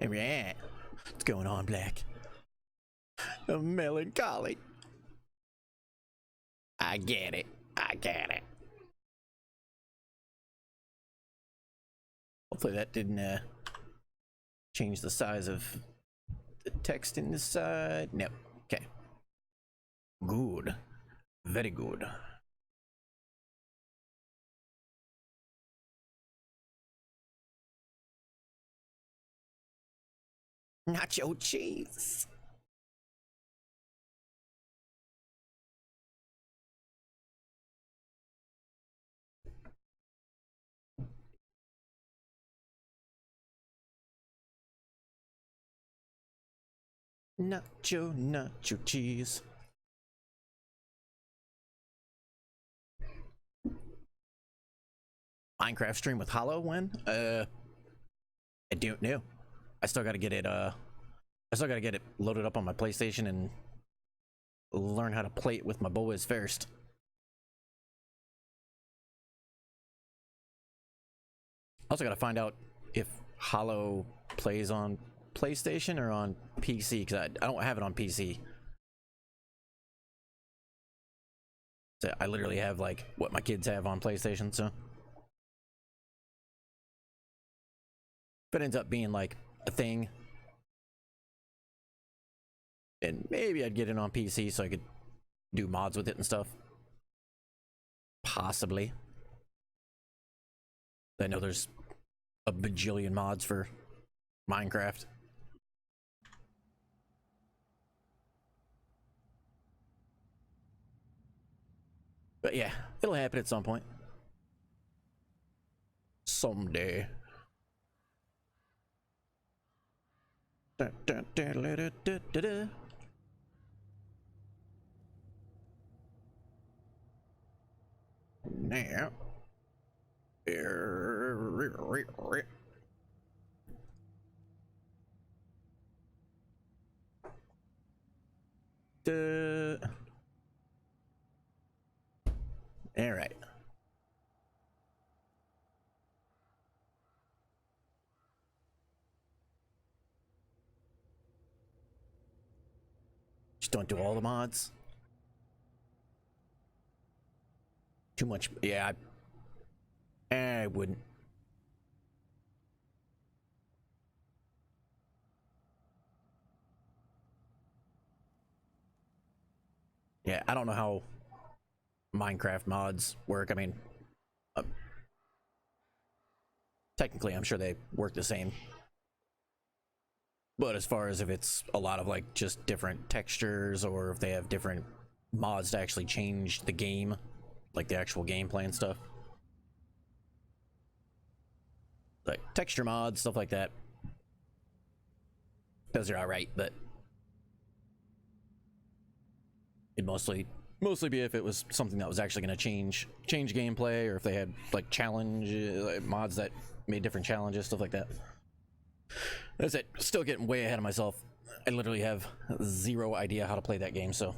Yeah. What's going on, Black? I'm melancholy. I get it. I get it. Hopefully that didn't change the size of the text in this side. No. Okay. Good. Very good. Nacho cheese. Nacho cheese. Minecraft stream with Hollow when? I don't know. I still gotta get it loaded up on my PlayStation and learn how to play it with my boys first. Also gotta find out if Hollow plays on PlayStation or on PC, because I don't have it on PC. So I literally have like what my kids have on PlayStation, so if it ends up being like a thing, then maybe I'd get it on PC so I could do mods with it and stuff. Possibly. I know there's a bajillion mods for Minecraft. But yeah, it'll happen at some point. Someday. Now. All right. Just don't do all the mods. Too much. Yeah, I wouldn't. Yeah, I don't know how Minecraft mods work. I mean, technically, I'm sure they work the same. But as far as if it's a lot of like just different textures, or if they have different mods to actually change the game, like the actual gameplay and stuff, like texture mods, stuff like that, those are all right. But it'd mostly be if it was something that was actually going to change gameplay, or if they had like challenge mods that made different challenges, stuff like that. That's it. Still getting way ahead of myself. I literally have zero idea how to play that game, so.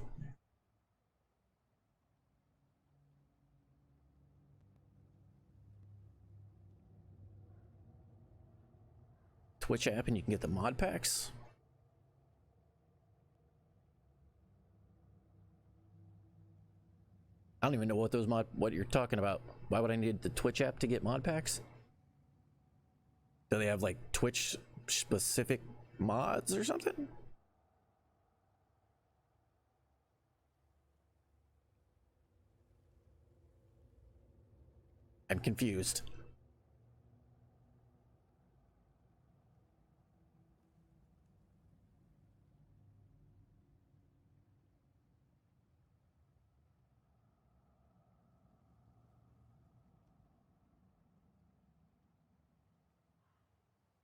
Twitch app and you can get the mod packs. I don't even know what you're talking about. Why would I need the Twitch app to get mod packs? Do they have like Twitch specific mods or something? I'm confused.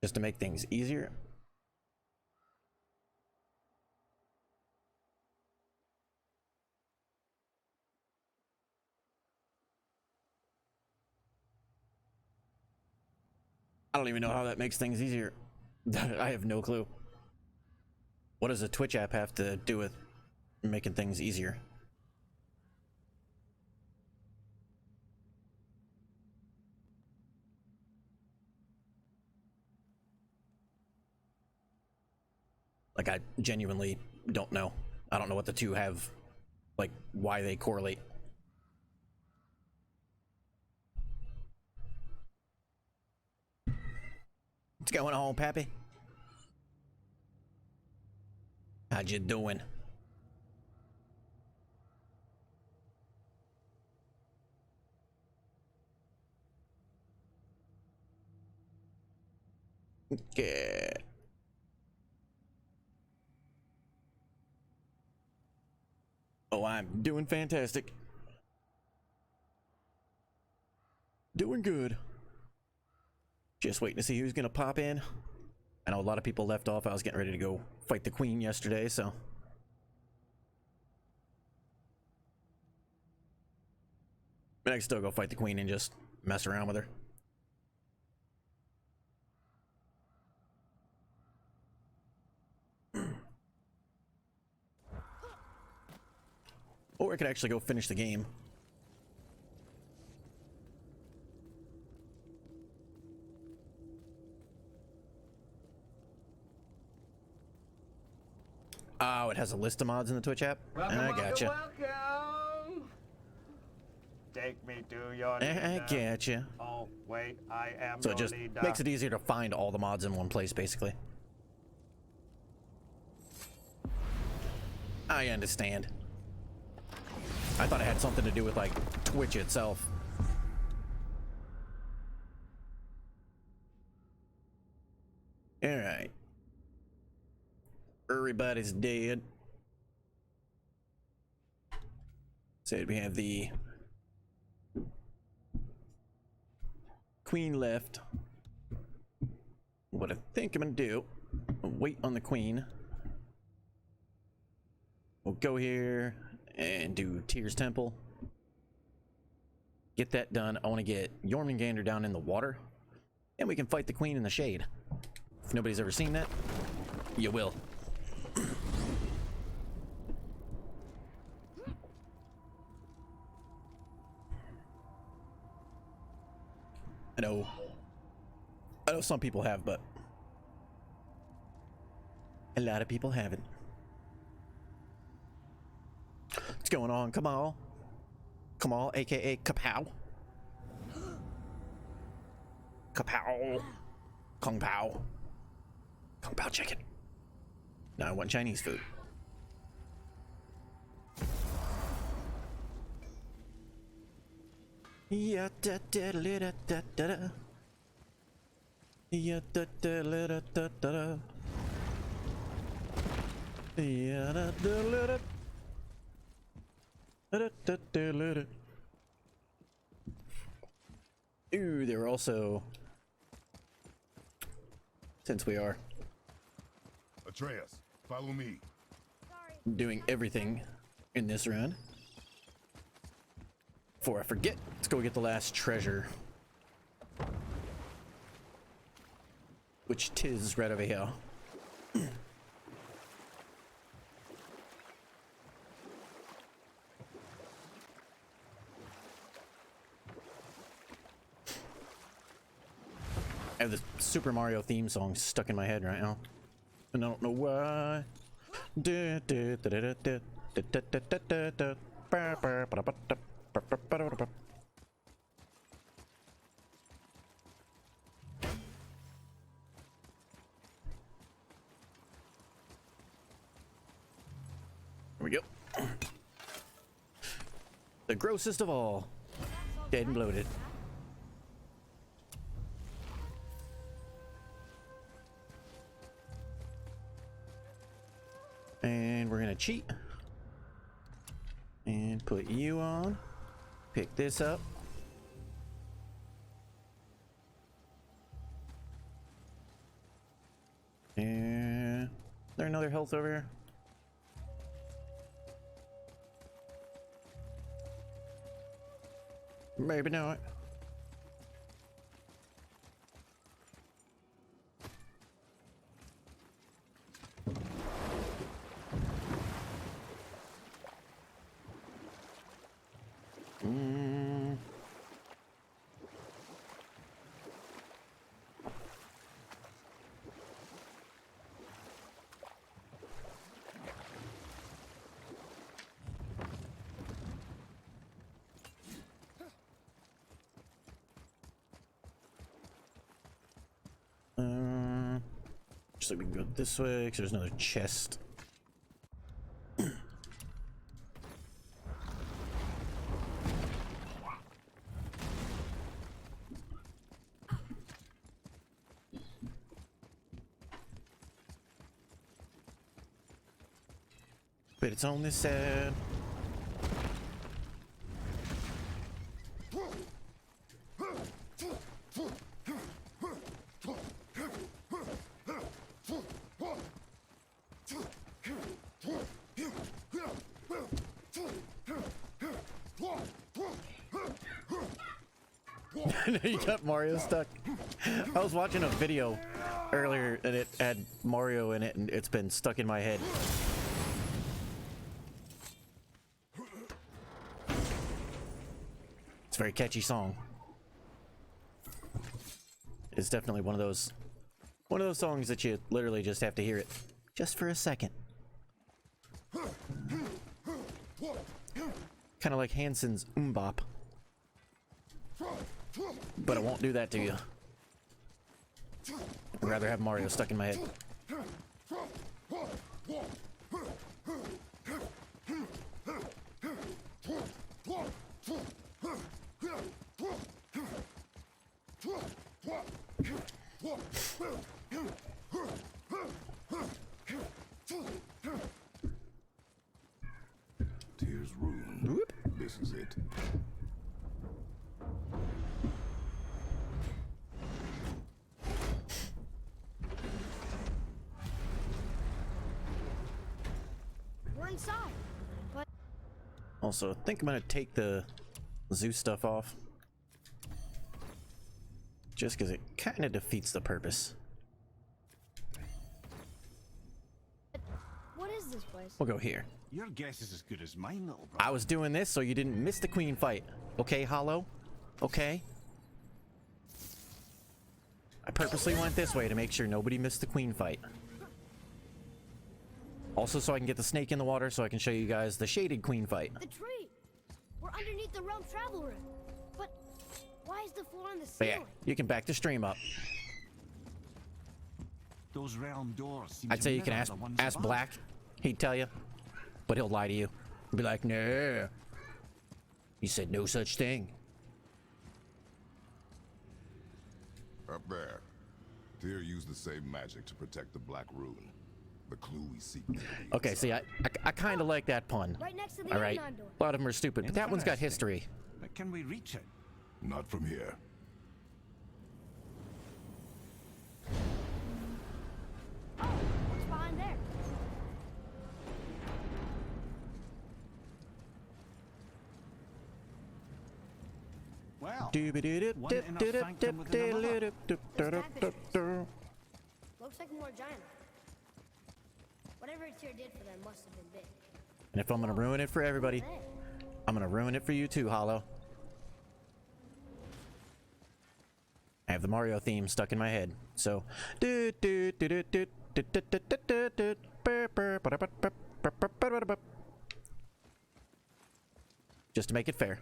Just to make things easier. I don't even know how that makes things easier. I have no clue. What does a Twitch app have to do with making things easier? Like, I genuinely don't know. I don't know what the two have, like, why they correlate. What's going on, Pappy? How you doing? Okay. Oh, I'm doing fantastic. Doing good. Just waiting to see who's gonna pop in. I know a lot of people left off. I was getting ready to go fight the queen yesterday, so. But I can still go fight the queen and just mess around with her. Or I could actually go finish the game. Oh, it has a list of mods in the Twitch app? I gotcha. Welcome. Take me to your leader. I gotcha. Oh, wait, I am So your it just leader. makes it easier to find all the mods in one place, basically. I understand. I thought it had something to do with, like, Twitch itself. Alright. Everybody's dead. So we have the queen left. What I think I'm gonna do, I'll wait on the queen. We'll go here and do Tyr's Temple. Get that done. I want to get Jormungandr down in the water, and we can fight the queen in the shade. If nobody's ever seen that, you will. I know some people have, but a lot of people haven't. What's going on? Come on. Come on, aka Kapow. Kapow. Kung Pao. Kung Pao chicken. Now I want Chinese food. Yeah, da da da da da da. Yeah, da da da da da da. Yeah, da da da. Ooh, there are also, since we are Atreus, follow me. doing everything in this run, before I forget, let's go get the last treasure, which tis right over here. I have the Super Mario theme song stuck in my head right now, and I don't know why. Here we go. The grossest of all. Dead and bloated. And we're gonna cheat and put you on. Pick this up. And is there another health over here? Maybe not. Just like we can go this way, because there's another chest. But it's on this side. You got Mario stuck. I was watching a video earlier and it had Mario in it and it's been stuck in my head. It's a very catchy song. It's definitely one of those songs that you literally just have to hear it just for a second. Kind of like Hanson's Bop. But I won't do that to you. I'd rather have Mario stuck in my head. Tears room. Whoop. This is it. We're inside, but Also, I think I'm gonna take the zoo stuff off. Just because it kind of defeats the purpose. what is this place? We'll go here. Your guess is as good as mine, little brother. I was doing this so you didn't miss the queen fight. Okay, Hollow? Okay? I purposely went this way to make sure nobody missed the queen fight. Also so I can get the snake in the water so I can show you guys the shaded queen fight. The tree. We're underneath the realm travel room. But why is the floor on the But yeah, ceiling? you can back the stream up. Those realm doors seem I'd to say you can mirror ask the ones ask above. Black. He'd tell you. But he'll lie to you. He'll be like, nah. He said no such thing. Up there. Tyr used the same magic to protect the Black Rune. The clue we seek. may be Okay, see, I kind of like that pun. Right next to the All right, unknown door. a lot of them are stupid, but that one's got Interesting. history. But can we reach it? Not from here. What's behind there? Well, Looks like more giant. Whatever Tyr did for them must have been big. And if I'm gonna ruin it for everybody, Hey, I'm gonna ruin it for you too, Hollow. I have the Mario theme stuck in my head, so. Just to make it fair.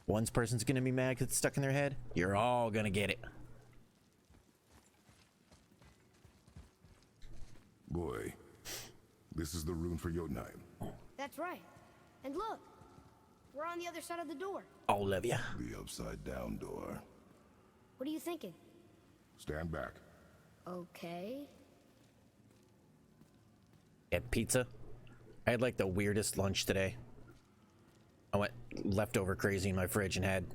One person's gonna be mad because it's stuck in their head. You're all gonna get it. Boy, this is the rune for your name. that's right. And look, we're on the other side of the door. All of ya. The upside down door. What are you thinking? Stand back. Okay. At pizza. I had like the weirdest lunch today. I went leftover crazy in my fridge and had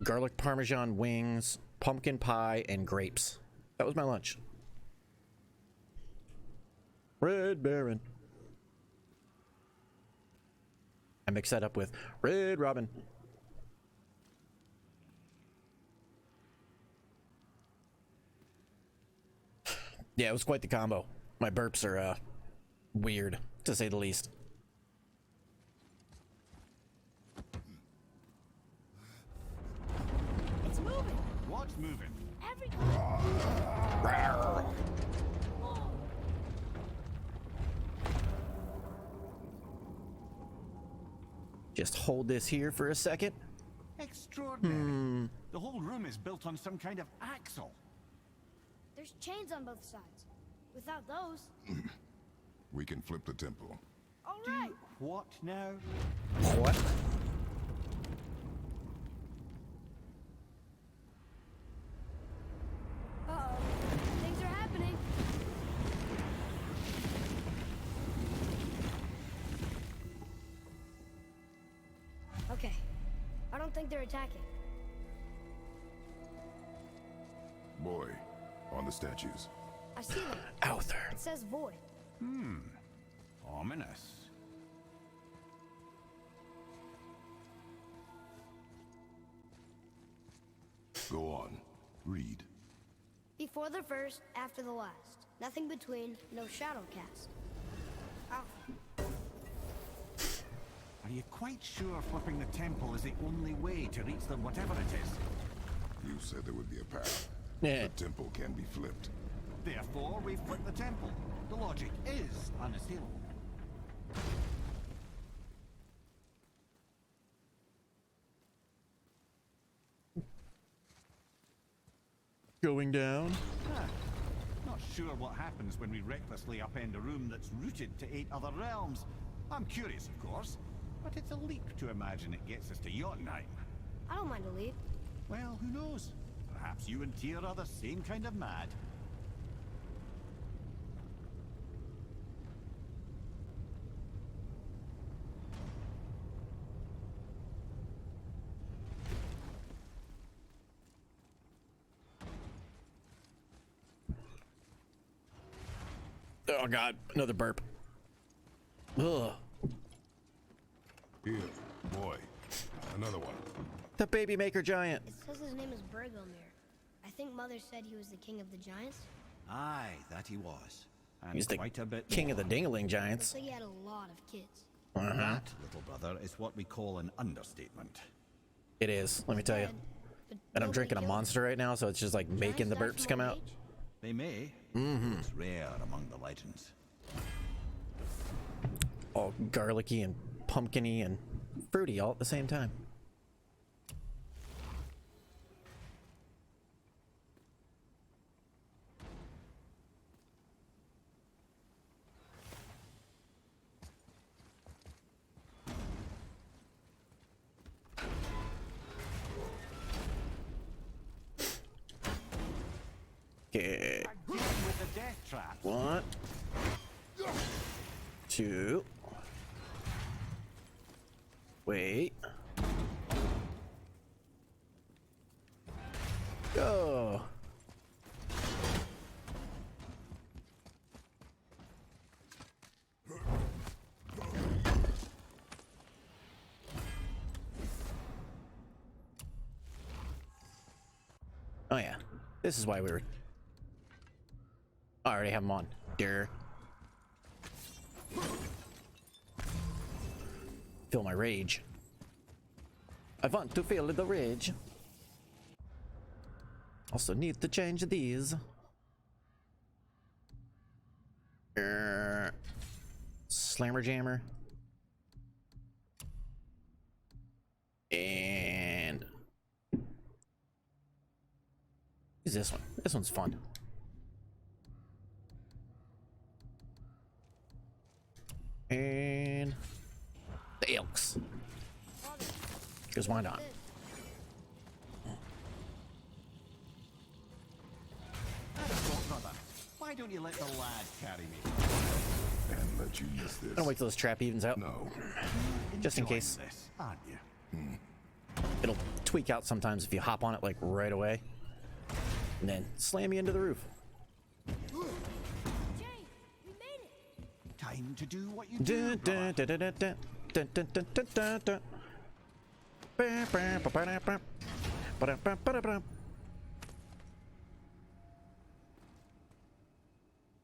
garlic parmesan wings, pumpkin pie, and grapes. That was my lunch. Red Baron. I mix that up with Red Robin. Yeah, it was quite the combo. My burps are weird, to say the least. It's moving. what's moving? Just hold this here for a second. Extraordinary. The whole room is built on some kind of axle. There's chains on both sides. Without those... We can flip the temple. All right. What now? What? Uh-oh. Things are happening. Okay. I don't think they're attacking. Boy, on the statues. I see them. Out there. It says void. Ominous. Go on. Read. Before the first, after the last. Nothing between, no shadow cast. Oh. Are you quite sure flipping the temple is the only way to reach them, whatever it is? You said there would be a path. Yeah. The temple can be flipped. Therefore, we flip the temple. The logic is unassailable. Going down. Huh. Not sure what happens when we recklessly upend a room that's rooted to 8 other realms. I'm curious, of course, but it's a leap to imagine it gets us to Jotunheim. I don't mind a leap. Well, who knows? Perhaps you and Tyr are the same kind of mad. Oh god, another burp. Ugh. Here, boy. Another one. The baby maker giant. It says his name is Bergelmir. I think Mother said he was the king of the giants. Aye, that he was. And He's the quite a bit king of the more. Dingaling giants. So he had a lot of kids. That, little brother, is what we call an understatement. It is, let me tell you. Dead, but And I'm nobody drinking a killed him. monster right now, so it's just like making the Giants burps die come from old out. age? They may. It's rare among the legends. All garlicky and pumpkiny and fruity all at the same time. Okay. Again with the death trap. 1, 2. Wait. Go. Oh yeah, this is why we were. I already have them on. Dear. Feel my rage. I want to feel the rage. Also need to change these. Slammer jammer. And is this one? This one's fun. And the elks. Because why not? Brother, why don't you let the lad carry me? And let you miss this. I'll wait till this trap evens out. No. Just in Enjoying case. this, aren't you? It'll tweak out sometimes if you hop on it like right away. And then slam you into the roof. Jay, we made it. Time to do what you do, Dun, dun, brother. dun, dun, dun, dun, dun, dun, dun, dun. Ba, ba, ba, ba, da, ba. Ba, da, ba, ba, da, ba.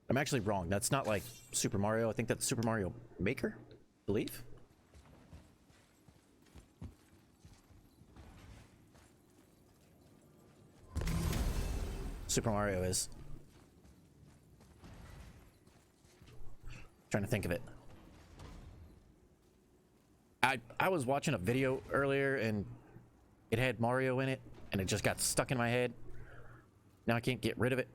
I'm actually wrong. That's not like Super Mario. I think that's Super Mario Maker, I believe. Super Mario is. Trying to think of it. I was watching a video earlier and It had Mario in it, and it just got stuck in my head. Now I can't get rid of it.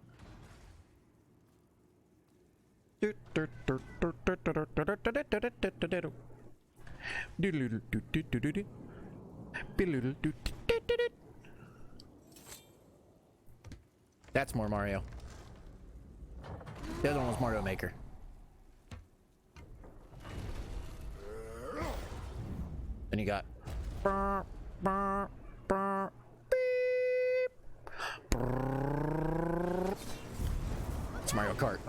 That's more Mario. The other one was Mario Maker. Then you got it's Mario Kart.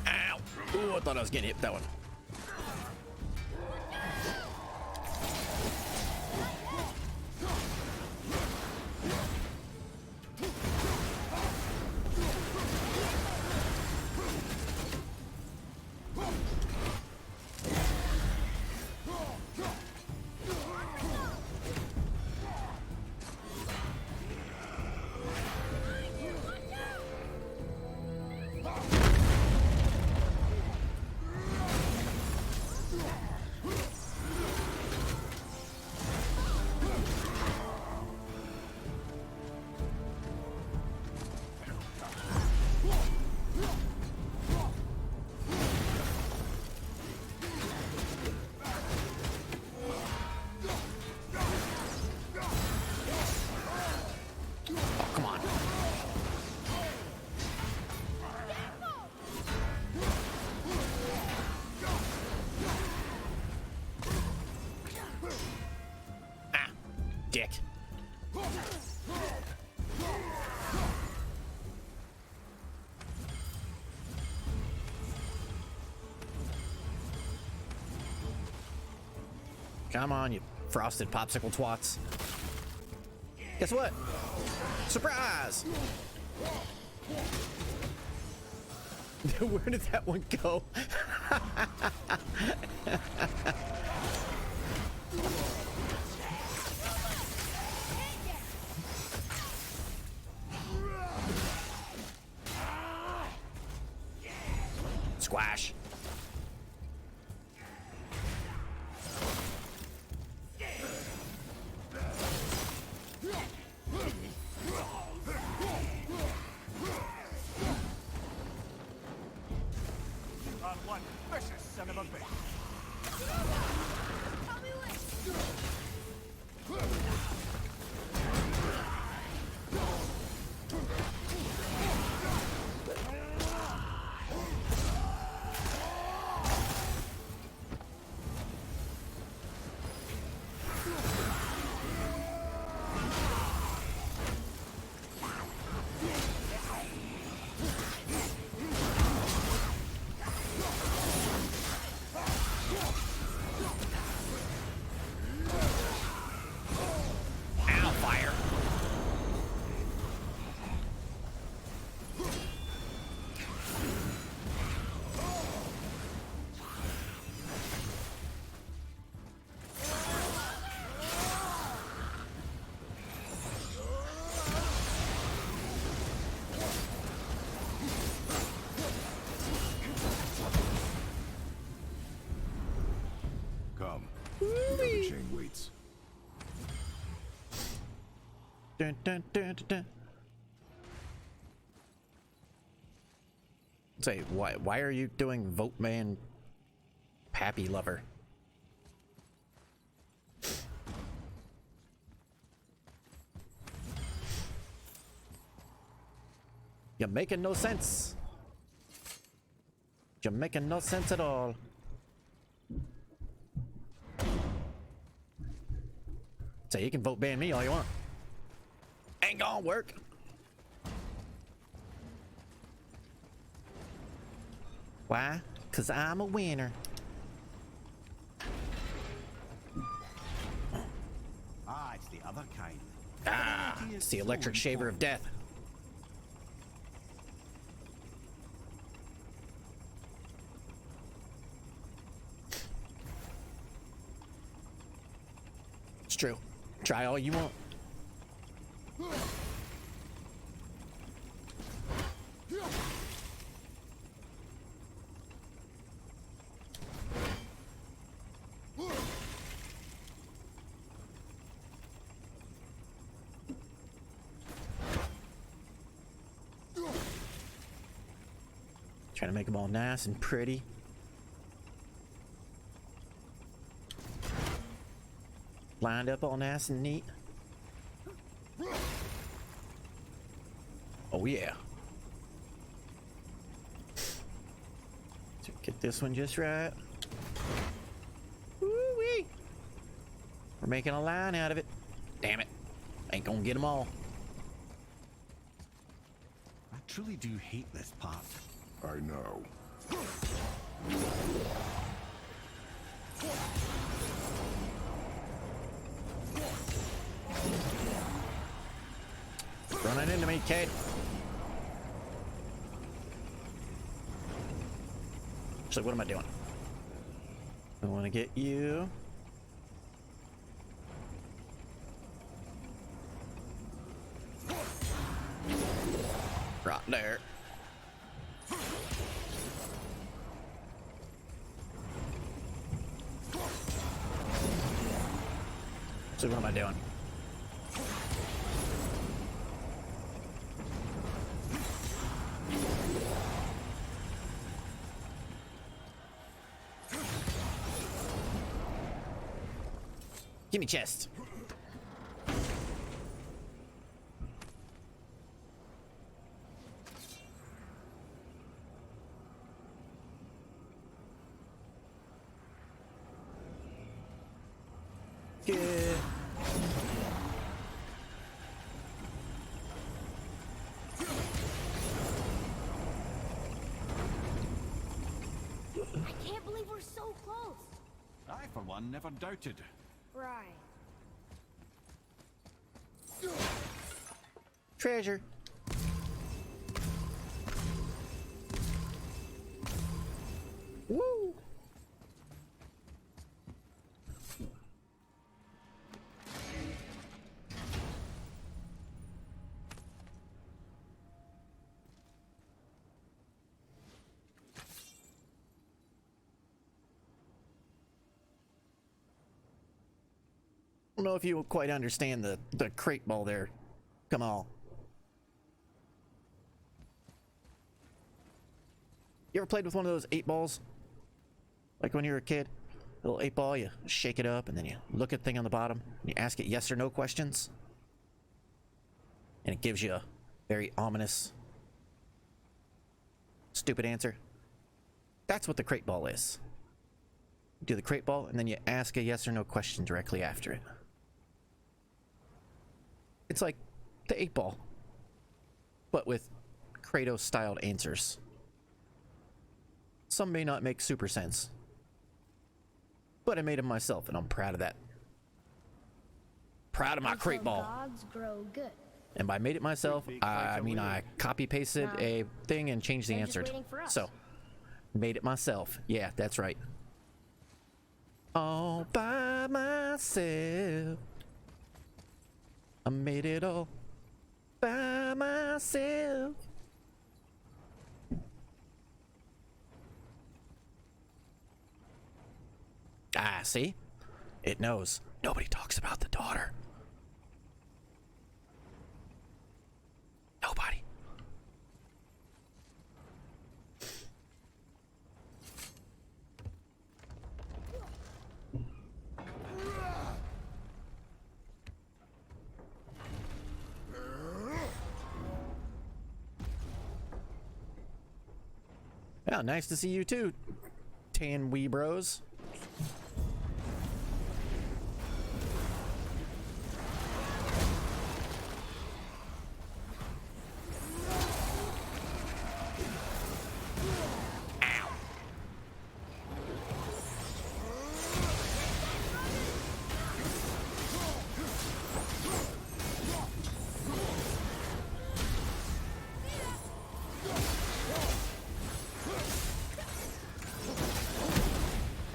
Ow! Ooh, I thought I was getting hit with that one. Dick. Come on, you frosted popsicle twats. Guess what? Surprise! Where did that one go? Squash. One vicious son of a bitch. The chain waits. Dun, dun, dun, dun, dun. Say, why are you doing Vote Man Pappy Lover? You're making no sense. You're making no sense at all. So you can vote ban me all you want. Ain't gonna work. Why? 'Cause I'm a winner. Ah, it's the other kind. Ah, it's the electric shaver of death. It's true. Try all you want. Trying to make them all nice and pretty. Lined up all nice and neat. Oh yeah. So get this one just right. Woo-wee. We're making a line out of it. Damn it. Ain't gonna get them all. I truly do hate this part. I know. Running into me, kid. So what am I doing? I want to get you. Right there. So what am I doing? Give me chest. Good. I can't believe we're so close. I, for one, never doubted. Right. Treasure. Woo. I don't know if you quite understand the crate ball there. Come on. You ever played with one of those 8-balls? Like when you were a kid? A little 8-ball, you shake it up and then you look at the thing on the bottom and you ask it yes or no questions. And it gives you a very ominous, stupid answer. That's what the crate ball is. You do the crate ball and then you ask a yes or no question directly after it. It's like the 8-ball, but with Kratos-styled answers. Some may not make super sense, but I made them myself, and I'm proud of that. Proud of my crate ball. Gods grow good. And by made it myself, I mean I copy-pasted a thing and changed the They're just answer. waiting for us. So, made it myself. Yeah, that's right. All by myself. I made it all by myself. Ah, see? It knows. Nobody talks about the daughter. Nobody. Yeah, nice to see you too, tan wee bros.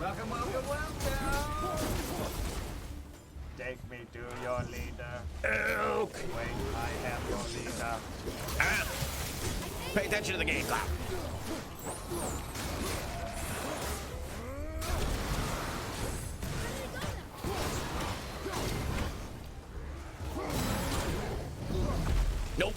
Welcome, welcome, welcome! Take me to your leader. Oak. Wait, I am your leader. Ah. Pay attention to the game, Cloud. Nope.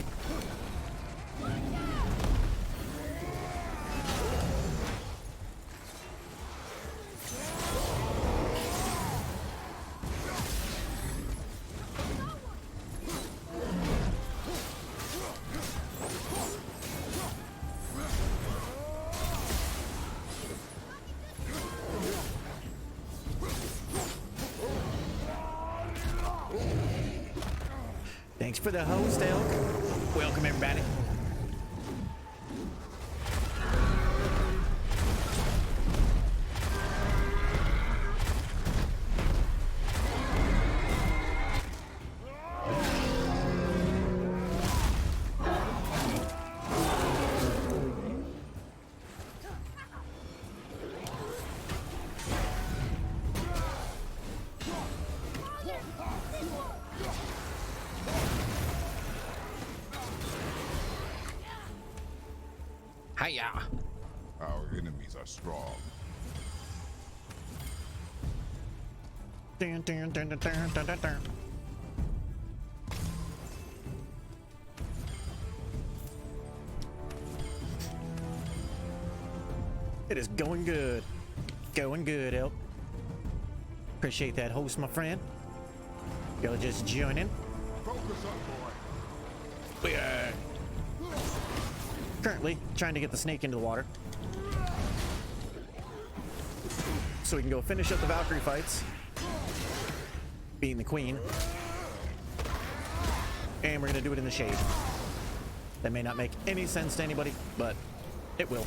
for the host, Elk. Welcome, everybody. Hiya. Our enemies are strong. Dun, dun, dun, dun, dun, dun, dun, dun. It is going good. Going good, Elk. Appreciate that host, my friend. Y'all just joining. Focus up, boy. We are currently trying to get the snake into the water so we can go finish up the Valkyrie fights, being the queen, and we're gonna do it in the shade. That may not make any sense to anybody, but it will.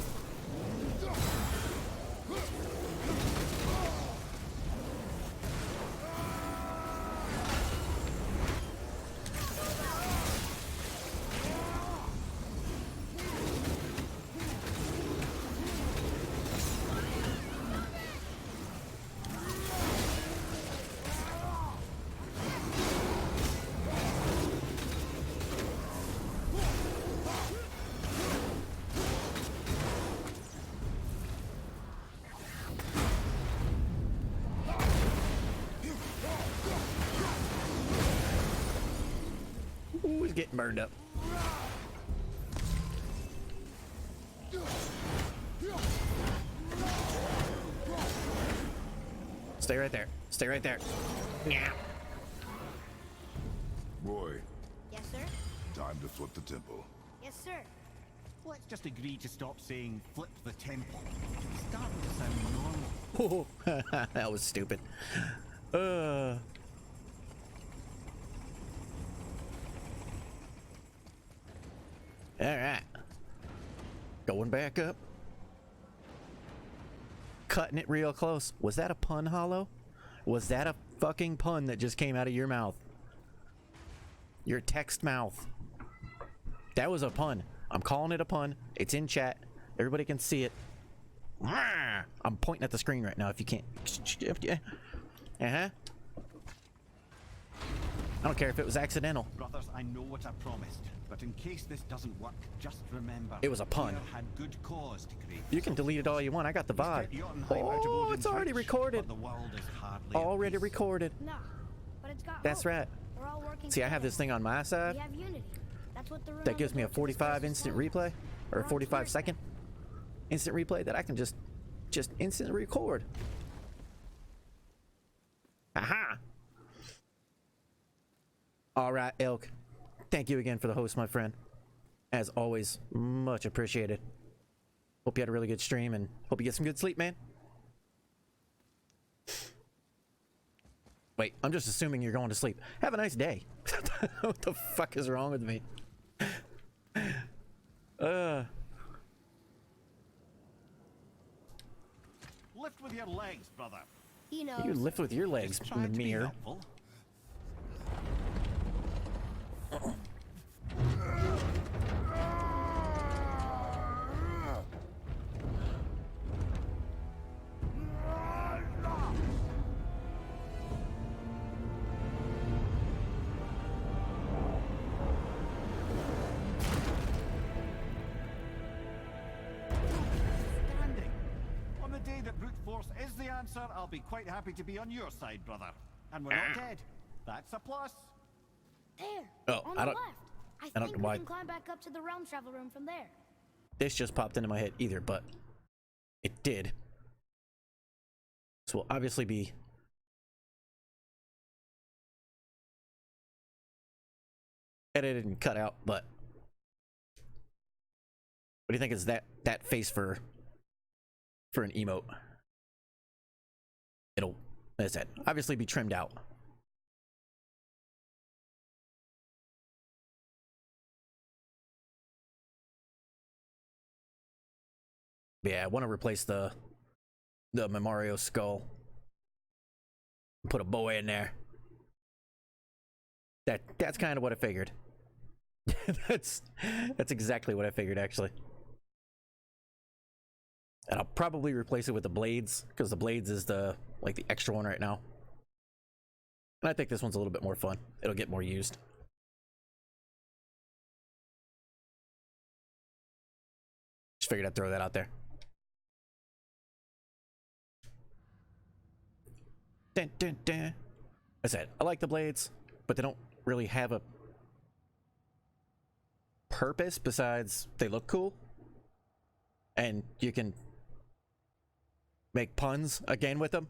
Ooh, he's getting burned up. Stay right there. Stay right there. Yeah. Boy, Yes, sir? time to flip the temple. Yes, sir. Let's just agree to stop saying flip the temple. It's starting to sound normal. Oh, that was stupid. Alright. Going back up. Cutting it real close. Was that a pun, Hollow? Was that a fucking pun that just came out of your mouth? Your text mouth. That was a pun. I'm calling it a pun. It's in chat. Everybody can see it. I'm pointing at the screen right now if you can't. Uh-huh. I don't care if it was accidental. Brothers, I know what I promised, but in case this doesn't work, just remember It was a pun. Tyr had good cause to create. You can delete it all you want. I got the VOD. Oh, it's already recorded. The world is hardly Already recorded. No, but it's got That's hope. right. We're all working See, I have together. this thing on my side We have unity. That's what the rune that on gives the me a door to this 45 place is instant telling replay us. or a We're all 45 here. second instant replay that I can just instant record. Aha! All right, Elk. Thank you again for the host, my friend. As always, much appreciated. Hope you had a really good stream and hope you get some good sleep, man. Wait, I'm just assuming you're going to sleep. Have a nice day. What the fuck is wrong with me? Lift with your legs, brother. He knows. You lift with your legs Just in try the to be mirror. helpful. Standing. On the day that brute force is the answer, I'll be quite happy to be on your side, brother. And we're not dead. That's a plus. There. Oh, on I the don't- left. I don't think know we why- can climb back up to the realm travel room from there. This just popped into my head either, but it did. This will obviously be edited and cut out, but what do you think is that face for an emote? It'll, as I said, obviously be trimmed out. But yeah, I want to replace the Memorio skull. Put a boa in there. That's kind of what I figured. that's exactly what I figured, actually. And I'll probably replace it with the blades, because the blades is the extra one right now. And I think this one's a little bit more fun. It'll get more used. Just figured I'd throw that out there. Dun, dun, dun. I said, I like the blades, but they don't really have a purpose besides they look cool. And you can make puns again with them.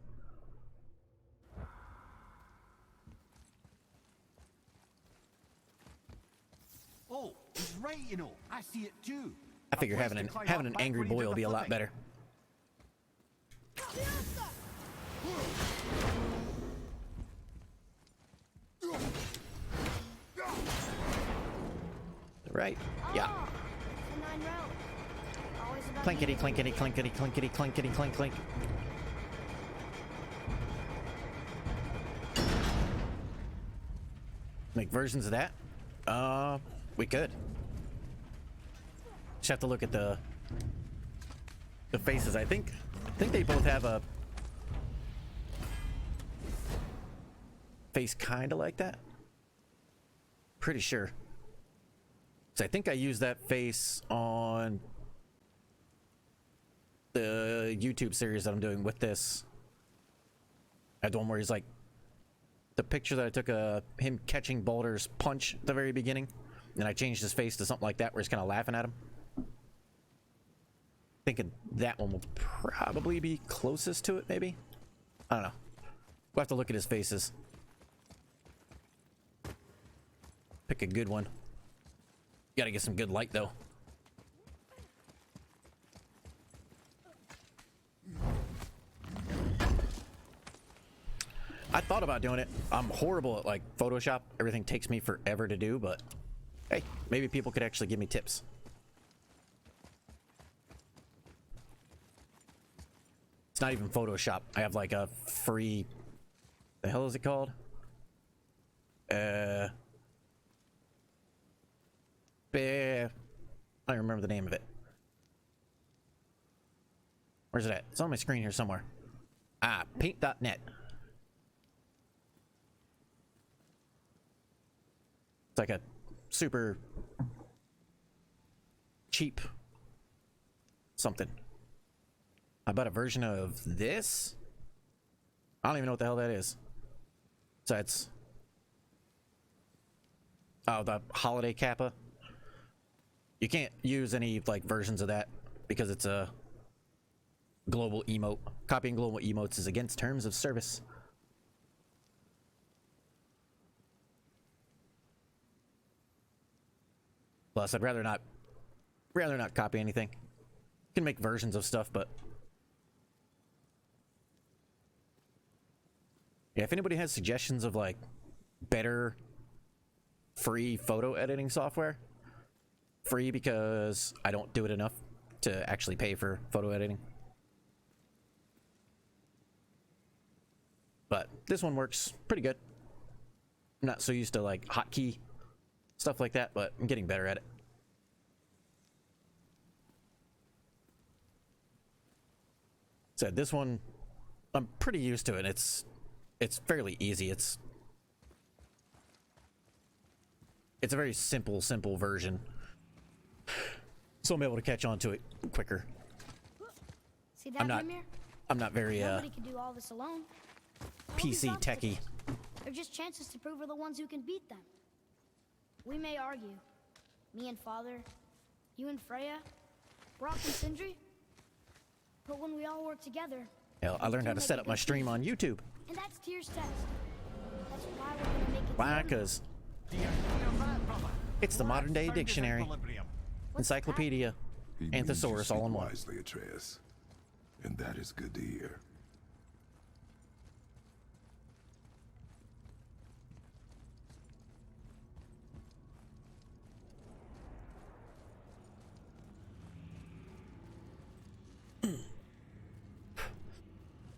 Oh, he's right, you know. I see it too. I figure having an angry boy will be a lot better. Right? Yeah. Clinkety, clinkety, clinkety, clinkety, clinkety, clink, clink. Make versions of that? We could. Just have to look at the faces. I think they both have a face kind of like that. Pretty sure. So I think I used that face on the YouTube series that I'm doing with this. I had the one where he's like, the picture that I took of him catching Balder's punch at the very beginning, and I changed his face to something like that where he's kind of laughing at him. Thinking that one will probably be closest to it, maybe? I don't know. We'll have to look at his faces. Pick a good one. Gotta get some good light, though. I thought about doing it. I'm horrible at, Photoshop. Everything takes me forever to do, but hey, maybe people could actually give me tips. It's not even Photoshop. I have, a free... The hell is it called? I don't remember the name of it. Where's it at? It's on my screen here somewhere. Paint.net. It's like a super cheap something. I bought a version of this. I don't even know what the hell that is. Besides, the holiday kappa. You can't use any versions of that because it's a global emote. Copying global emotes is against terms of service. Plus, I'd rather not copy anything. You can make versions of stuff, but yeah, if anybody has suggestions of better free photo editing software, free because I don't do it enough to actually pay for photo editing. But this one works pretty good. I'm not so used to hotkey stuff like that, but I'm getting better at it. So this one, I'm pretty used to it. It's fairly easy. It's a very simple version. So I'm able to catch on to it quicker. See that, Mimir? I'm not very Nobody can do all this alone. All PC these techie. obstacles, they're just chances to prove we're the ones who can beat them. We may argue. Me and Father, you and Freya, Brock and Sindri. But when we all work together... Hell, I learned how to set up my stream on YouTube. And that's Tyr's test. That's why we're gonna make it... Why? Because it's the modern day dictionary, encyclopedia, He means you Anthosaurus all in speak one. wisely, Atreus. And that is good to hear.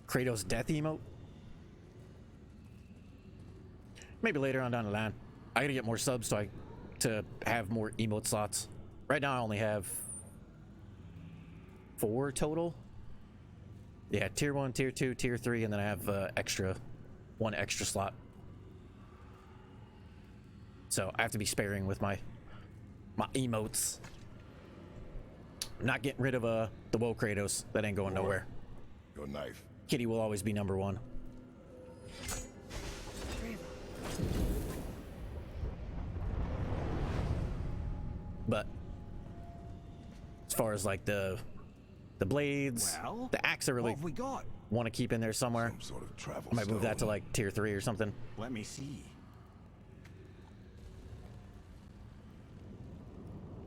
Kratos death emote? Maybe later on down the line. I gotta get more subs to have more emote slots. Right now I only have 4 total. Yeah, tier 1, tier 2, tier 3, and then I have one extra slot. So I have to be sparing with my emotes. I'm not getting rid of the Woe Kratos. That ain't going nowhere. Your knife. Kitty will always be number 1. But as far as like the blades, Well, the axe I really what have we got? want to keep in there somewhere. Some sort of travel I might move that to stone. like tier 3 or something. Let me see.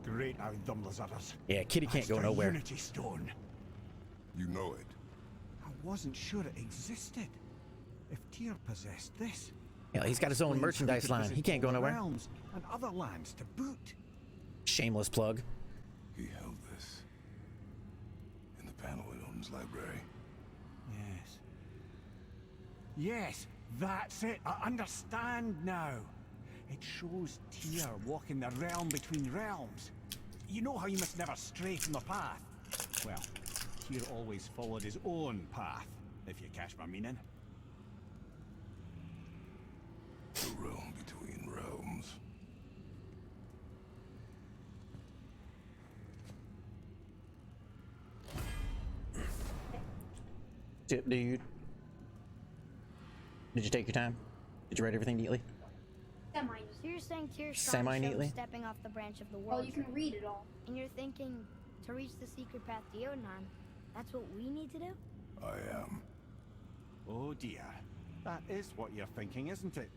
Great Ardumlazaras. Yeah, Kitty can't That's go the nowhere. Unity Stone. You know it. I wasn't sure it existed. If Tyr possessed this, Yeah, he's got his own explains merchandise we could line. visit He can't go all the nowhere. realms and other lands to boot. Shameless plug. He held this in the panel in Odin's library. Yes. Yes, that's it. I understand now. It shows Tyr walking the realm between realms. You know how you must never stray from the path? Well, Tyr always followed his own path, if you catch my meaning. The realm between realms. Tip, dude. Did you take your time? Did you write everything neatly? So you're saying Tyr's trying to show Semi-neatly? stepping off the branch of the Well, world. you can read it all. And you're thinking to reach the secret path to Jotunheim, that's what we need to do? I am. Oh dear. That is what you're thinking, isn't it?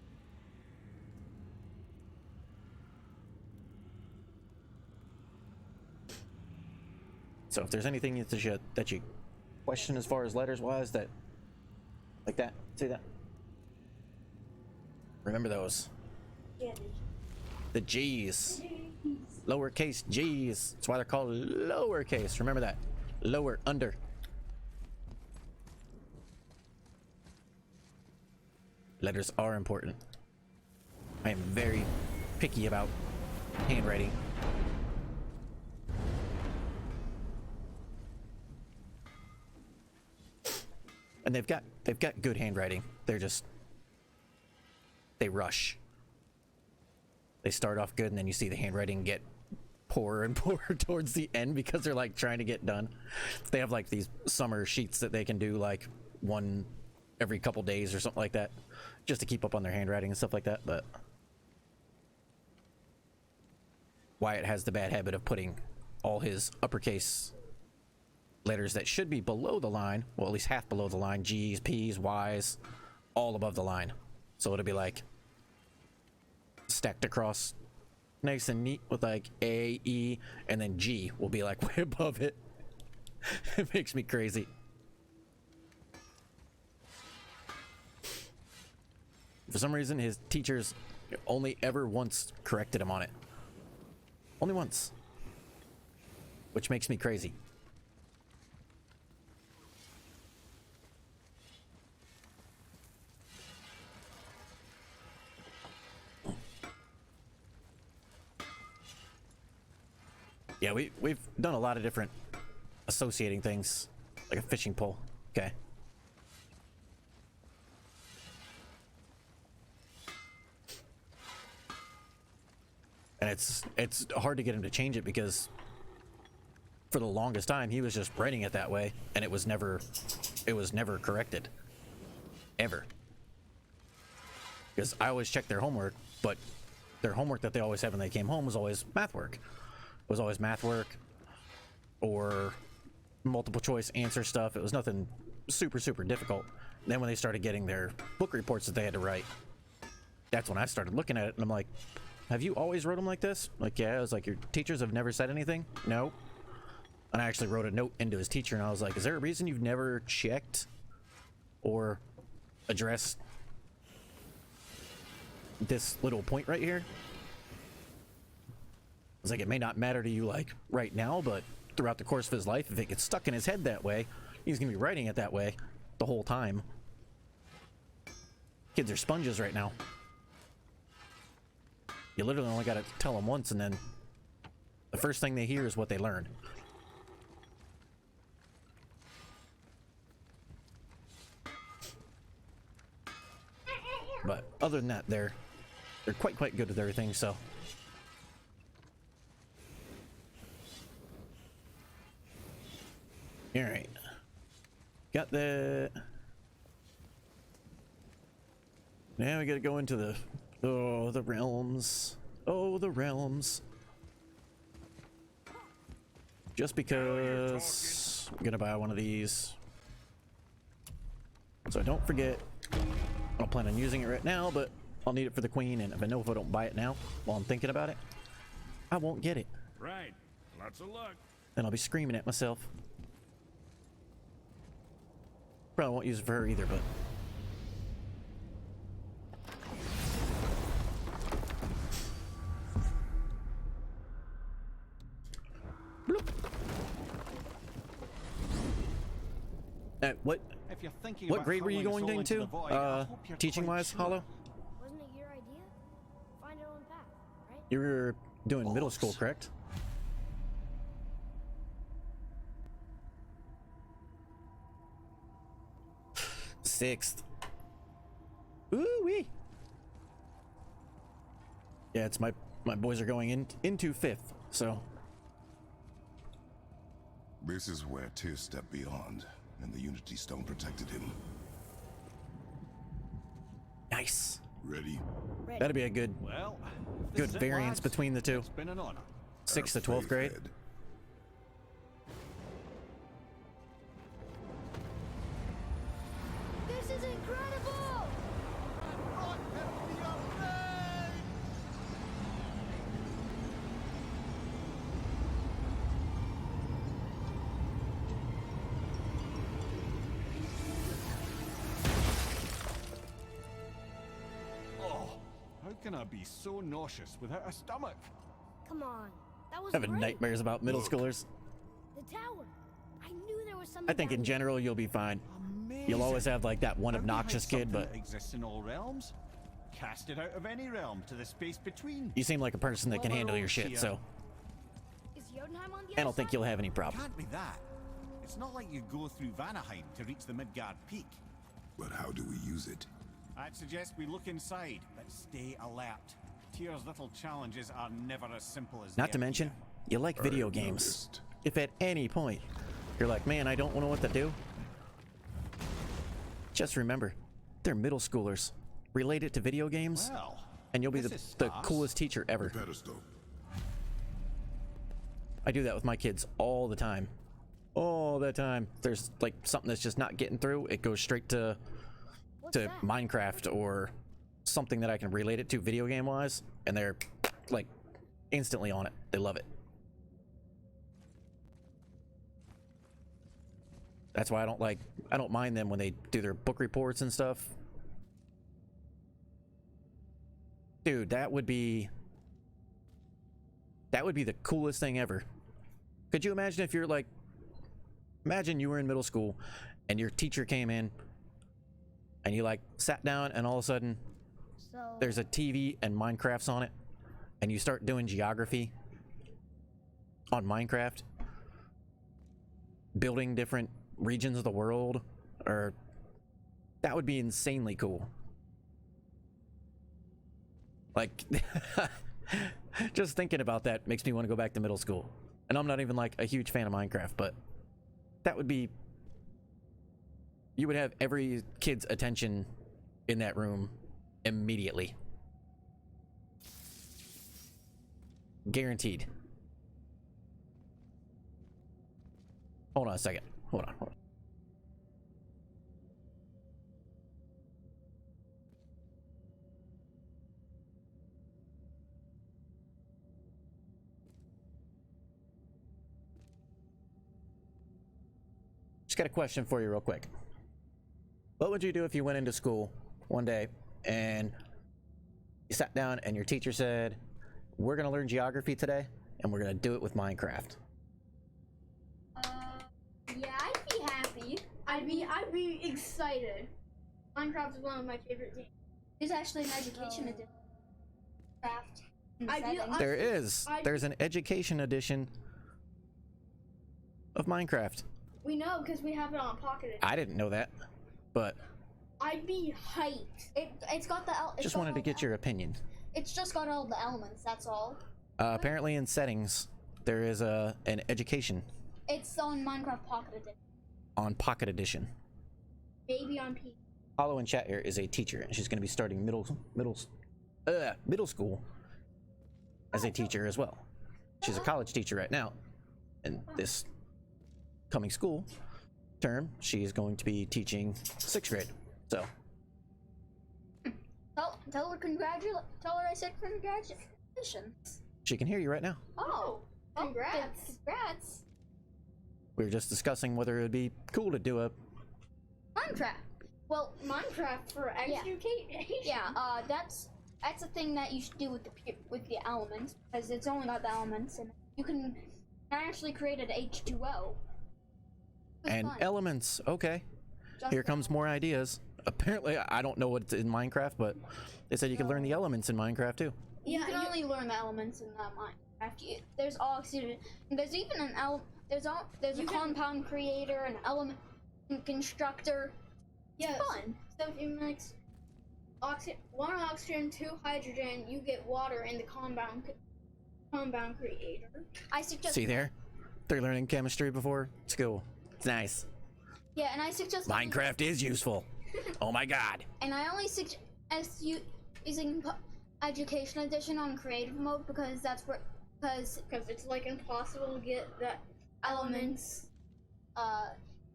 So if there's anything that you question as far as letters wise, that like that, say that. Remember those. Yeah, The G's. Lowercase G's. That's why they're called lowercase. Remember that. Lower, under. Letters are important. I am very picky about handwriting. And they've got good handwriting. They're just they rush. They start off good and then you see the handwriting get poorer and poorer towards the end because they're like trying to get done. They have like these summer sheets that they can do like one every couple days or something like that just to keep up on their handwriting and stuff like that. But Wyatt has the bad habit of putting all his uppercase letters that should be below the line, well, at least half below the line, G's, P's, Y's, all above the line. So it'll be like stacked across nice and neat with like A, E, and then G will be like way above it. It makes me crazy. For some reason, his teachers only ever once corrected him on it. Only once. Which makes me crazy. Yeah, we've done a lot of different associating things, like a fishing pole. Okay. And it's hard to get him to change it because for the longest time he was just writing it that way and it was never corrected. Ever. Because I always check their homework, but their homework that they always had when they came home was always math work. It was always math work or multiple choice answer stuff. It was nothing super difficult. Then when they started getting their book reports that they had to write, that's when I started looking at it and I'm like, have you always wrote them like this? Like, yeah. I was like, your teachers have never said anything? No. And I actually wrote a note into his teacher and I was like, is there a reason you've never checked or addressed this little point right here? It's like, it may not matter to you like right now, but throughout the course of his life, if it gets stuck in his head that way, he's gonna be writing it that way the whole time. Kids are sponges right now. You literally only gotta tell them once, and then the first thing they hear is what they learn. But other than that, they're quite good at everything, so. Alright. Got that. Now we gotta go into the realms. Oh, the realms. Just because I'm gonna buy one of these. So I don't forget. I don't plan on using it right now, but I'll need it for the queen, and if I know if I don't buy it now while I'm thinking about it, I won't get it. Right. Lots of luck. And I'll be screaming at myself. Probably won't use it for her either, but what If you're thinking what about grade were you hurling a going soul into to? the void, I hope you're Teaching quite wise, sure. Hollow? Wasn't it your idea? Find our own path, right? You were doing middle school, correct? Sixth. Ooh-wee. Yeah, it's my boys are going into fifth, so. This is where Tyr stepped beyond, and the Unity Stone protected him. Nice. Ready? That'd be a good Well, this good is it, variance lads. between the two. It's been an honor. 6th to Our 12th faith grade. head. This is incredible! Oh, how can I be so nauseous without a stomach? Come on, that was Having great. nightmares about middle schoolers. The tower. I knew there was something. I think down in there. general you'll be fine. Amazing. You'll always have like that one Have we had obnoxious kid, something but that exists in all realms, cast it out of any realm to the space between. you seem like a person that can Well, handle your shit, Tia. so Is Jotunheim on the I don't other think side? you'll have any problem. Can't be that. It's not like you go through Vanaheim to reach the Midgard Peak. But how do we use it? I'd suggest we look inside, but stay alert. Tyr's little challenges are never as simple as Not to they mention, appear. you like video I've games. noticed. If at any point you're like, man, I don't know what to do, just remember, they're middle schoolers. Relate it to video games, Well, and you'll be this the is sparse. coolest teacher ever. Pedestal. I do that with my kids all the time. All the time. There's like something that's just not getting through, it goes straight to What's that? Minecraft or something that I can relate it to video game wise, and they're like instantly on it. They love it. That's why I don't mind them when they do their book reports and stuff. Dude, that would be the coolest thing ever. Could you imagine if you're like, imagine you were in middle school and your teacher came in and you like sat down and all of a sudden So there's a TV and Minecraft's on it and you start doing geography on Minecraft, building different regions of the world, or that would be insanely cool. Like just thinking about that makes me want to go back to middle school. And I'm not even like a huge fan of Minecraft, but that would be, you would have every kid's attention in that room immediately. Guaranteed. Hold on a second. Hold on. Just got a question for you real quick. What would you do if you went into school one day and you sat down and your teacher said, we're going to learn geography today and we're going to do it with Minecraft? Yeah, I'd be happy. I'd be excited. Minecraft is one of my favorite games. There's actually an education edition. Craft. There's an education edition of Minecraft. We know because we have it on Pocket Edition. I didn't know that, but I'd be hyped. It's got the. Just wanted to get your opinion. It's just got all the elements. That's all. Apparently, in settings, there is an education It's on Minecraft Pocket Edition. on Pocket Edition. Maybe on PC. Hollow in chat here is a teacher, and she's going to be starting middle school as a teacher as well. She's a college teacher right now, and this coming school term, she is going to be teaching 6th grade. So Tell her I said congratulations. she can hear you right now. Oh, Congrats. Congrats. We were just discussing whether it would be cool to do a Minecraft. Well, Minecraft for education. yeah. That's a thing that you should do with the elements, because it's only got the elements, and you can actually create an H2O. and fun. elements. Okay, Just here comes more ideas. Apparently, I don't know what's in Minecraft, but they said you can learn the elements in Minecraft too. You can only learn the elements in Minecraft. There's oxygen. There's even there's a compound creator, an element constructor. Yes. Fun. So if you mix one oxygen, 2 hydrogen, you get water in the compound creator. I suggest. See there? They're learning chemistry before school. It's nice. Yeah, and I suggest. Minecraft is useful. Oh my god. And I only suggest using Education Edition on creative mode because that's where Because it's like impossible to get the elements.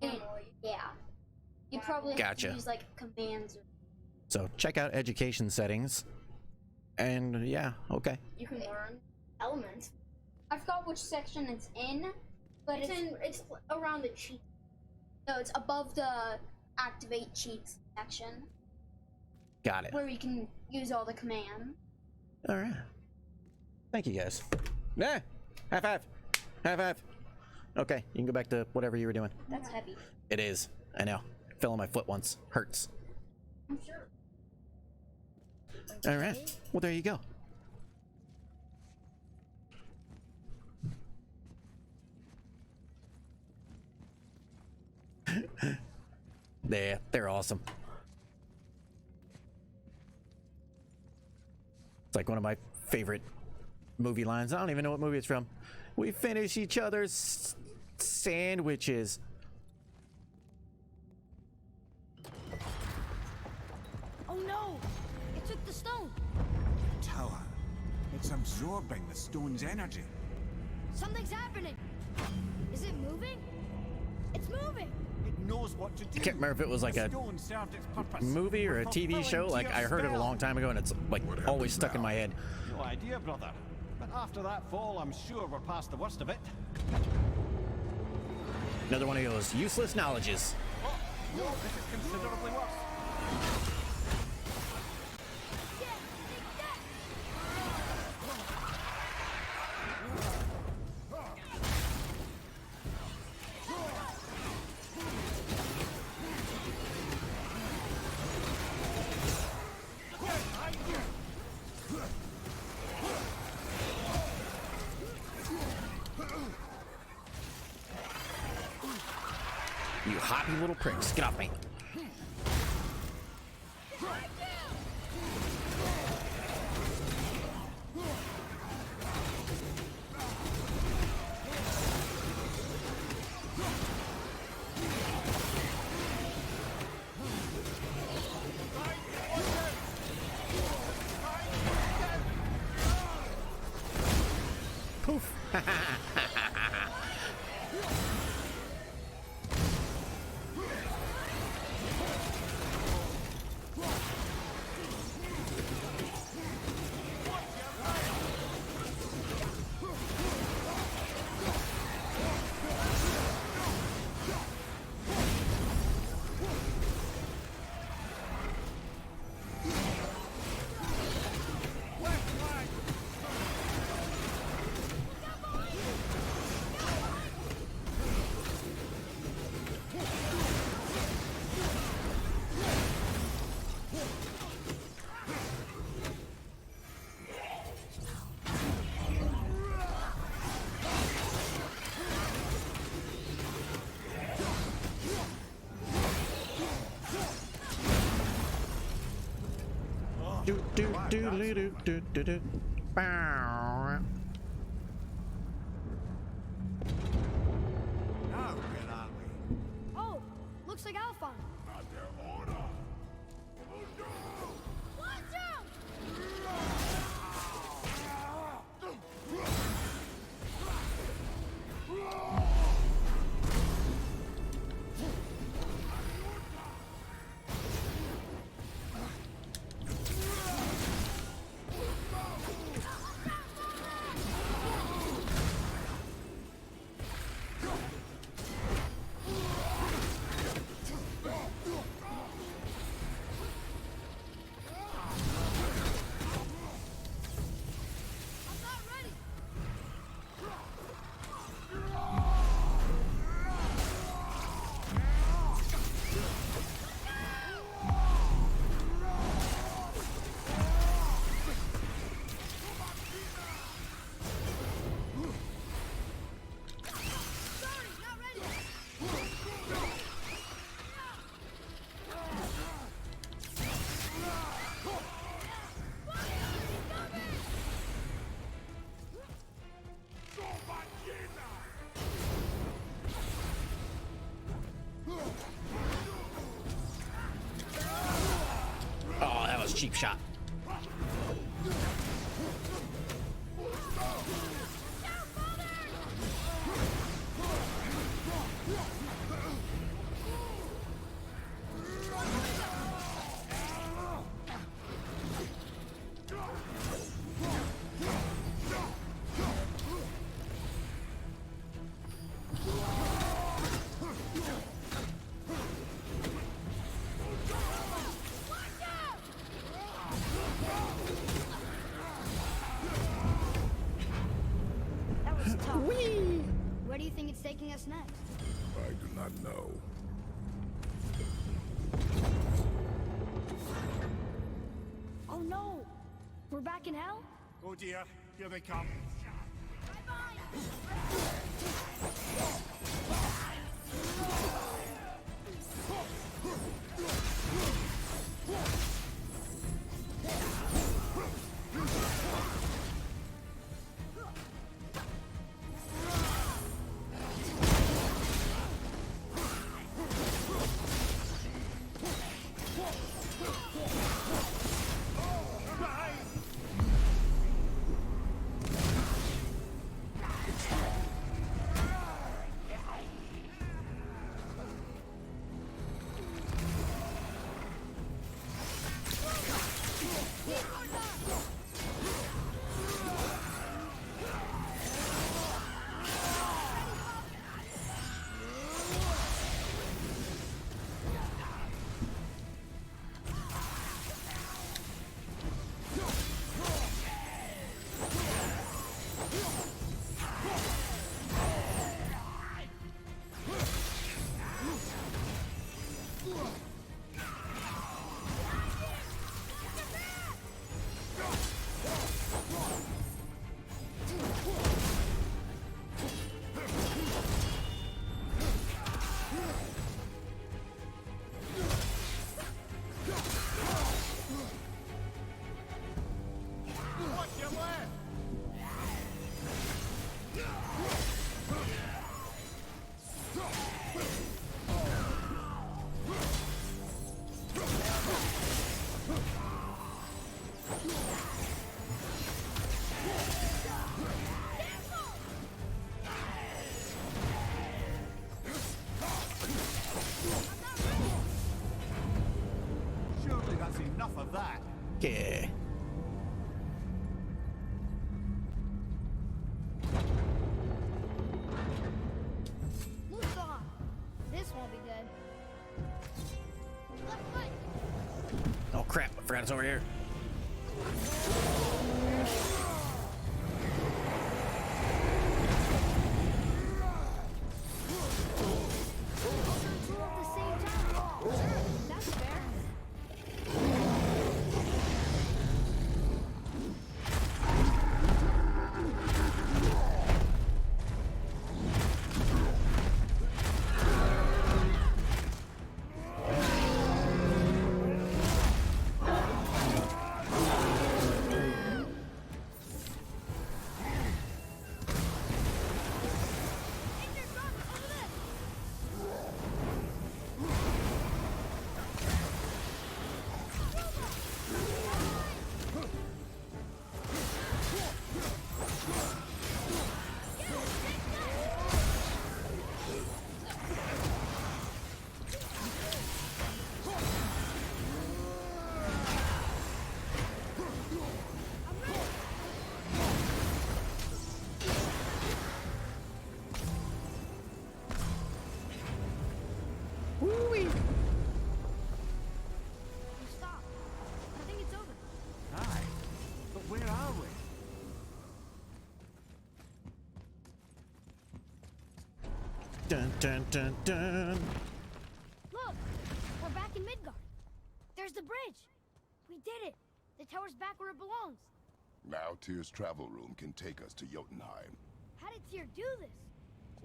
Yeah. You probably have Gotcha. to use like commands. So check out education settings. And yeah, okay. You can learn elements. I forgot which section it's in, but It's around the cheat. no, it's above the activate cheats section Got it. where you can use all the commands. All right. Thank you guys. Yeah. High five. High five. Okay, you can go back to whatever you were doing. That's heavy. It is. I know. Fell on my foot once. Hurts. I'm sure. All right. Well, there you go. They're awesome. It's like one of my favorite movie lines. I don't even know what movie it's from. We finish each other's sandwiches. Oh no! It took the stone! Tower. It's absorbing the stone's energy. Something's happening! Is it moving? It's moving! It knows what to do. I can't remember if it was like The a stone served its purpose. movie or a We're TV show. fulfilling Like I Tyr's heard it a spell. long time ago, and it's like always stuck in my head. No idea, brother. But after that fall, I'm sure we're past the worst of it. Another one of those useless knowledges. Oh, no, this is considerably worse. You hoppy little pricks. Get off me. Poof. Do do do do do do do do. Bow. Now, where are we? Oh, looks like Alphon. Watch out! I'm not ready. Sorry, not ready. Oh, that was a cheap shot. That was tough. Where do you think it's taking us next? I do not know. Oh no! We're back in hell? Oh dear, here they come. Surely that's enough of that. Yeah. Move on. This won't be good. Left foot. Oh crap! I forgot it's over here. Two at the same time. Sure, that's fair. dun, dun, dun. Look, we're back in Midgard. There's the bridge. We did it. The tower's back where it belongs. Now Tyr's travel room can take us to Jotunheim. How did Tyr do this?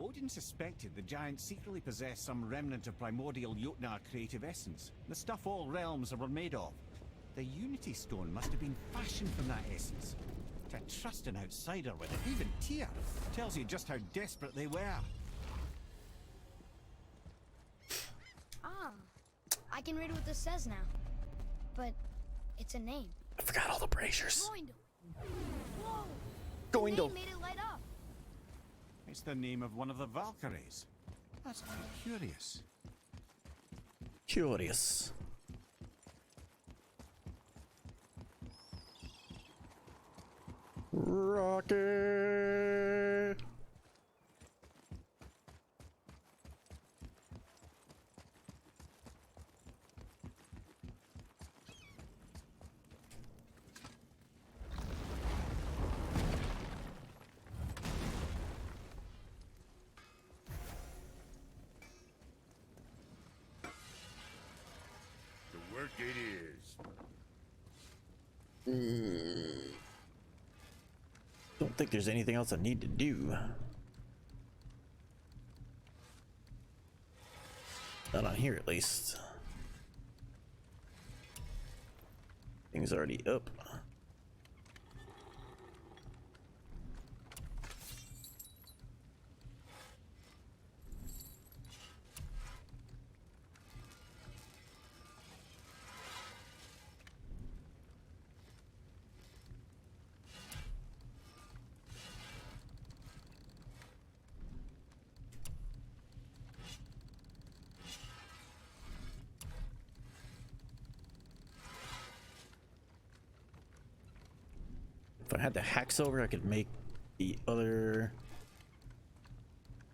Odin suspected the giant secretly possessed some remnant of primordial Jotnar creative essence, the stuff all realms were made of. The Unity Stone must have been fashioned from that essence. To trust an outsider with it, even Tyr, tells you just how desperate they were. Ah, I can read what this says now. But it's a name. I forgot all the braziers. Goindel. Whoa! Goindel. The name made it light up. It's the name of one of the Valkyries. That's curious. Curious. Rocket. The work it is. Don't think there's anything else I need to do. Not on here, at least. Things already up. If I had the hacks over, I could make the other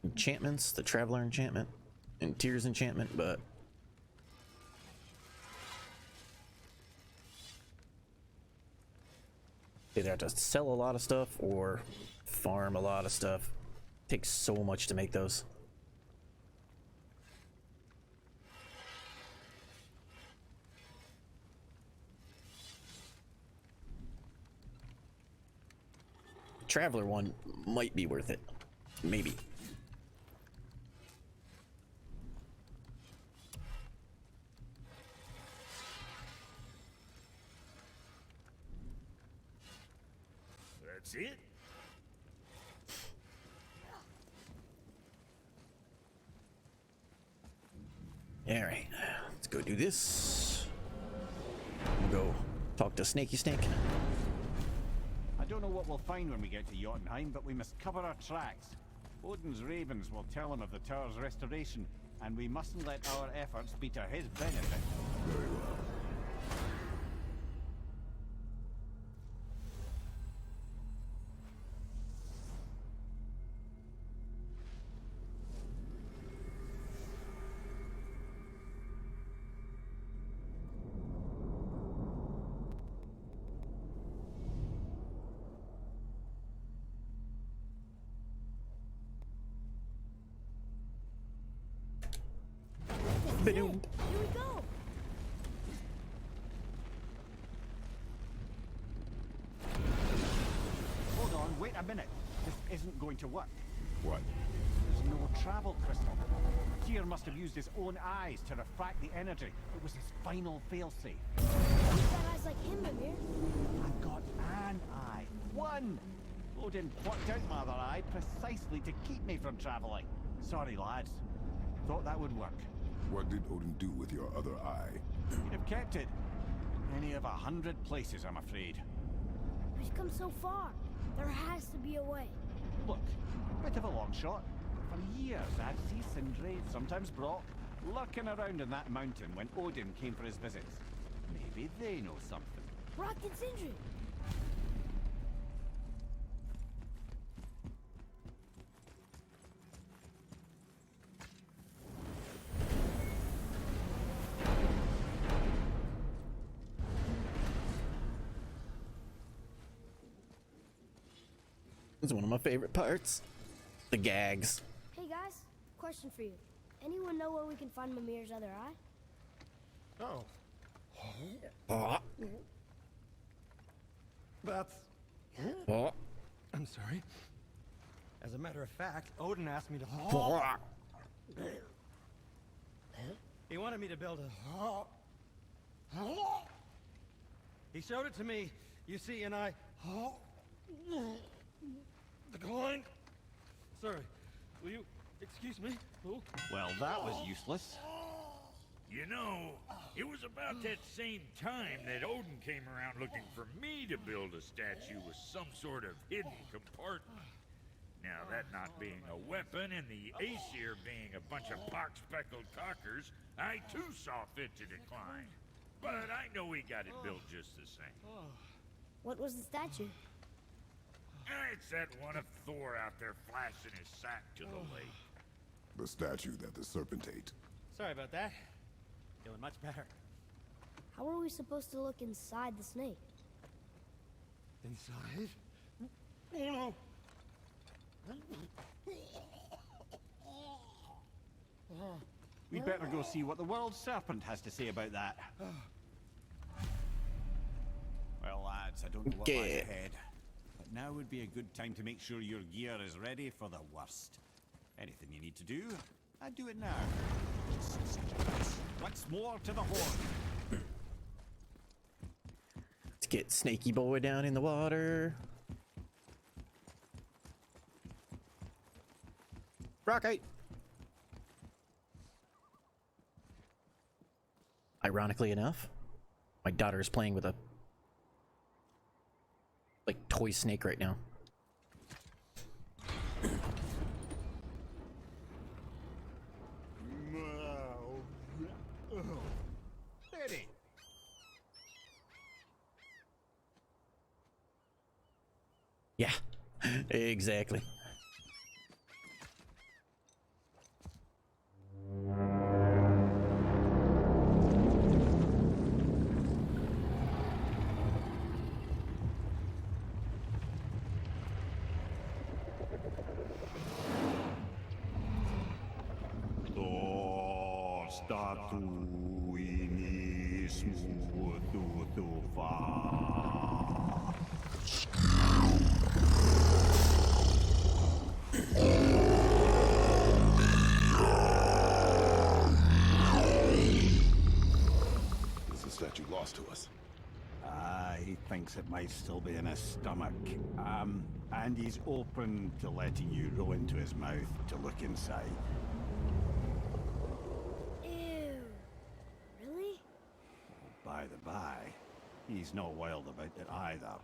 enchantments, the Traveler enchantment and Tyr's enchantment, but either have to sell a lot of stuff or farm a lot of stuff. It takes so much to make those. Traveler one might be worth it. Maybe. That's it? Alright, let's go do this. We'll go talk to Snaky Snake. I don't know what we'll find when we get to Jotunheim, but we must cover our tracks. Odin's ravens will tell him of the tower's restoration, and we mustn't let our efforts be to his benefit. Very well. Ba-doom. Here we go. Hold on, wait a minute. This isn't going to work. What? There's no travel crystal. Tyr must have used his own eyes to refract the energy. It was his final failsafe. You've got eyes like him, Mimir. I've got an eye. One! Odin plucked out my other eye precisely to keep me from traveling. Sorry, lads. Thought that would work. What did Odin do with your other eye? He'd have kept it. Any of 100 places, I'm afraid. We've come so far. There has to be a way. Look, bit of a long shot. For years, I'd see Sindri, sometimes Brock, lurking around in that mountain when Odin came for his visits. Maybe they know something. Brock and Sindri. This is one of my favorite parts. The gags. Hey guys, question for you. Anyone know where we can find Mimir's other eye? Oh. That's... Oh. I'm sorry. As a matter of fact, Odin asked me to... He wanted me to build a... He showed it to me, you see, and I... Declined. Sorry, will you excuse me? Oh. Well, that was useless. You know, it was about that same time that Odin came around looking for me to build a statue with some sort of hidden compartment. Now, that not being a weapon and the Aesir being a bunch of pock-speckled cockers, I too saw fit to decline. But I know he got it built just the same. What was the statue? It's that one of Thor out there flashing his sack to the lake. The statue that the serpent ate. Sorry about that. Feeling much better. How are we supposed to look inside the snake? Inside? Oh no! We'd better go see what the world serpent has to say about that. Well, lads, I don't know what lies Okay. ahead, but now would be a good time to make sure your gear is ready for the worst. Anything you need to do, I'd do it now. Once more to the horn. Let's get Snaky Boy down in the water. Rockite. Ironically enough, my daughter is playing with a toy snake right now. Ready. Yeah, exactly. Is the statue lost to us? He thinks it might still be in his stomach. And he's open to letting you roll into his mouth to look inside. Ew. Really? By the by, he's not wild about it either.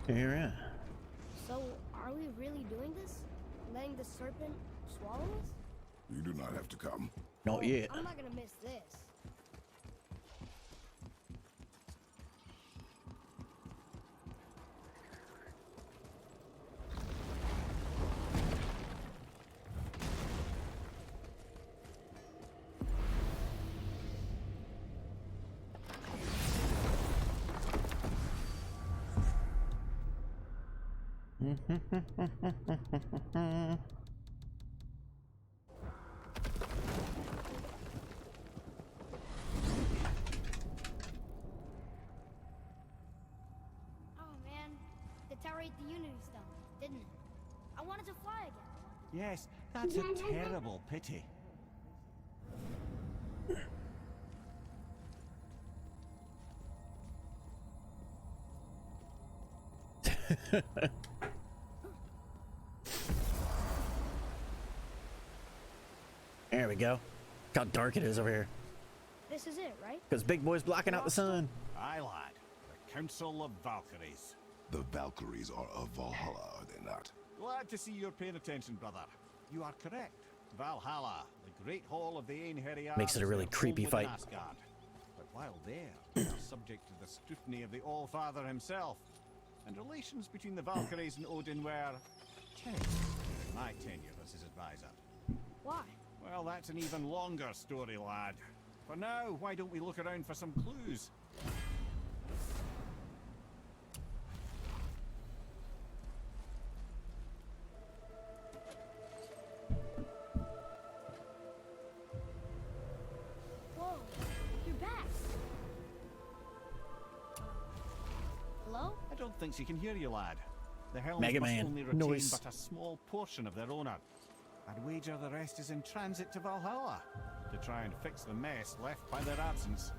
Alright. So, are we really doing this? Letting the serpent swallow us? You do not have to come. Not yet. I'm not gonna miss this. Oh man, the tower ate the Unity Stone, didn't it? I wanted to fly again. Yes, that's a terrible pity. There we go. Look how dark it is over here. This is it, right? Because Big Boy's blocking out the sun. Aye, lad. The Council of Valkyries. The Valkyries are of Valhalla, are they not? Glad to see you're paying attention, brother. You are correct. Valhalla, the great hall of the Einherjar, Makes it a really is their creepy home within fight. Asgard. But while there, they are subject to the scrutiny of the All-Father himself. And relations between the Valkyries and Odin were tense in my tenure as his advisor. Why? Well, that's an even longer story, lad. For now, why don't we look around for some clues? thinks he can hear you, lad. The helms Mega must Man. only retain Noise. but a small portion of their owner. I'd wager the rest is in transit to Valhalla to try and fix the mess left by their absence.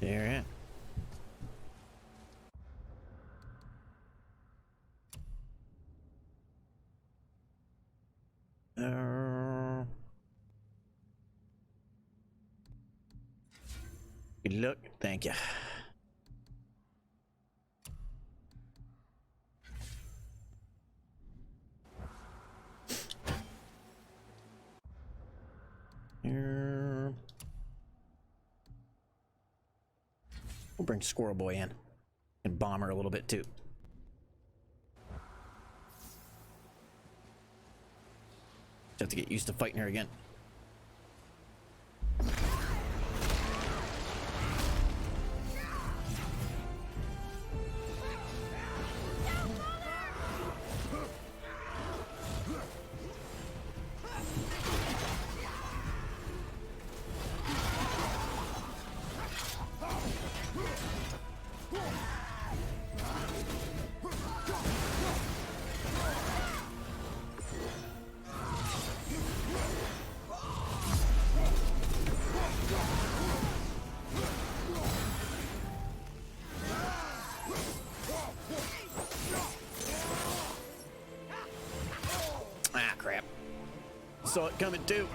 There it. Good luck. Thank you. We'll bring Squirrel Boy in and bomb her a little bit too. Just have to get used to fighting her again. Ah, crap. Saw it coming too.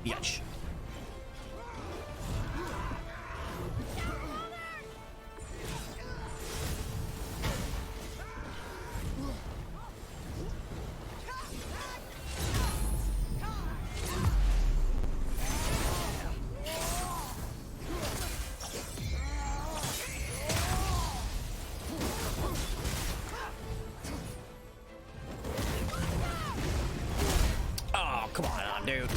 Bitch. Oh, come on, dude.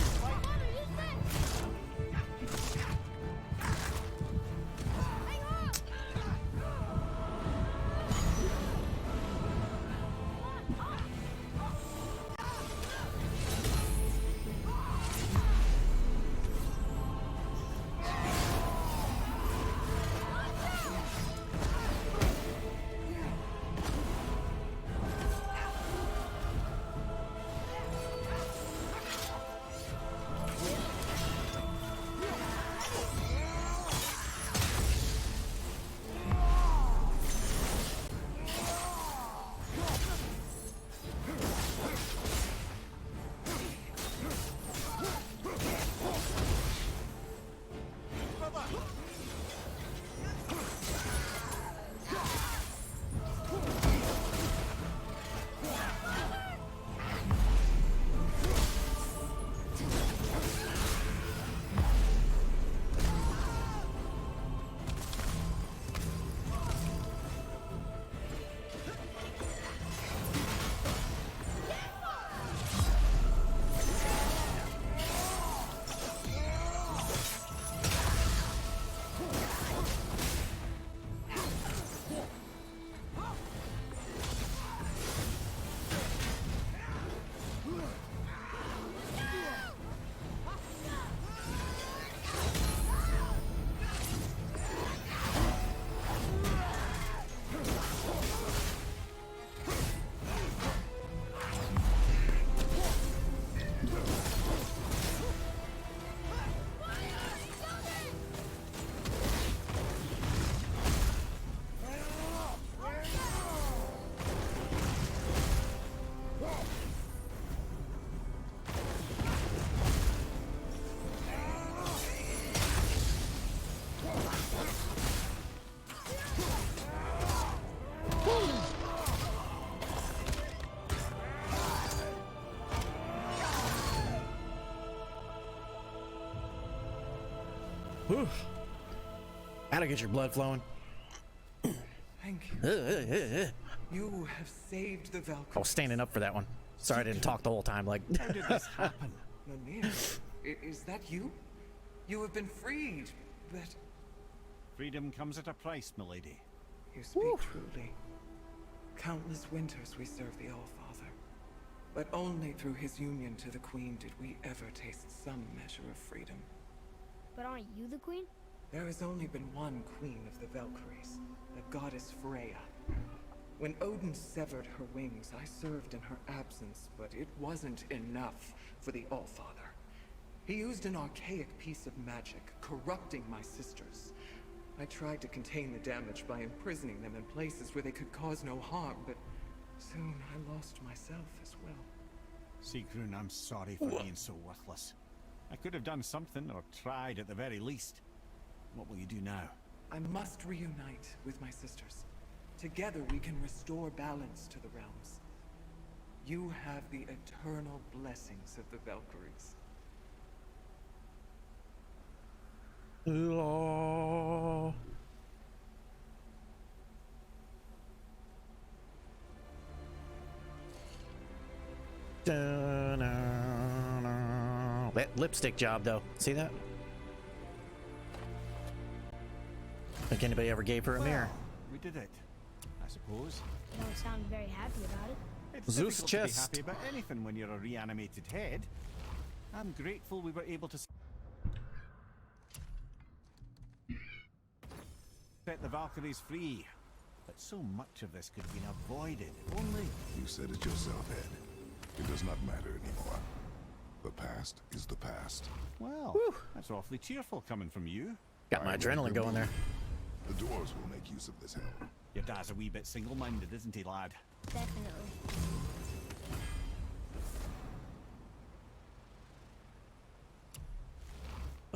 Whew. Gotta get your blood flowing. Thank you. You have saved the Valkyrie. I was standing up for that one. Sorry I didn't talk the whole time. Like, how did this happen? Mimir, is that you? You have been freed, but... Freedom comes at a price, milady. You speak truly. Countless winters we serve the All-Father. But only through his union to the Queen did we ever taste some measure of freedom. But aren't you the queen? There has only been one queen of the Valkyries, the goddess Freya. When Odin severed her wings, I served in her absence, but it wasn't enough for the All-Father. He used an archaic piece of magic, corrupting my sisters. I tried to contain the damage by imprisoning them in places where they could cause no harm, but soon I lost myself as well. Sigrun, I'm sorry for being so worthless. I could have done something, or tried at the very least. What will you do now? I must reunite with my sisters. Together we can restore balance to the realms. You have the eternal blessings of the Valkyries. law. That lipstick job, though. See that? Think anybody ever gave her a mirror? We did it, I suppose. You don't sound very happy about it. It's Zeus difficult chest. to be happy about anything when you're a reanimated head. I'm grateful we were able to set the Valkyries free. But so much of this could have been avoided if only... You said it yourself, Ed. It does not matter anymore. The past is the past. Well, that's awfully cheerful coming from you. Got my adrenaline going there. The dwarves will make use of this help. Your dad's a wee bit single-minded, isn't he, lad? Definitely.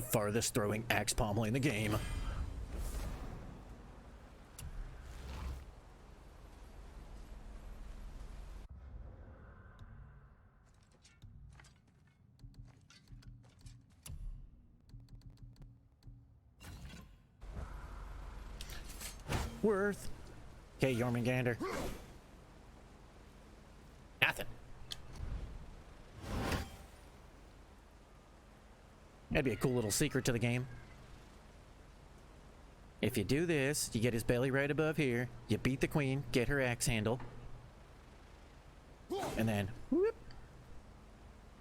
farthest throwing axe pommel in the game. Worth. Okay, Jormungandr. Nothing. That'd be a cool little secret to the game. If you do this, you get his belly right above here, you beat the queen, get her axe handle, and then whoop.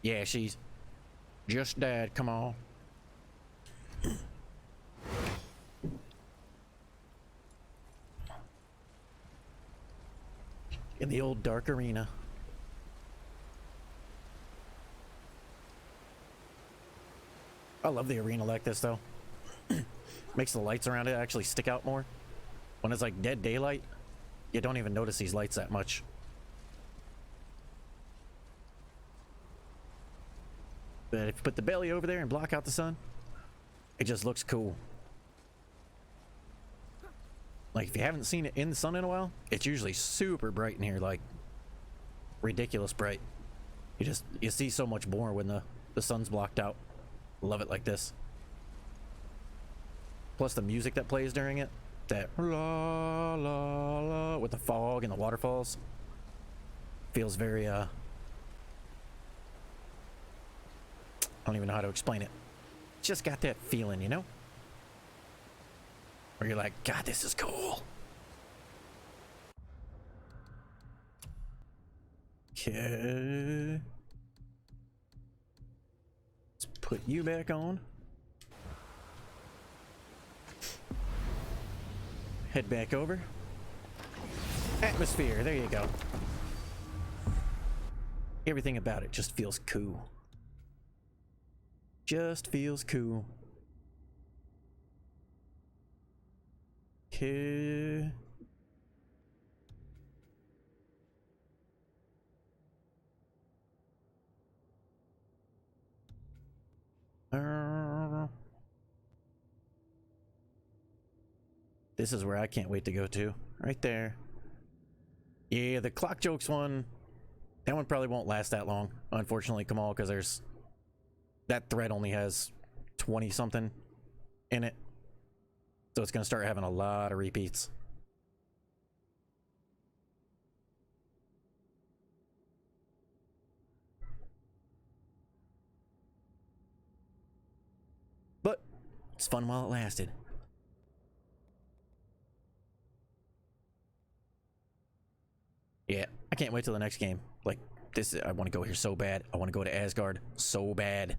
Yeah, she's just dead. Come on. In the old dark arena. I love the arena like this though. Makes the lights around it actually stick out more. When it's like dead daylight, you don't even notice these lights that much. But if you put the belly over there and block out the sun, it just looks cool. Like if you haven't seen it in the sun in a while, it's usually super bright in here, like ridiculous bright. You see so much more when the sun's blocked out. Love it like this. Plus the music that plays during it, that la la la with the fog and the waterfalls, feels very I don't even know how to explain it. Just got that feeling, you know? Where you're like, God, this is cool. Okay. Let's put you back on. Head back over. Atmosphere, there you go. Everything about it just feels cool. Just feels cool. Okay. This is where I can't wait to go to. Right there. Yeah, the clock jokes one, that one probably won't last that long, unfortunately, Kamal, because that thread only has 20 something in it. So it's going to start having a lot of repeats. But it's fun while it lasted. Yeah, I can't wait till the next game. Like, this, I want to go here so bad. I want to go to Asgard so bad.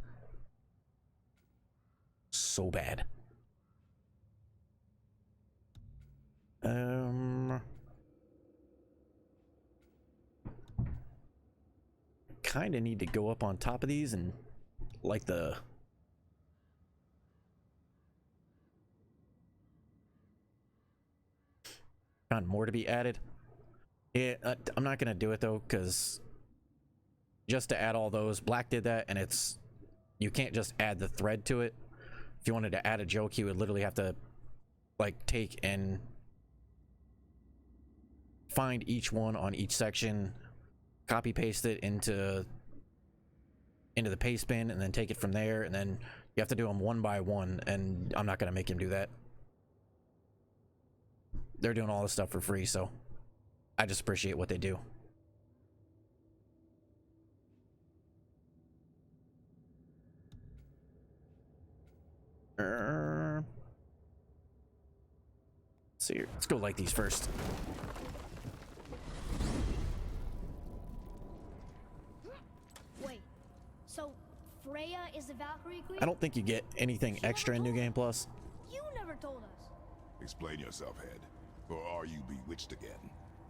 So bad. Kind of need to go up on top of these and like the found more to be added. Yeah, I'm not gonna do it though, because just to add all those, Black did that, and you can't just add the thread to it. If you wanted to add a joke, you would literally have to like take and find each one on each section, copy paste it into the paste bin, and then take it from there, and then you have to do them one by one, and I'm not gonna make him do that. They're doing all this stuff for free, so I just appreciate what they do. Let's see here. Let's go like these first. Wait, so Freya is the Valkyrie Queen? I don't think you get anything extra in New Game Plus. You never told us. Explain yourself, Head. Or are you bewitched again?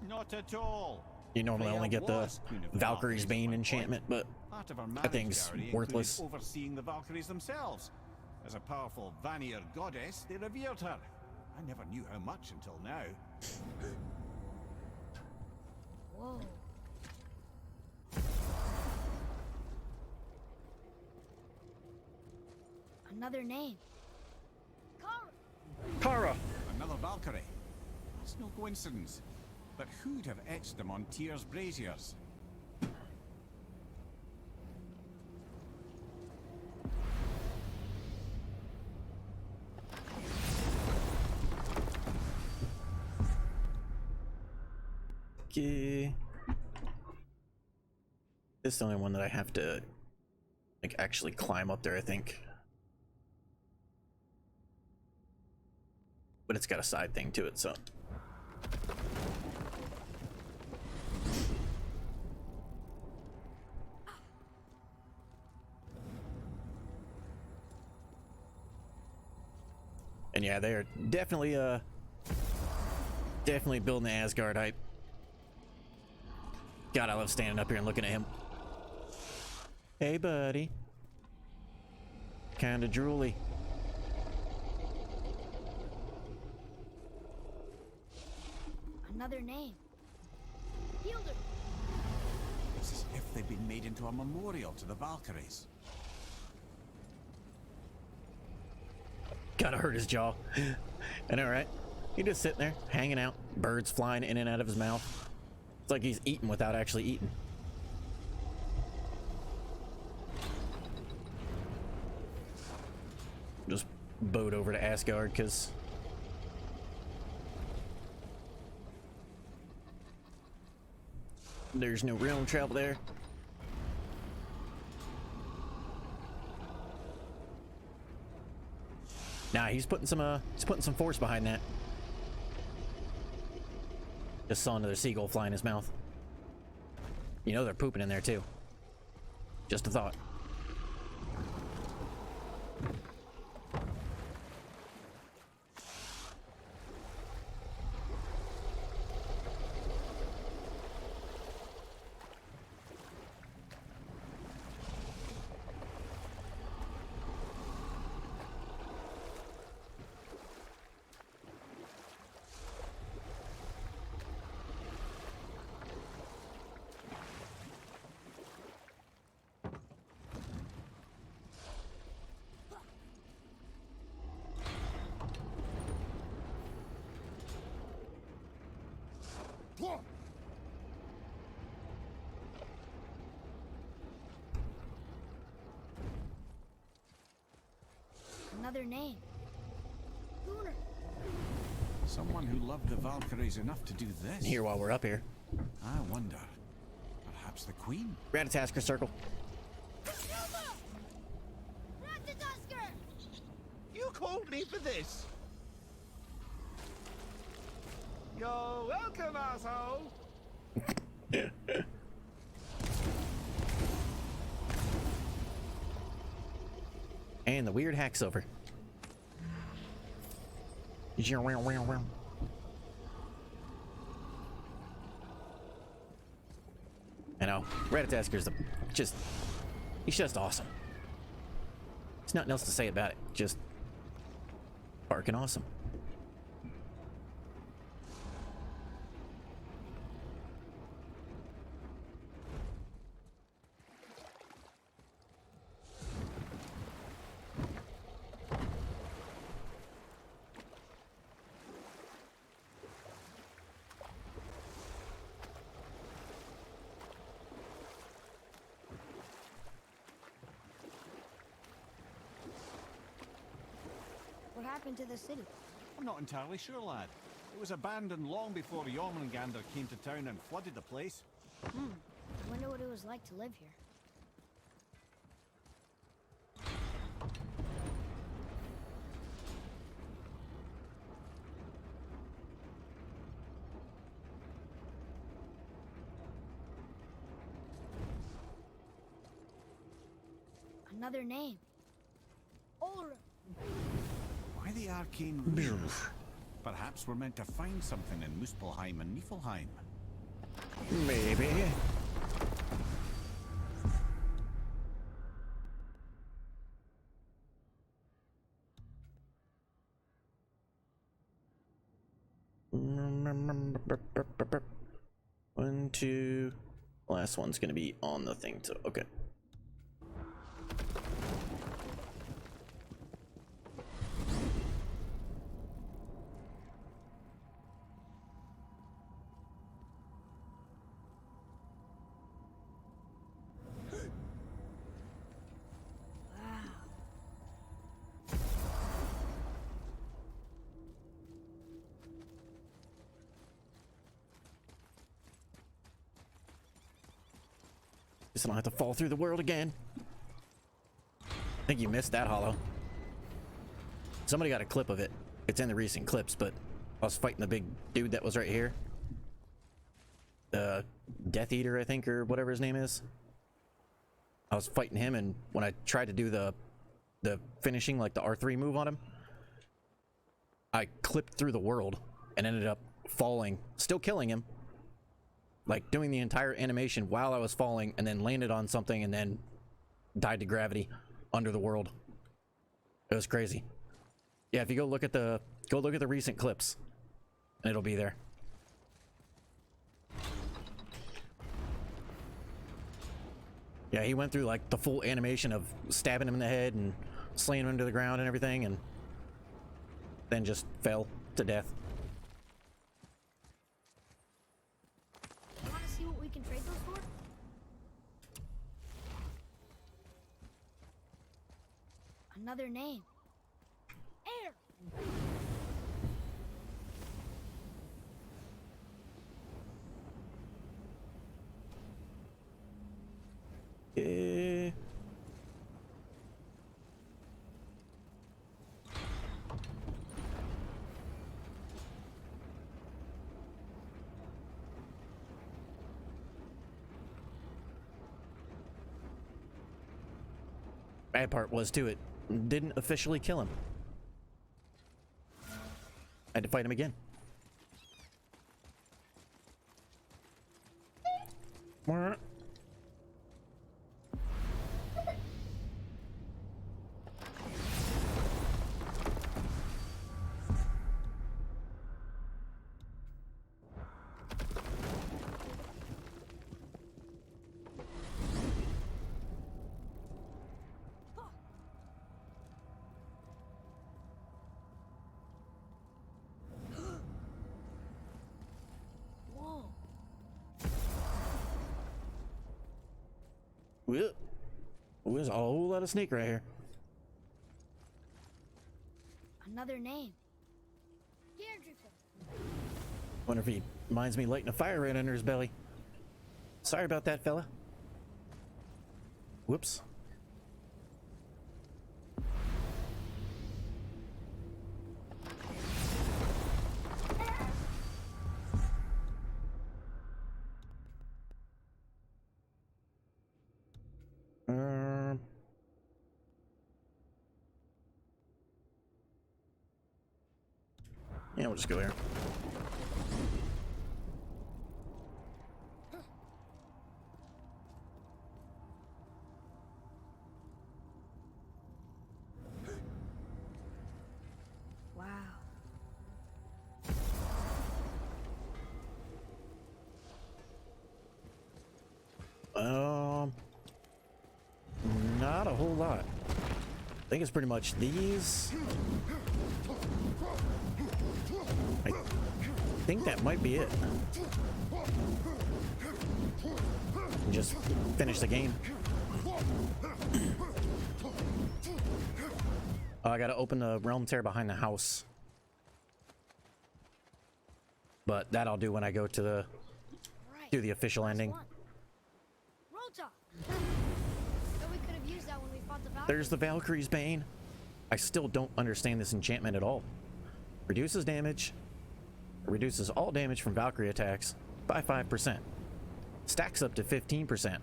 Not at all. You normally Freya only get the was Queen of the Valkyrie's Valkyries at Bane one enchantment, point. but Part of her that thing's marriage worthless. included overseeing the Valkyries themselves. As a powerful Vanir goddess, they revered her. I never knew how much until now. Whoa. A Another name. Kara. Another Valkyrie. That's no coincidence. But who'd have etched them on Tyr's braziers? Okay. This is the only one that I have to like actually climb up there, I think. But it's got a side thing to it, so. And yeah, they are definitely definitely building the Asgard hype. God, I love standing up here and looking at him. Hey, buddy. Kinda drooly. Another name. Fielder. It's as if they've been made into a memorial to the Valkyries. Gotta hurt his jaw. I know, right? He just sitting there, hanging out, birds flying in and out of his mouth. It's like he's eating without actually eating. Just boat over to Asgard, because there's no realm travel there. Nah, he's putting some force behind that. Just saw another seagull fly in his mouth. You know they're pooping in there too. Just a thought. Another name. Lunar. Someone who loved the Valkyries enough to do this. Here while we're up here. I wonder. Perhaps the Queen? Ratatasker circle. Ratatasker! You called me for this. You're welcome, asshole. And the weird hack's over. I know, Ratatasker's he's just awesome. There's nothing else to say about it. Just barking awesome. What happened to the city? I'm not entirely sure, lad. It was abandoned long before Jormungandr came to town and flooded the place. I wonder what it was like to live here. Another name. Ulra. Why the arcane runes? Perhaps we're meant to find something in Muspelheim and Niflheim. Maybe. One, two. Last one's gonna be on the thing too. Okay. Guess I don't have to fall through the world again. I think you missed that, Hollow. Somebody got a clip of it. It's in the recent clips, but I was fighting the big dude that was right here. Death Eater, I think, or whatever his name is. I was fighting him, and when I tried to do the finishing, like the R3 move on him, I clipped through the world and ended up falling, still killing him, like doing the entire animation while I was falling, and then landed on something and then died to gravity under the world. It was crazy. Yeah, if you go look at the recent clips, and it'll be there. Yeah, he went through like the full animation of stabbing him in the head and slaying him to the ground and everything, and then just fell to death. You want to see what we can trade those for? Another name. Air! Eh. Bad part was too, it didn't officially kill him. I had to fight him again. Mwah. Whoa. Well, there's a whole lot of snake right here. Another name. Deirdre. Wonder if he minds me lighting a fire right under his belly. Sorry about that, fella. Whoops. Yeah, we'll just go here. Wow. Not a whole lot. I think it's pretty much these. I think that might be it. Just finish the game. Oh, I gotta open the realm tear behind the house. But that I'll do when I go to the do the official ending. Rota. But we could have used that when we fought the Valkyrie. There's the Valkyrie's Bane. I still don't understand this enchantment at all. Reduces damage. Reduces all damage from Valkyrie attacks by 5%. Stacks up to 15%.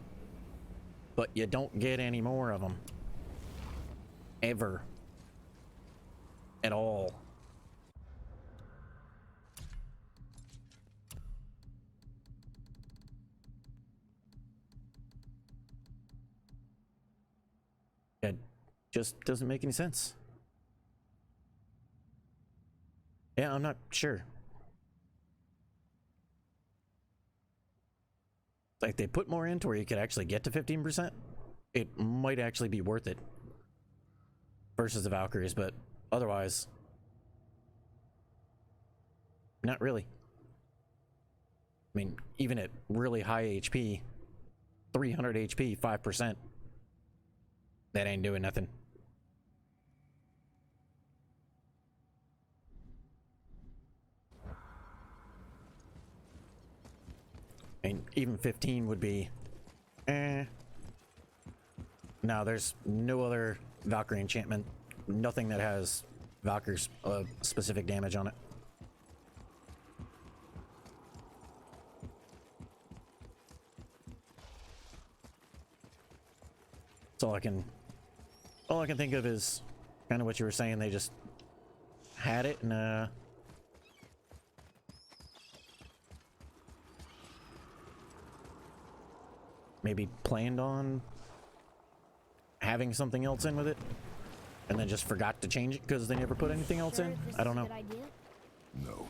But you don't get any more of them. Ever. At all. It just doesn't make any sense. Yeah, I'm not sure. Like, they put more into where you could actually get to 15%. It might actually be worth it versus the Valkyries, but otherwise, not really. I mean, even at really high HP, 300 HP, 5%, that ain't doing nothing. I mean, even 15 would be, No, there's no other Valkyrie enchantment. Nothing that has Valkyrie's specific damage on it. So all I can think of is kind of what you were saying. They just had it and maybe planned on having something else in with it, and then just forgot to change it because they never put anything else in. I don't know. No.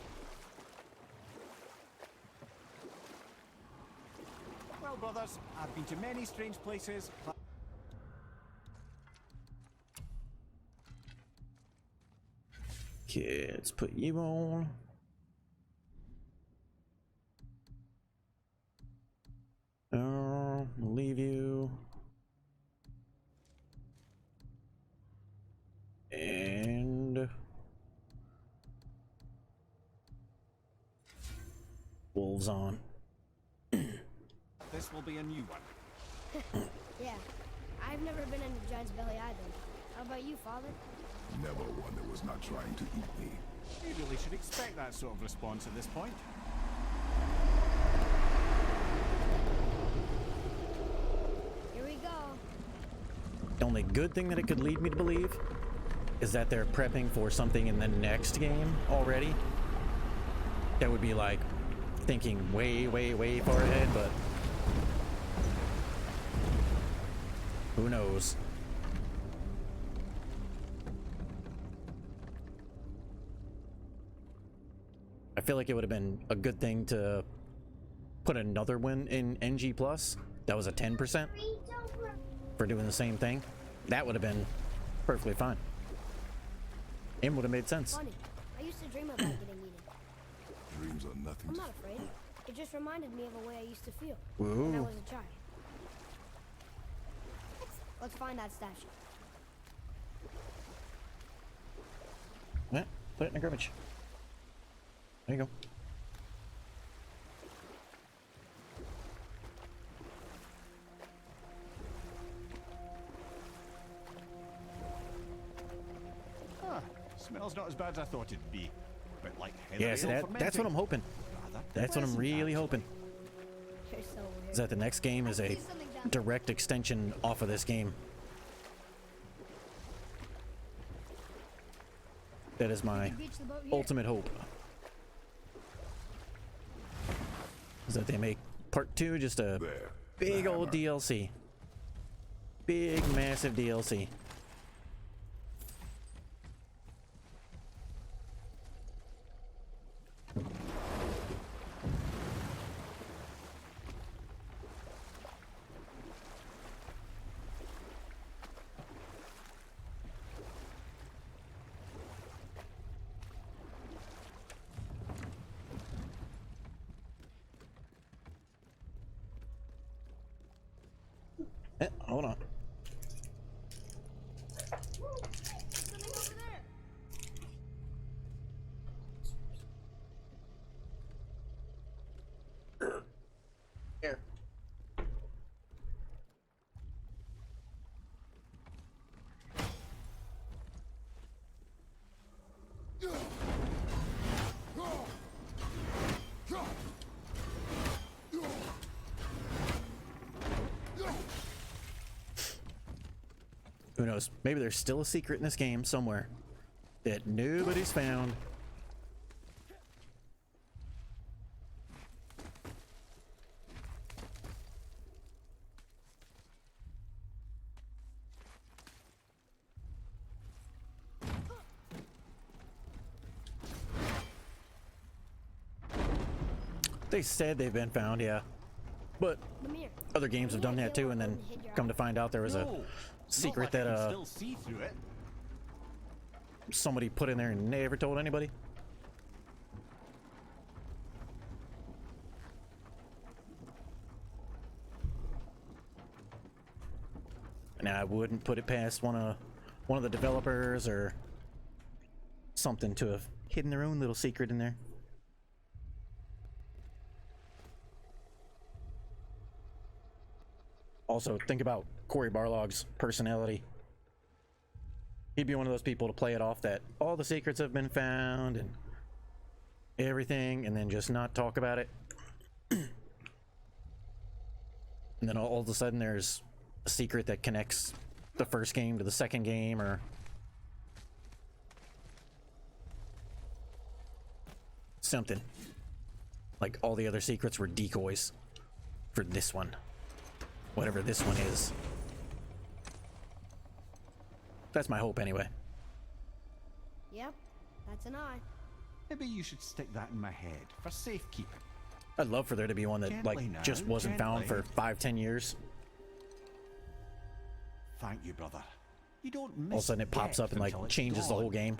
Well, brothers, I've been to many strange places, but Okay, let's put you on. Leave you. And wolves on. this will be a new one. Yeah, I've never been in a giant's belly either. How about you, Father? Never one that was not trying to eat me. You really should expect that sort of response at this point. Here we go. The only good thing that it could lead me to believe is that they're prepping for something in the next game already. That would be like thinking way, way, way far ahead, but who knows? I feel like it would have been a good thing to put another one in NG Plus that was a 10% for doing the same thing. That would have been perfectly fine. And would have made sense. Funny, I used to dream about getting eaten. Dreams are nothing. I'm not afraid. It just reminded me of a way I used to feel Ooh. when I was a child. Let's find that statue. Yeah, put it in the garbage. There you go. Ah, smells not as bad as I thought it'd be. But like Yeah, so that's what I'm hoping. That's what I'm really hoping. You're so weird. Is that the next game is a direct extension off of this game. That is my ultimate hope. Is that they make part 2 just a big old DLC. Big, massive DLC. Hold on. Here. Who knows? Maybe there's still a secret in this game somewhere that nobody's found. They said they've been found, yeah. But other games have done that too, and then come to find out there was a secret that still see through it. somebody put in there and never told anybody. And I wouldn't put it past one of the developers or something to have hidden their own little secret in there. Also, think about Cory Barlog's personality. He'd be one of those people to play it off that all the secrets have been found and everything, and then just not talk about it. And then all of a sudden there's a secret that connects the first game to the second game, or something. Like all the other secrets were decoys for this one. Whatever this one is. That's my hope anyway. Yep, that's an eye. Maybe you should stick that in my head for safekeeping. I'd love for there to be one that Gently now, just wasn't found for gently. 5-10 years. Thank you, brother. You don't miss All of a sudden it pops death up and like until it's changes the gone. whole game.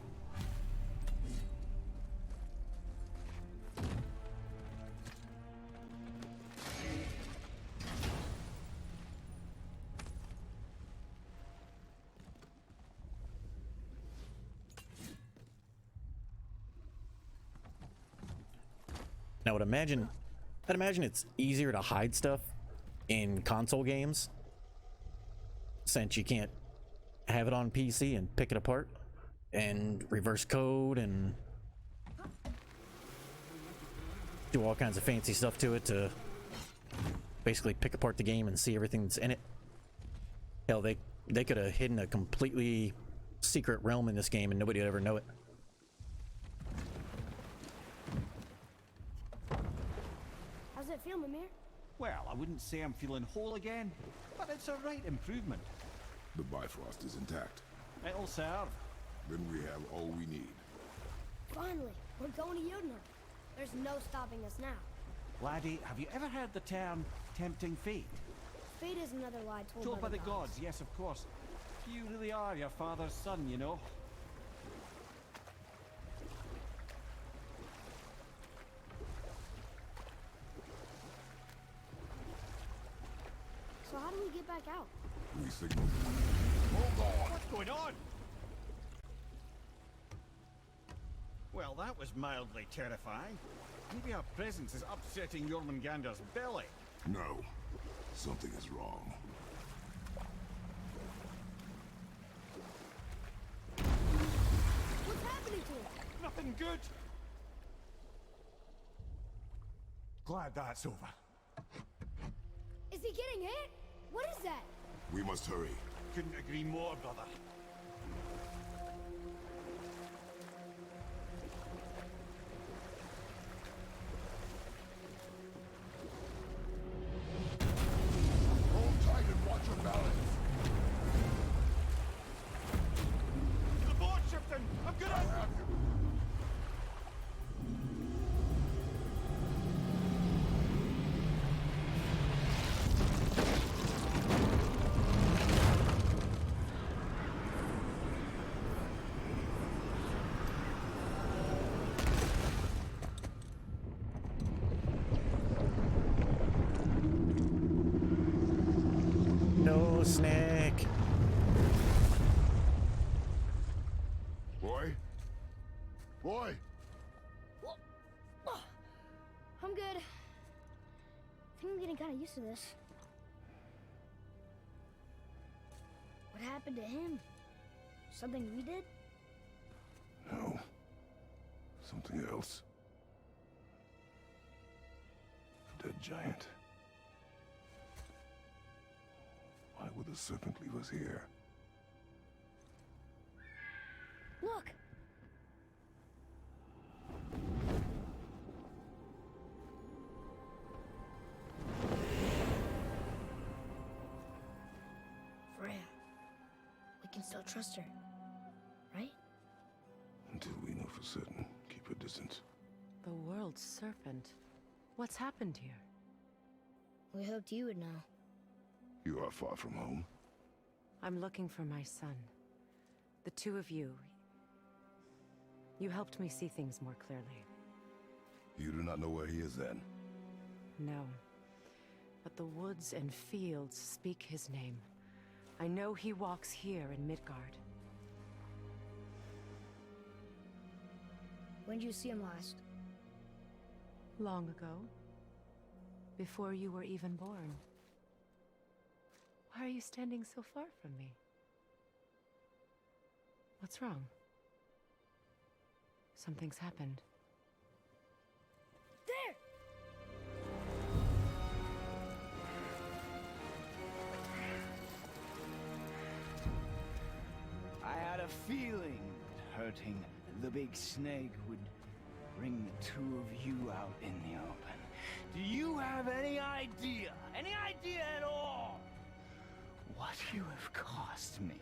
Now, I'd imagine it's easier to hide stuff in console games, since you can't have it on PC and pick it apart and reverse code and do all kinds of fancy stuff to it to basically pick apart the game and see everything that's in it. Hell, they could have hidden a completely secret realm in this game and nobody would ever know it. How's it feel, Mimir? Well, I wouldn't say I'm feeling whole again, but it's a right improvement. The Bifrost is intact. It'll serve. Then we have all we need. Finally, we're going to Jotunheim. There's no stopping us now. Laddie, have you ever heard the term tempting fate? Fate is another lie Told by the gods, yes, of course. You really are your father's son, you know. So how do we get back out? We signal. Hold on! What's going on? Well, that was mildly terrifying. Maybe our presence is upsetting Jormungandr's belly. No. Something is wrong. What's happening to him? Nothing good. Glad that's over. Is he getting hit? What is that? We must hurry. Couldn't agree more, brother. Hold tight and watch your balance. The board shifting! I'm gonna... I have you. No, Snake. Boy? Boy! I'm good. I think I'm getting kind of used to this. What happened to him? Something we did? No. Something else. A dead giant. Why would the serpent leave us here? Look! Freya. We can still trust her, right? Until we know for certain, keep a distance. The world's serpent. What's happened here? We hoped you would know. You are far from home. I'm looking for my son. The two of you. You helped me see things more clearly. You do not know where he is then? No. But the woods and fields speak his name. I know he walks here in Midgard. When did you see him last? Long ago. Before you were even born. Why are you standing so far from me? What's wrong? Something's happened. There! I had a feeling that hurting the big snake would bring the two of you out in the open. Do you have any idea at all, what you have cost me?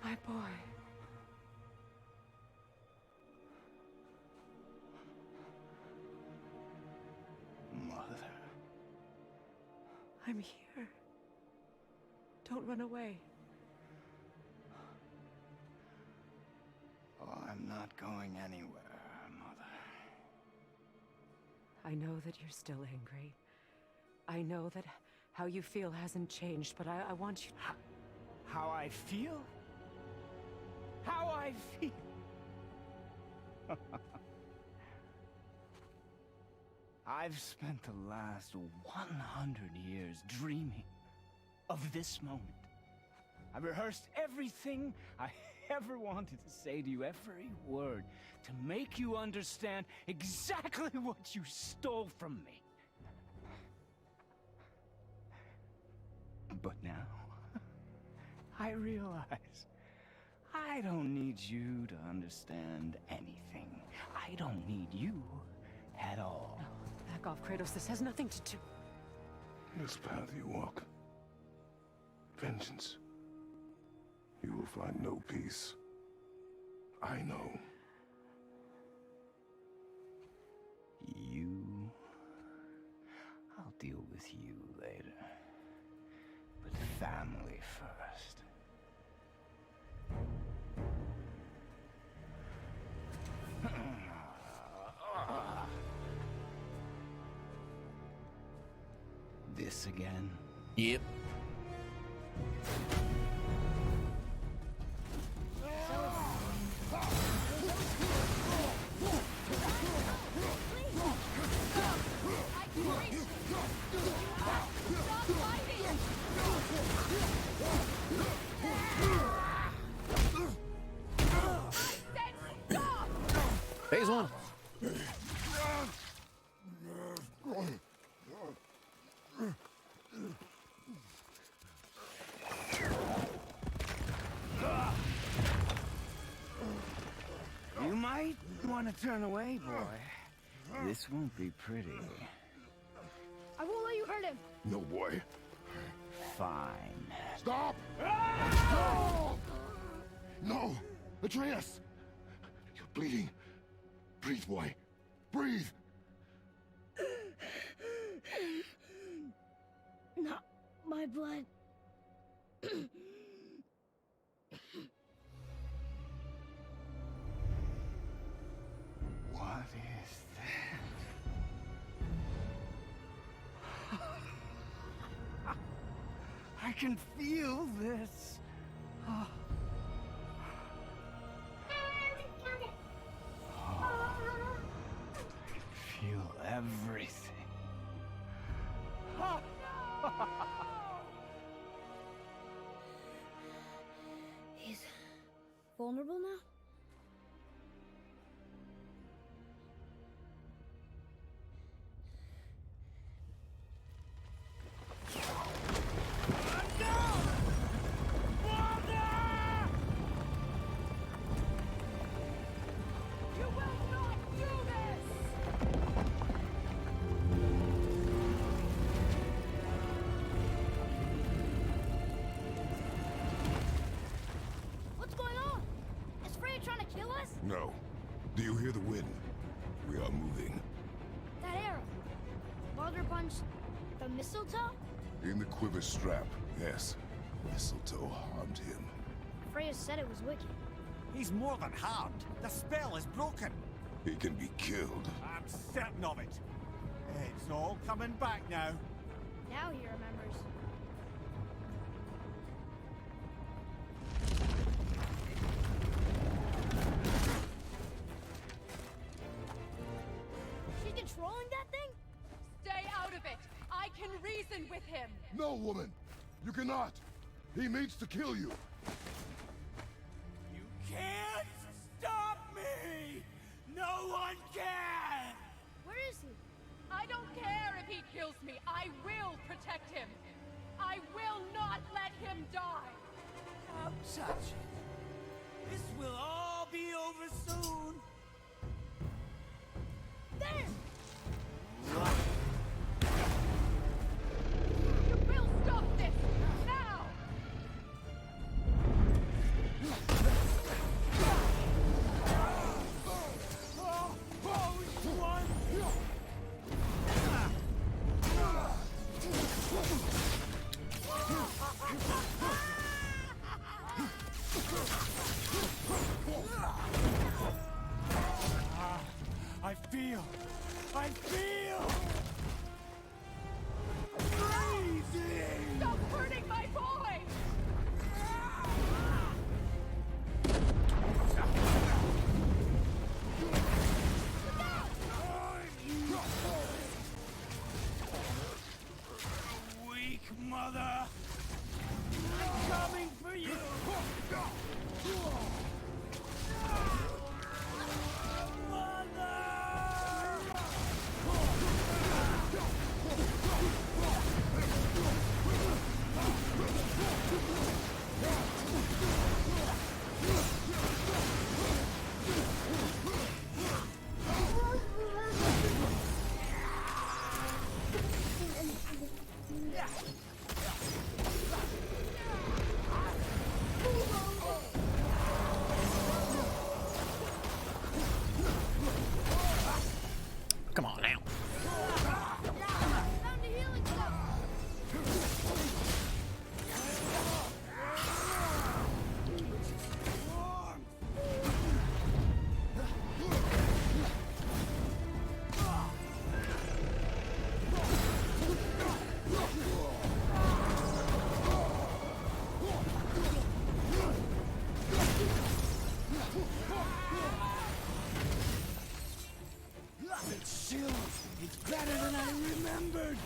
My boy. Mother. I'm here. Don't run away. Oh, I'm not going anywhere, Mother. I know that you're still angry. I know that how you feel hasn't changed, but I want you... How I feel? How I feel? I've spent the last 100 years dreaming of this moment. I rehearsed everything I ever wanted to say to you, every word, to make you understand exactly what you stole from me. But now, I realize I don't need you to understand anything. I don't need you at all. No, back off, Kratos. This has nothing to do... This path you walk, vengeance, you will find no peace. I know. You... I'll deal with you later. But family first. This again? Yep. Phase one. You might want to turn away, boy. This won't be pretty. I won't let you hurt him. No, boy. Fine. Stop! No! No! Atreus! You're bleeding. Breathe, boy. Breathe! Not my blood. What is that? I can feel this. Oh. I can feel everything. He's vulnerable now? What's going on? Is Freya trying to kill us? No. Do you hear the wind? We are moving. That arrow. Baldur punched the mistletoe? In the quiver strap, yes. Mistletoe harmed him. Freya said it was wicked. He's more than harmed. The spell is broken. He can be killed. I'm certain of it. It's all coming back now. Now he remembers. She's controlling that thing? I can reason with him. No, woman! You cannot! He means to kill you! You can't stop me! No one can! Where is he? I don't care if he kills me. I will protect him. I will not let him die. Don't touch it. This will all be over soon. There! You will stop this now. I feel freezing. Stop hurting my boy. Weak mother. I'm coming for you. Come on now. Found a healing stone. It's chills. It's better than I remembered.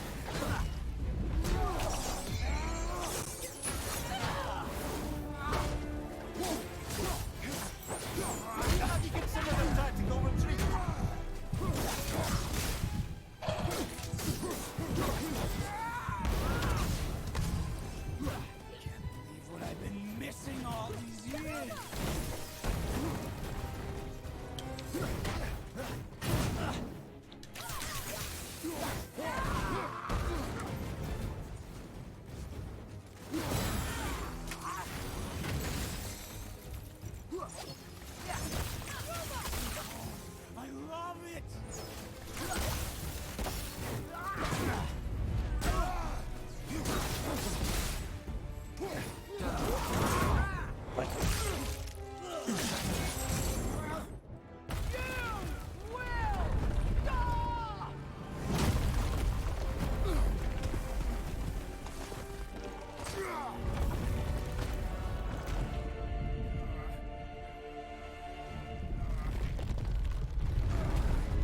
How do you get some of them tactical retreat? Can't believe what I've been missing all these years. I love it!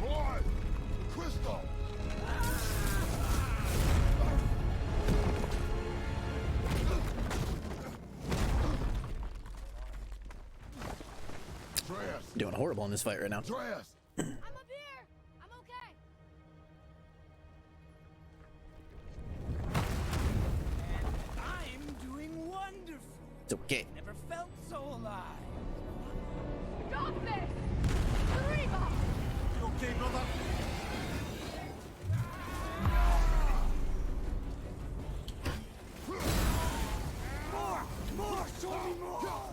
Boy! Crystal! Atreus! Doing horrible in this fight right now. Atreus! I'm up here. I'm okay. I'm doing wonderful. It's okay. Never felt so alive. Stop this. Reba. You okay, brother? More! Show me more!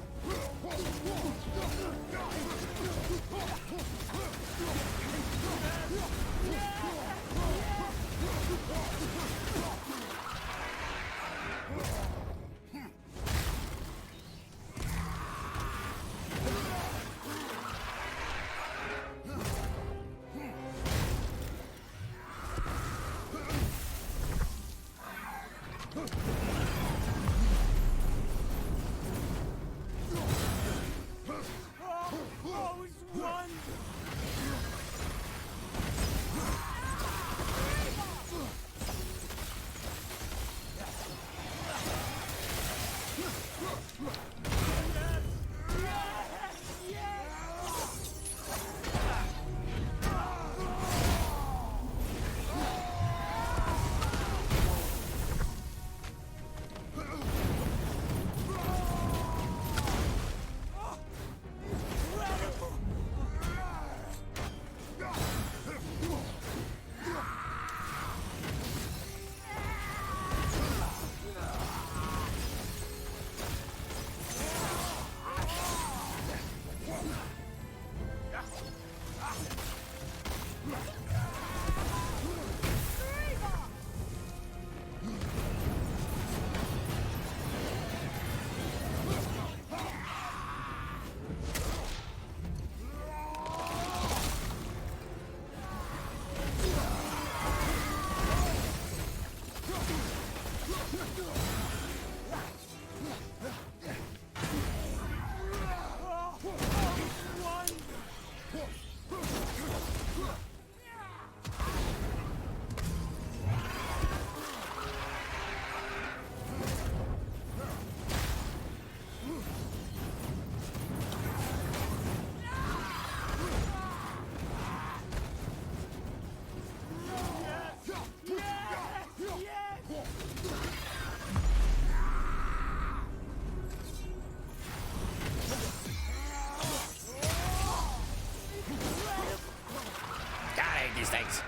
these things.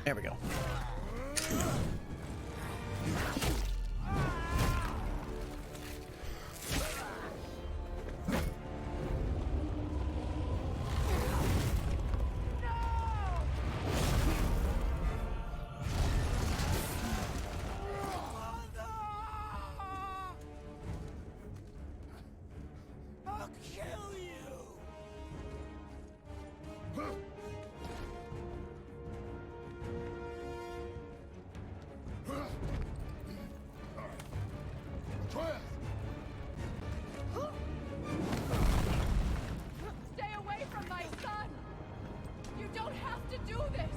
There we go. I'll kill you! Stay away from my son! You don't have to do this!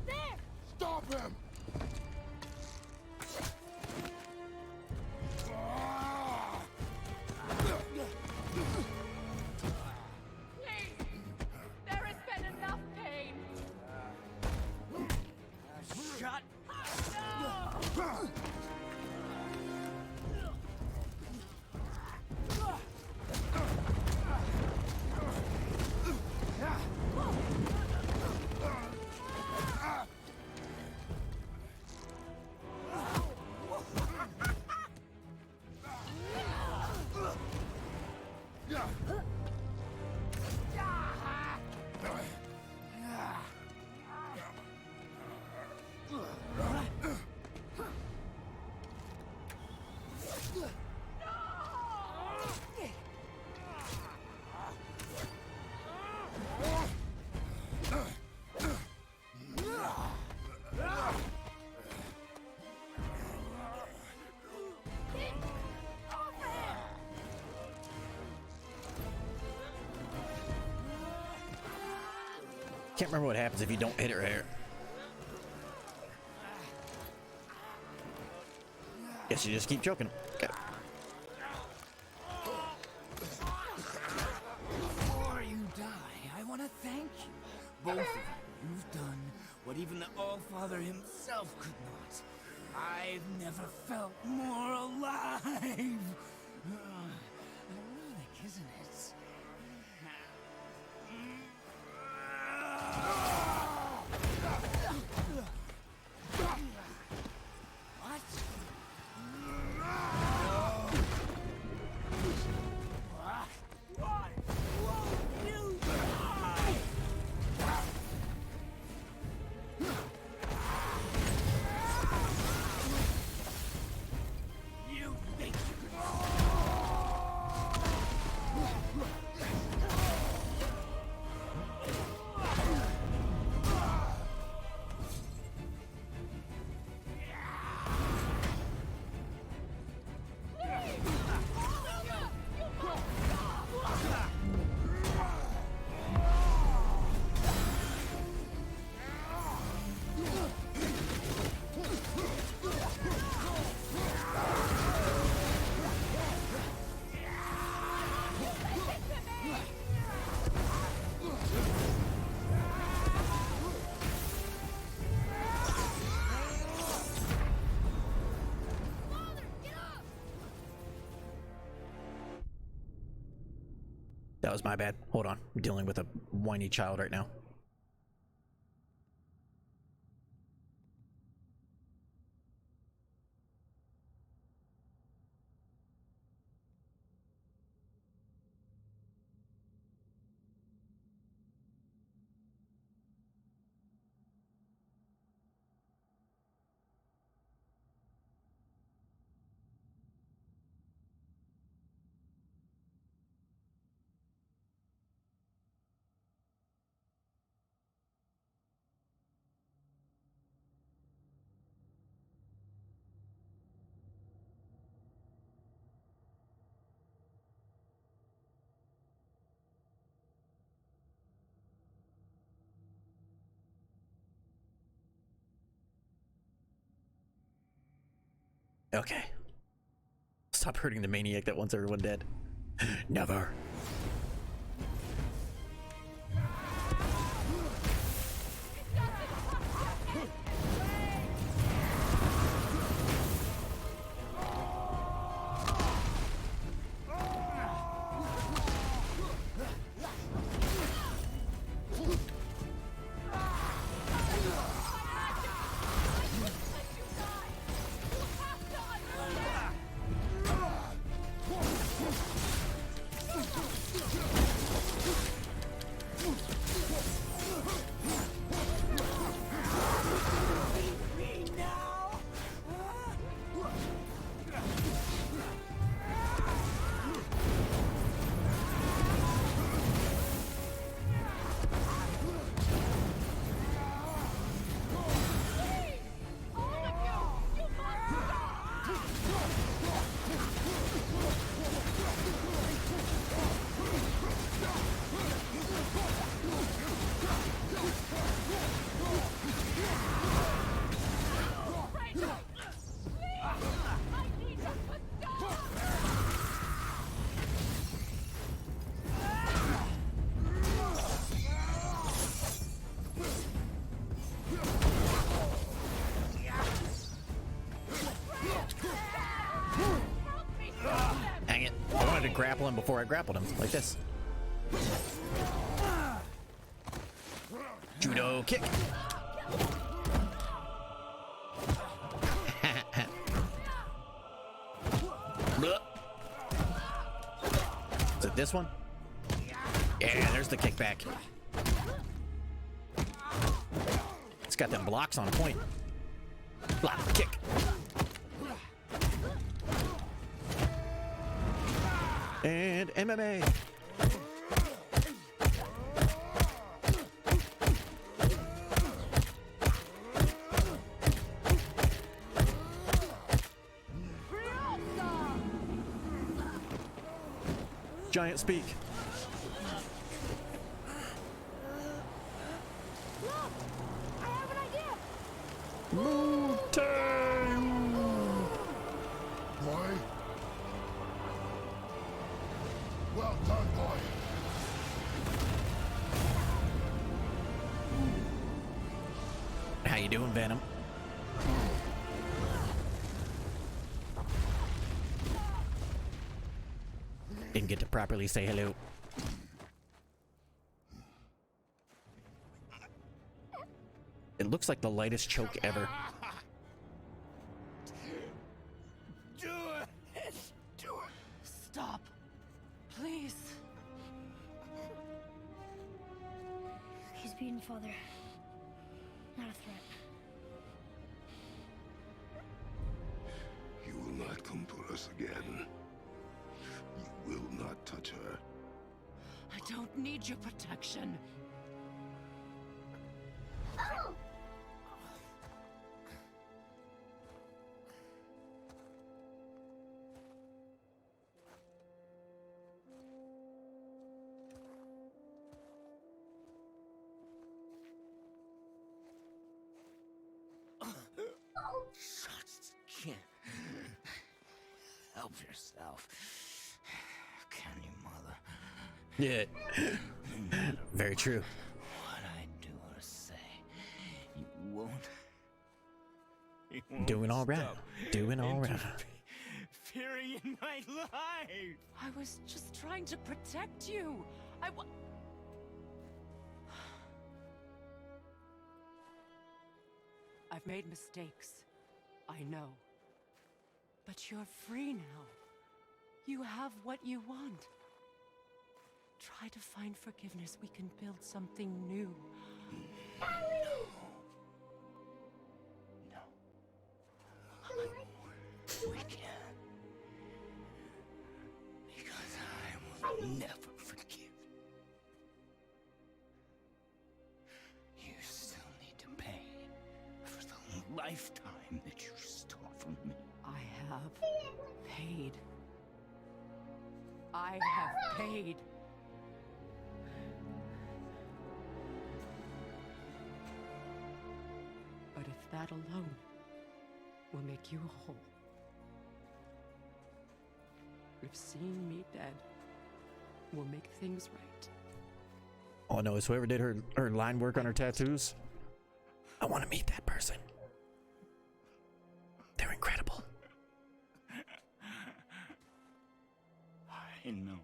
There! Stop him! Please! There has been enough pain! Shut No! Can't remember what happens if you don't hit her hair. Guess you just keep choking. Okay. Before you die, I want to thank you. Both of you. You've done what even the All-Father himself could not. I've never felt more alive. Ironic, isn't it? That was my bad. Hold on. I'm dealing with a whiny child right now. Okay. Stop hurting the maniac that wants everyone dead. Never. wanted to grapple him before I grappled him, like this. Judo kick. Is it this one? Yeah, there's the kickback. It's got them blocks on point. Block, kick. And MMA. Giant speak. Look! I have an idea! Moon time! Boy. Well done, boy. How you doing, Venom? Didn't get to properly say hello. It looks like the lightest choke ever. Do it! Do it! Stop. Please. He's beaten, Father. Not a threat. You will not come for us again. You will not touch her. I don't need your protection. Just can't help yourself. Can you, Mother? Yeah. Very true. What I do or say, you won't. Doing all right. Doing all right. Fearing in my life. I was just trying to protect you. I've made mistakes. I know. But you're free now. You have what you want. Try to find forgiveness. We can build something new. No. We can't. Because I will never forgive. You still need to pay for the lifetime that you stole from me. I have paid. I have paid. But if that alone will make you whole, if seeing me dead will make things right. All I know is whoever did her line work on her tattoos, I want to meet that person. They're incredible. I know.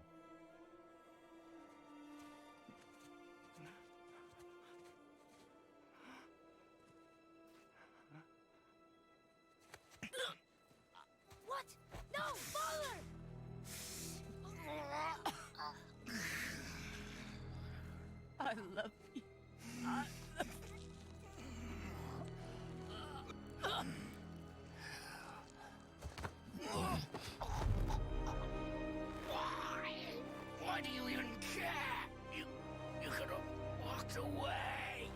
What? No, Father! I love you. Why do you even care? You could have walked away.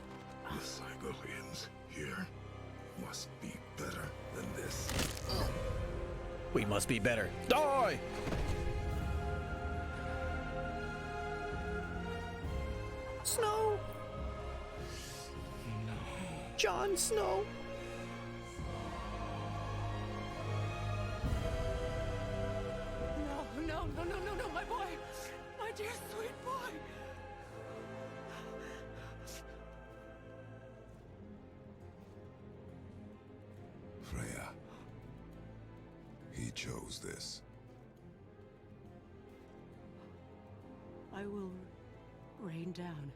The Cygolians here must be better than this. We must be better. Die! Snow! No. Jon Snow! No, my boy! My dear sweet boy! Freya. 'He chose this. I will rain down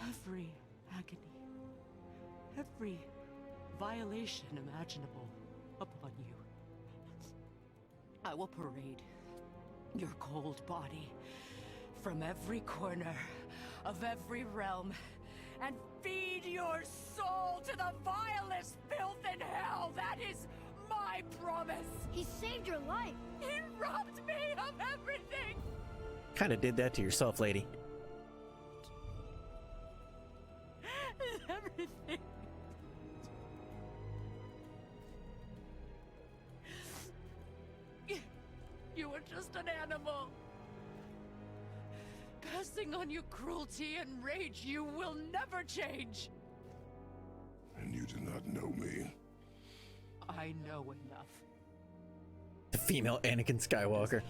every agony, every violation imaginable upon you. I will parade your cold body from every corner of every realm and feed your soul to the vilest filth in hell. That is my promise. He saved your life. He robbed me of everything. Kind of did that to yourself, lady. Everything. You were just an animal. Passing on your cruelty and rage, you will never change. And you do not know me. I know enough. The female Anakin Skywalker.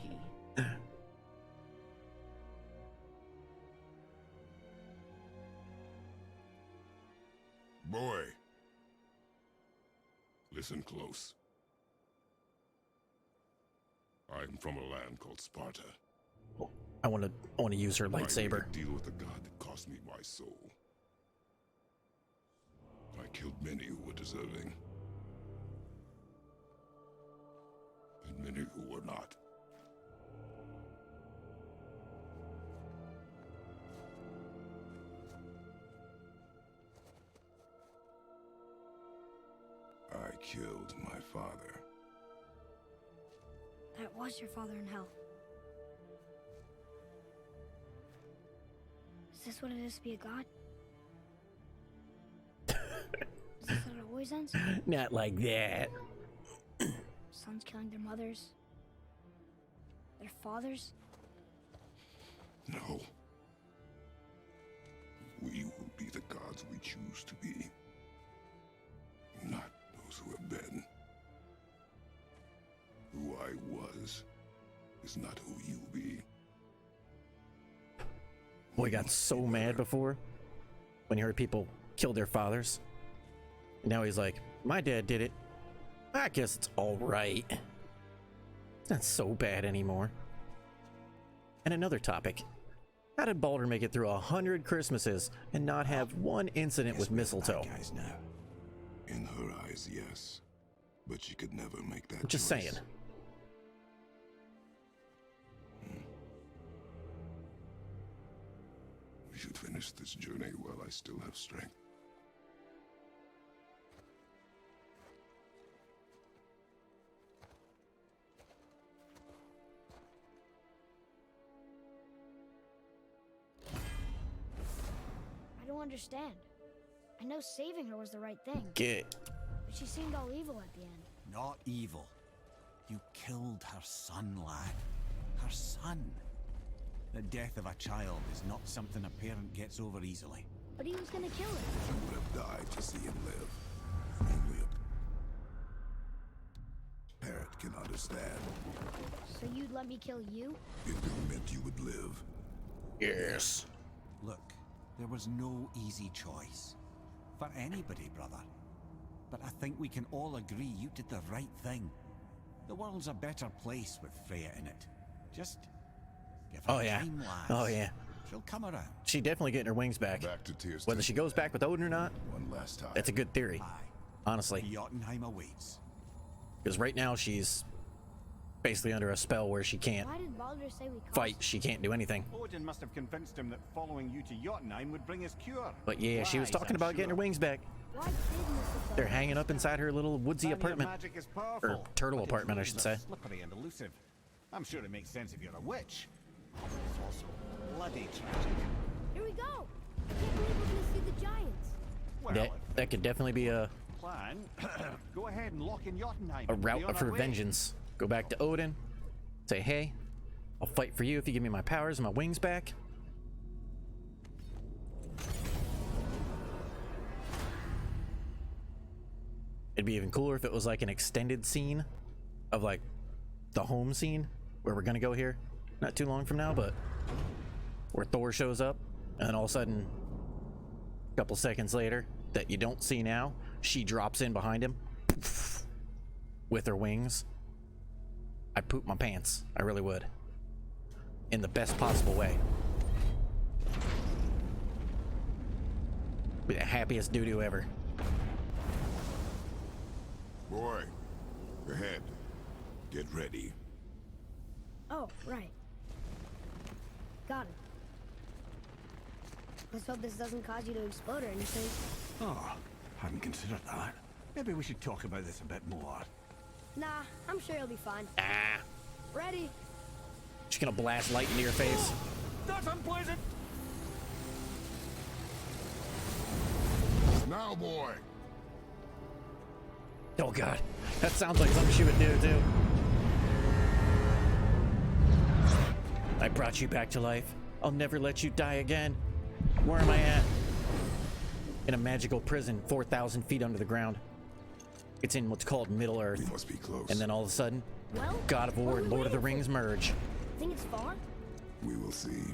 Boy, listen close. I'm from a land called Sparta. I want to use her lightsaber. I made a deal with the god that cost me my soul. I killed many who were deserving, and many who were not. I killed my father. That was your father in hell. Is this what it is to be a god? Is this how it always ends? Not like that. Sons killing their mothers? Their fathers? No. We will be the gods we choose to be. Not those who have been. Who I was is not who you be. Boy got so mad before when he heard people kill their fathers. And now he's like, my dad did it. I guess it's all right. It's not so bad anymore. And another topic. How did Baldur make it through 100 Christmases and not have one incident with mistletoe? In her eyes, yes. But she could never make that Just choice. saying. We should finish this journey while I still have strength. I don't understand. I know saving her was the right thing. Get. But she seemed all evil at the end. Not evil. You killed her son, lad. Her son. The death of a child is not something a parent gets over easily. But he was gonna kill her. She would have died to see him live. Only a parent can understand. So you'd let me kill you? It meant you would live. Yes. Look, there was no easy choice. For anybody, brother. But I think we can all agree you did the right thing. The world's a better place with Freya in it. Just give her time, lads. Oh yeah. She'll come around. She definitely getting her wings back. Back to Tyr's Whether she goes back with Odin or not, one last time. that's a good theory. Honestly. Jotunheim awaits. Because right now she's basically under a spell where she can't Why did Baldur say we cost fight. She can't do anything. Odin must have convinced him that following you to Jotunheim would bring us cure. But yeah, she was Lies, talking I'm about getting her sure. wings back. Why did Mistletoe They're hanging up inside her little woodsy Barrier apartment. magic is Or powerful, turtle but its apartment, I rules should are say. Slippery and elusive. I'm sure it makes sense if you're a witch. It's also bloody tragic. Here we go! I can't believe we're gonna see the giants. Well, That could definitely be a plan. Go ahead and lock in Jotunheim. a and we'll route be on for our way. vengeance. Go back to Odin. Say, hey, I'll fight for you if you give me my powers and my wings back. It'd be even cooler if it was like an extended scene of like the home scene where we're gonna go here not too long from now, but where Thor shows up and then all of a sudden a couple seconds later that you don't see now, she drops in behind him with her wings. I'd poop my pants. I really would. In the best possible way. Be the happiest doo-doo ever. Boy, ahead. Get ready. Oh, right. Got it. Let's hope this doesn't cause you to explode or anything. Oh, hadn't considered that. Maybe we should talk about this a bit more. Nah, I'm sure you'll be fine. Ah. Ready? Just gonna blast light into your face. That's unpleasant! Now, boy! Oh god, that sounds like something she would do too. I brought you back to life. I'll never let you die again. Where am I at? In a magical prison 4,000 feet under the ground. It's in what's called Middle Earth. We must be close. And then all of a sudden, Well, God of War and Lord of the Rings merge. Think it's far? We will see.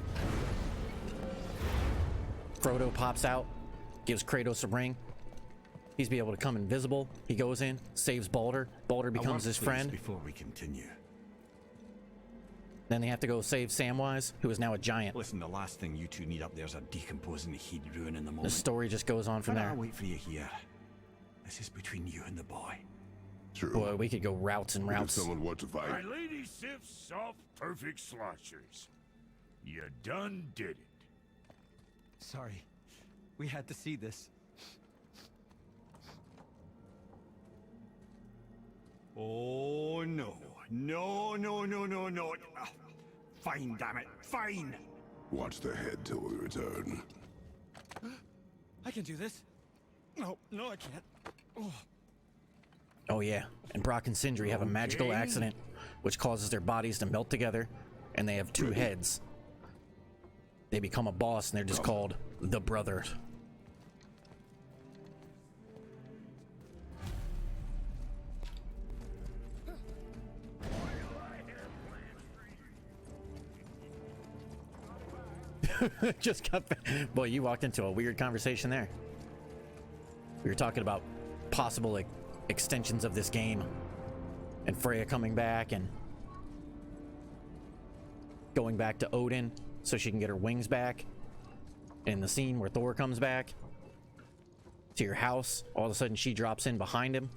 Frodo pops out, gives Kratos a ring. He's be able to come invisible. He goes in, saves Baldur. Baldur becomes his friend. Before we continue. Then they have to go save Samwise, who is now a giant. Listen, the last thing you two need up there is a decomposing heat ruin in the moment. The story just goes on from there. I'll wait for you here. This is between you and the boy. True. Boy, we could go routes and Give routes. someone what to fight. My lady Sif's soft, perfect sloshers. You done did it. Sorry. We had to see this. Oh, no. No, no, no, no, no. Ah, fine, damn it. Fine. Watch the head till we return. I can do this. No, I can't. Oh. Oh yeah, and Brock and Sindri have a magical accident which causes their bodies to melt together, and they have two heads. They become a boss, and they're just called the Brothers. Just got back. Boy, you walked into a weird conversation there. We were talking about possible extensions of this game, and Freya coming back and going back to Odin so she can get her wings back. In the scene where Thor comes back to your house, all of a sudden she drops in behind him.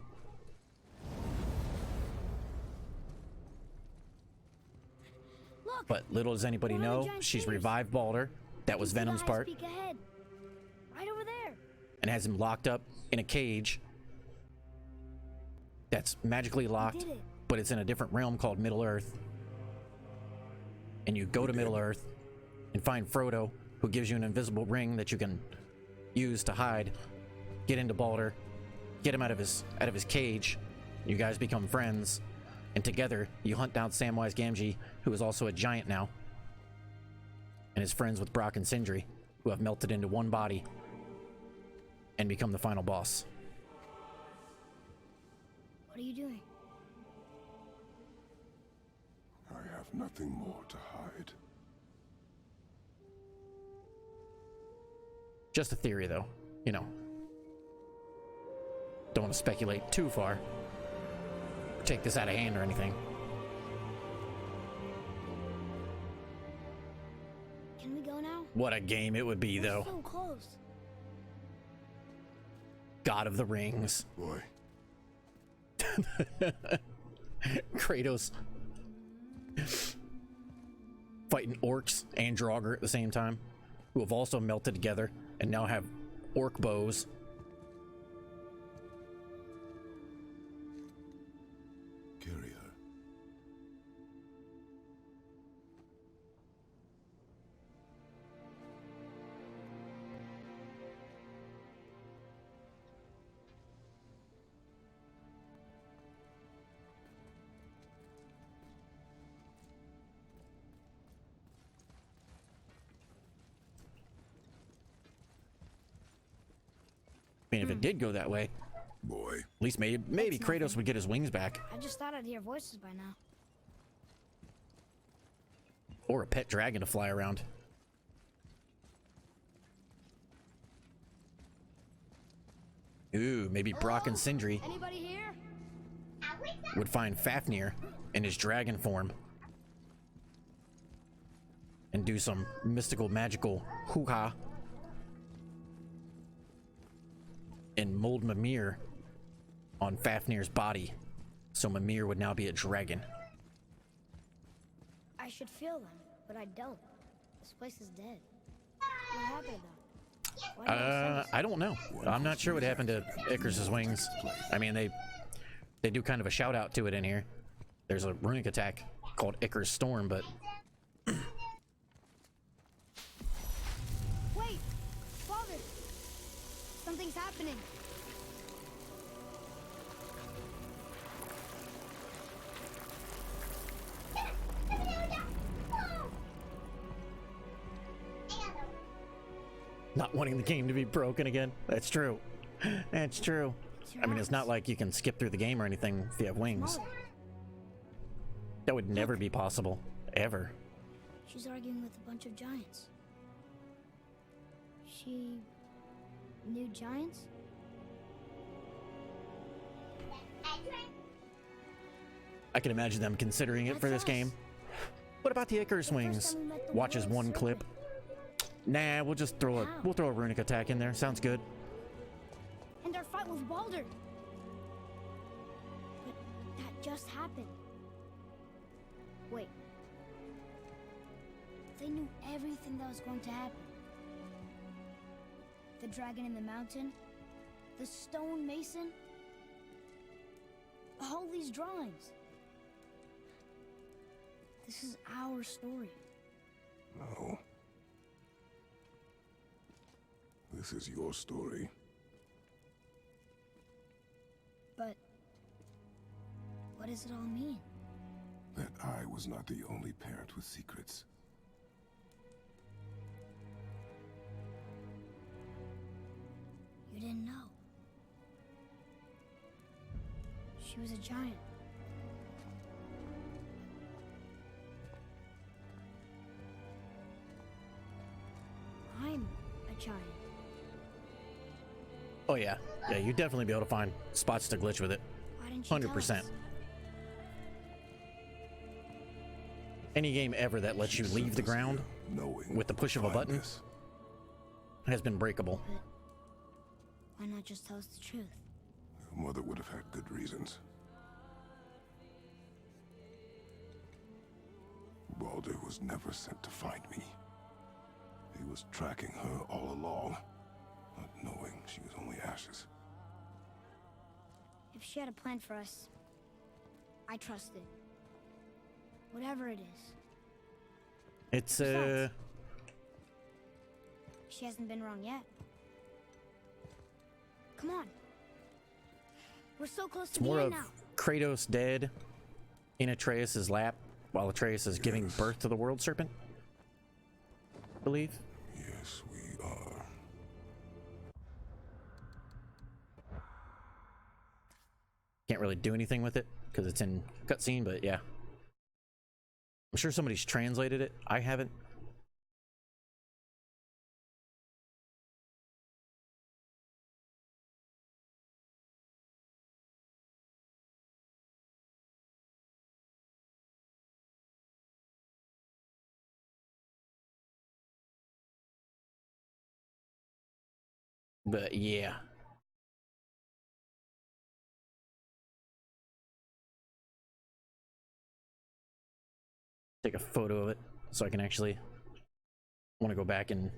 Look, But little does anybody one of the know, giant she's spiders. revived Baldur. That was You see the Venom's eyes part. peek ahead. Right over there. And has him locked up in a cage that's magically locked, did it. but it's in a different realm called Middle Earth. And you go to Middle Earth and find Frodo, who gives you an invisible ring that you can use to hide. Get into Baldur, get him out of his cage. You guys become friends, and together you hunt down Samwise Gamgee, who is also a giant now, and is friends with Brock and Sindri, who have melted into one body and become the final boss. What are you doing? I have nothing more to hide. Just a theory, though. You know. Don't want to speculate too far. Take this out of hand or anything. Can we go now? What a game it would be, We're though. so close. God of the Rings. Boy. Kratos fighting orcs and Draugr at the same time, who have also melted together and now have orc bows. Carry her. I mean, if it did go that way, Boy. at least maybe Kratos would get his wings back. I just thought I'd hear voices by now. Or a pet dragon to fly around. Ooh, maybe Brock and Sindri Anybody here? would find Fafnir in his dragon form and do some mystical, magical hoo-ha. and mold Mimir on Fafnir's body, so Mimir would now be a dragon. I should feel them, but I don't. This place is dead. What happened to them? Why did I send us? I don't know. I'm not sure what happened to Icarus's wings. I mean, they do kind of a shout out to it in here. There's a runic attack called Icarus Storm, but Wait! Father! Something's happening. not wanting the game to be broken again. That's true. That's true. I mean, it's not like you can skip through the game or anything if you have wings. That would never be possible. Ever. She's arguing with a bunch of giants. She knew giants? I can imagine them considering it for this game. What about the Icarus wings? Watch as one clip. Nah, we'll just throw a runic attack in there. Sounds good. And our fight with Baldur. But that just happened. Wait. They knew everything that was going to happen. The dragon in the mountain, the stone mason, all these drawings. This is our story. No. This is your story. But what does it all mean? That I was not the only parent with secrets. You didn't know. She was a giant. I'm a giant. Oh yeah. Yeah, you'd definitely be able to find spots to glitch with it. Why didn't you 100%. tell us? Any game ever that lets you leave the ground with the push of a button has been breakable. But why not just tell us the truth? Your mother would have had good reasons. Baldur was never sent to find me. He was tracking her all along, not knowing she was only ashes. If she had a plan for us, I trust it. Whatever it is. It's Besides, she hasn't been wrong yet. Come on. We're so close to it's the more end of now. Kratos dead in Atreus' lap while Atreus is giving birth to the world serpent. I believe. Yes, we are. Can't really do anything with it because it's in cutscene, but yeah. I'm sure somebody's translated it. I haven't. But yeah. Take a photo of it so I can actually want to go back and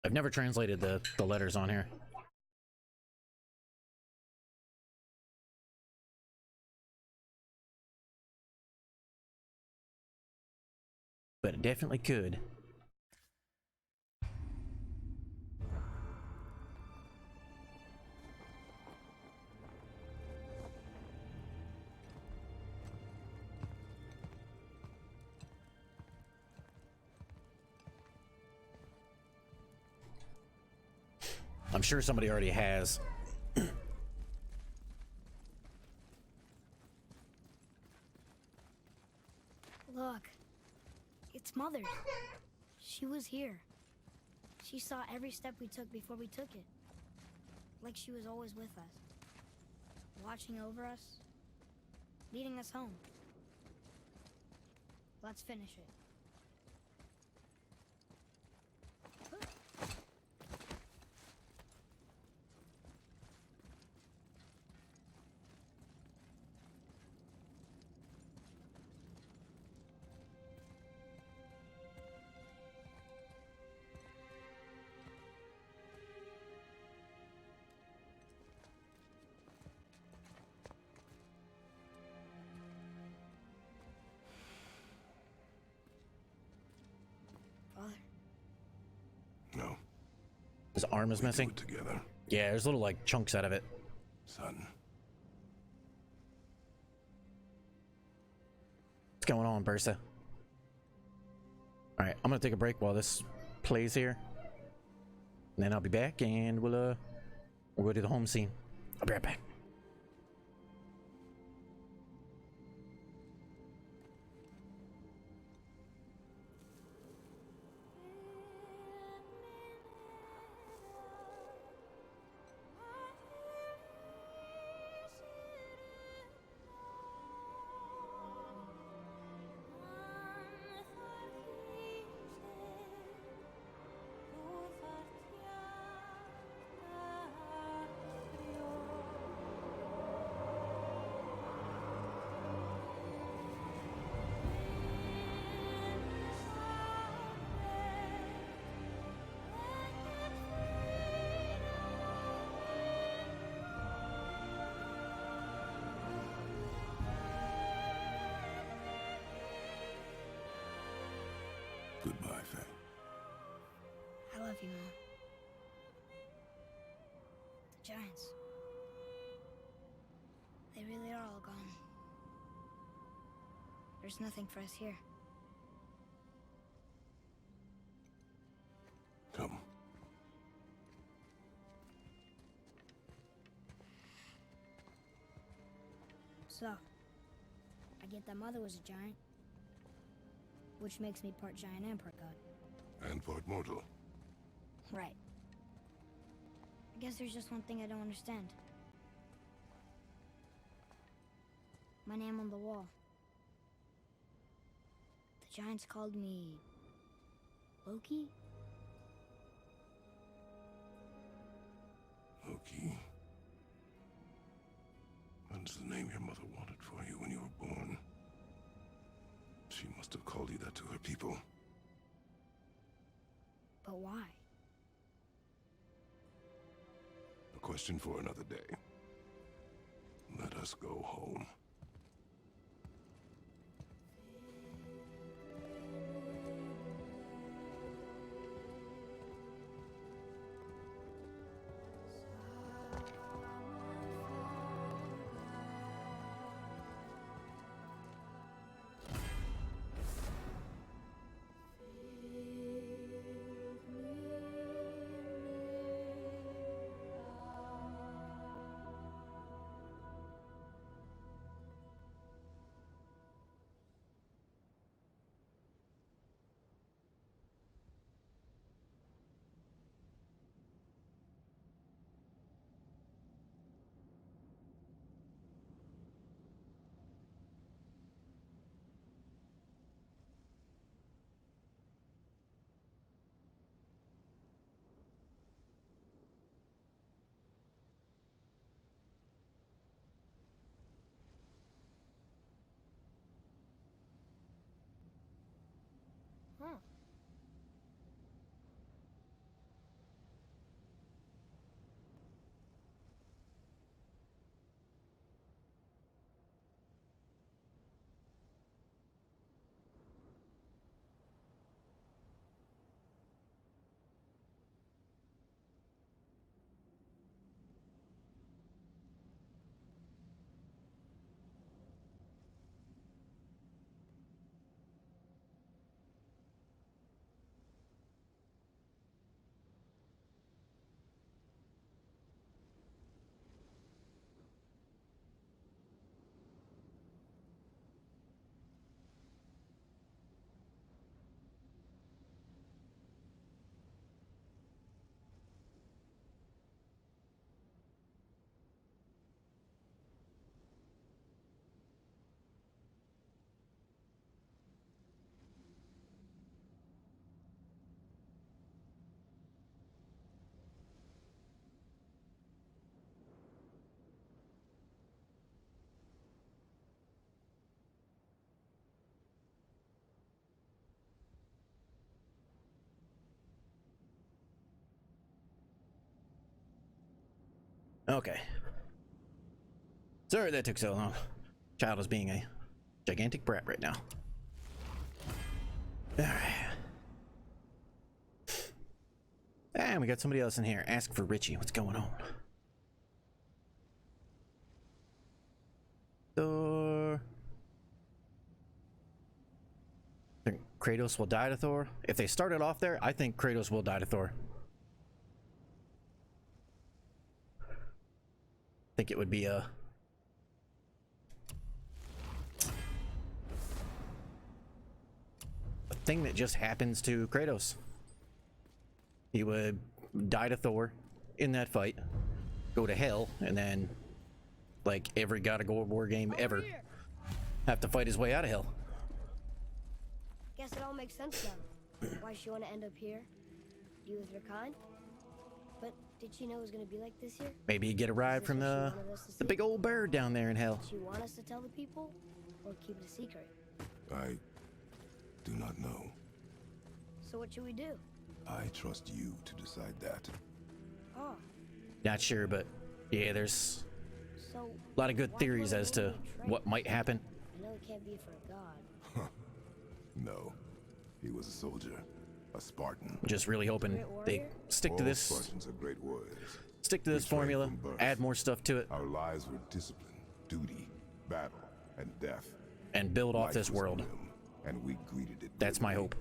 I've never translated the letters on here. But it definitely could. I'm sure somebody already has. Look. It's Mother. She was here. She saw every step we took before we took it. Like she was always with us. Watching over us. Leading us home. Let's finish it. His arm is missing. Together. Yeah, there's little like chunks out of it. Son. What's going on, Bursa? All right, I'm gonna take a break while this plays here, and then I'll be back, and we'll go to the home scene. I'll be right back. Goodbye, Faye. I love you, Mom. The giants. They really are all gone. There's nothing for us here. Come. So, I get that Mother was a giant, which makes me part giant and part god. And part mortal. Right. I guess there's just one thing I don't understand. My name on the wall. The giants called me... Loki? Loki. That's the name your mother wanted for you when you were born. She must have called you that to her people. But why? A question for another day. Let us go home. Huh. Okay. Sorry that took so long. Child is being a gigantic brat right now. Alright. And we got somebody else in here. Ask for Richie. What's going on? Thor. I think Kratos will die to Thor. If they started off there, I think Kratos will die to Thor. I think it would be a thing that just happens to Kratos. He would die to Thor in that fight, go to hell, and then, like every God of War game ever, have to fight his way out of hell. Guess it all makes sense now. Why she want to end up here? You with your kind? But did she know it was going to be like this here? Maybe you get a ride from the big old bird down there in hell. Did she want us to tell the people, or keep it a secret? I do not know. So what should we do? I trust you to decide that. Oh, Not sure, but yeah, there's so a lot of good theories as to what might happen. I know it can't be for a god. No, he was a soldier, a Spartan. Just really hoping they stick to All this. Spartans are great warriors. Stick to this We trained formula. from birth. Add more stuff to it, Our lives were discipline, duty, battle, and death. and build off Life this was world. grim, and we greeted it. That's my hope.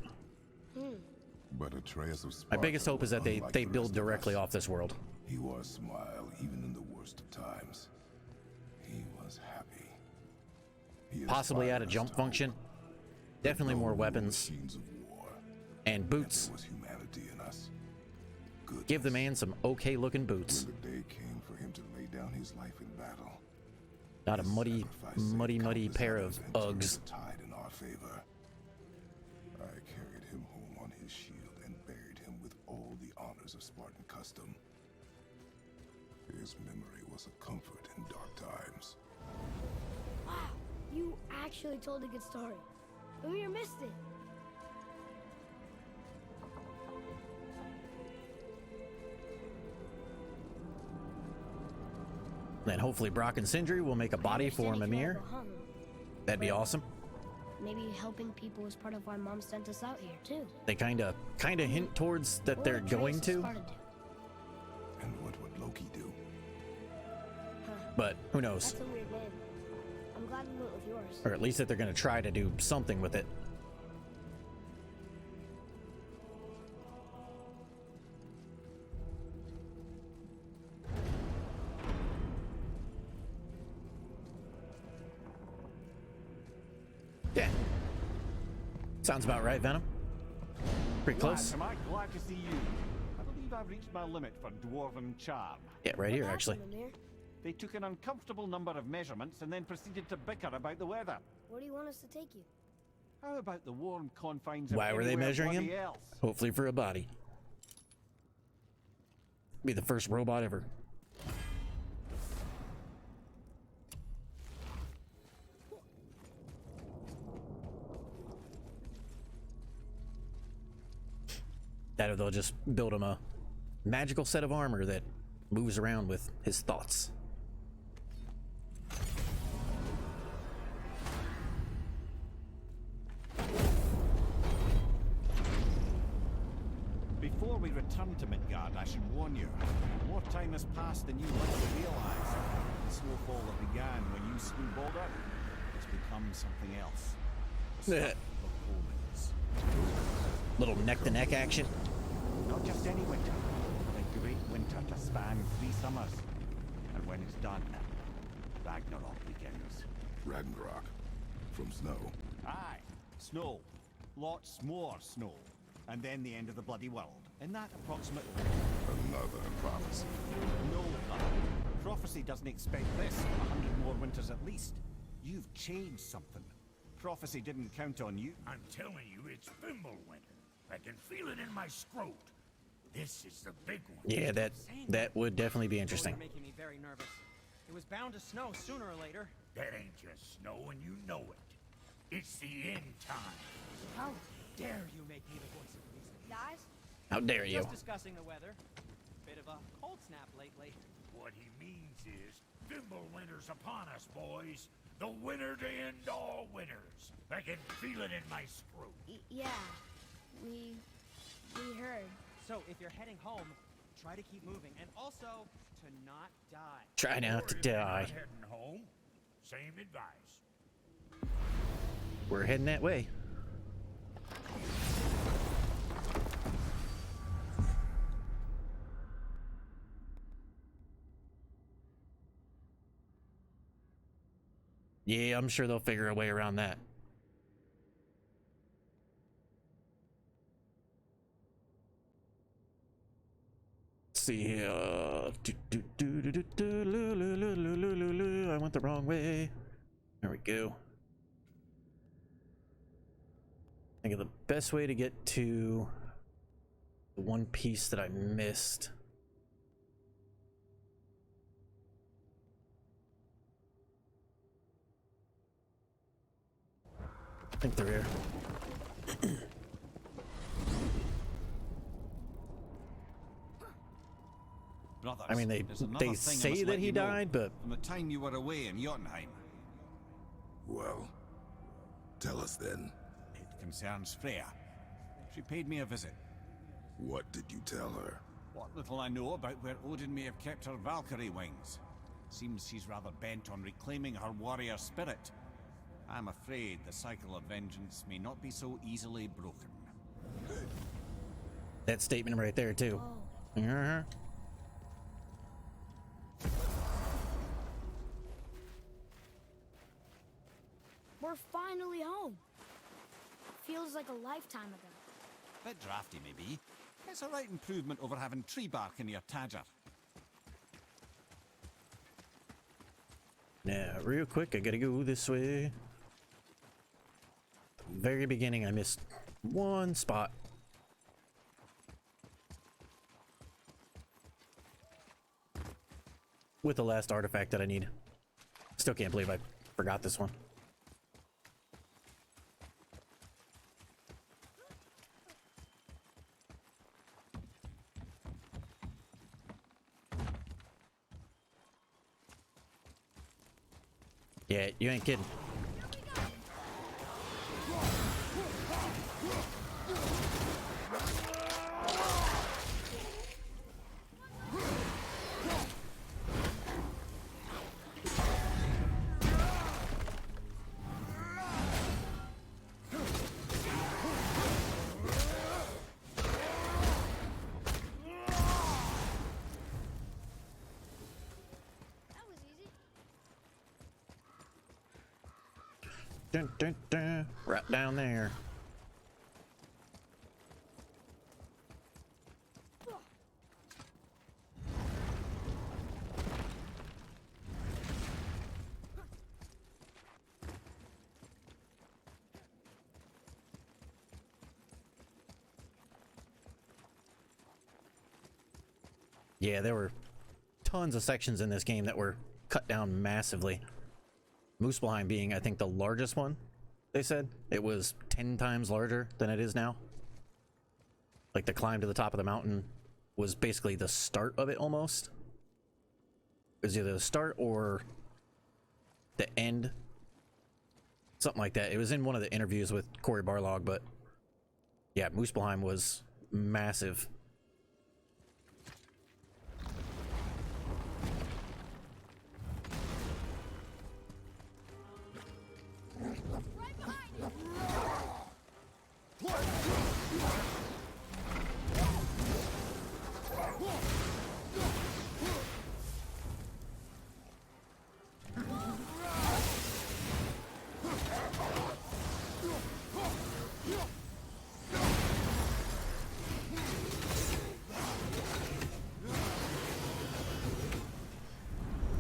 But Atreus of My Sparta biggest hope is that they unlike the build rest of directly us. off this world. He wore a smile even in the worst of times. He was happy. He Possibly add a inspired us jump to function. hope. Definitely No more weapons machines of war. and And boots. there was humanity in us. Goodness. Give the man some okay looking boots. When the day came for him to lay down his life in battle, Not a his muddy, sacrifice saved muddy countless pair others of and turned Uggs. the tide in our favor. I carried him home on his shield and buried him with all the honors of Spartan custom. His memory was a comfort in dark times. Wow, you actually told a good story. Amir missed it. Then hopefully Brock and Sindri will make a body for Understand he can Mimir. go home. That'd be awesome. Maybe helping people was part of why Mom sent us out here too. They kind of hint towards that What they're would Atreus going and to, Sparta do? And what would Loki do? but who knows? That's a weird name. I'm glad we went with yours. Or at least that they're going to try to do something with it. Yeah. Sounds about right, Venom. Pretty close. Lads, am I glad to see you? I believe I've reached my limit for dwarven charm. Yeah, right here, What actually. happened, Amir? They took an uncomfortable number of measurements and then proceeded to bicker about the weather. Where do you want us to take you? How about the warm confines of Why were they anywhere measuring him? bloody else? Hopefully for a body. Be the first robot ever. That or they'll just build him a magical set of armor that moves around with his thoughts. Before we return to Midgard, I should warn you. More time has passed than you likely realize. The snowfall that began when you slew Baldur has become something else. The stuff of omens. Little neck-to-neck action. Not just any winter. The great winter to span 3 summers. And when it's done, Ragnarok begins. Ragnarok. From snow. Aye, snow. Lots more snow. And then the end of the bloody world. In that approximate... Another prophecy. No, prophecy doesn't expect this. 100 more winters at least. You've changed something. Prophecy didn't count on you. I'm telling you, it's Fimbulwinter. I can feel it in my scrot. This is the big one. Yeah, that would definitely be interesting. You're making me very nervous. It was bound to snow sooner or later. That ain't just snow, and you know it. It's the end time. How dare you make me the voice of reason? Guys? How dare you? Just discussing the weather. Bit of a cold snap lately. What he means is, Fimbulwinter's upon us, boys. The winter to end all winters. I can feel it in my scrot. Yeah, we heard. So if you're heading home, try to keep moving, and also to not die. Try not to We're die. not heading home. Same advice. We're heading that way. Yeah, I'm sure they'll figure a way around that. Let's see, I went the wrong way. There we go. I think of the best way to get to the one piece that I missed. I think they're here. Brothers, I mean, they there's another thing I say must that let he you know. died, but From the time you were away in Jotunheim, Well, tell us then. it concerns Freya. She paid me a visit. What did you tell her? What little I know about where Odin may have kept her Valkyrie wings. Seems she's rather bent on reclaiming her warrior spirit. I'm afraid the cycle of vengeance may not be so easily broken. that statement right there too. Uh-huh. We're finally home. Feels like a lifetime ago. Bit drafty, maybe. It's a right improvement over having tree bark in your Tadger. Now, real quick, I gotta go this way. Very beginning, I missed one spot. With the last artifact that I need. Still can't believe I forgot this one. Yeah, you ain't kidding. Dun, dun, dun. Right down there. Yeah, there were tons of sections in this game that were cut down massively. Muspelheim being, I think, the largest one, they said. It was 10 times larger than it is now. Like, the climb to the top of the mountain was basically the start of it, almost. It was either the start or the end. Something like that. It was in one of the interviews with Cory Barlog, but yeah, Muspelheim was massive.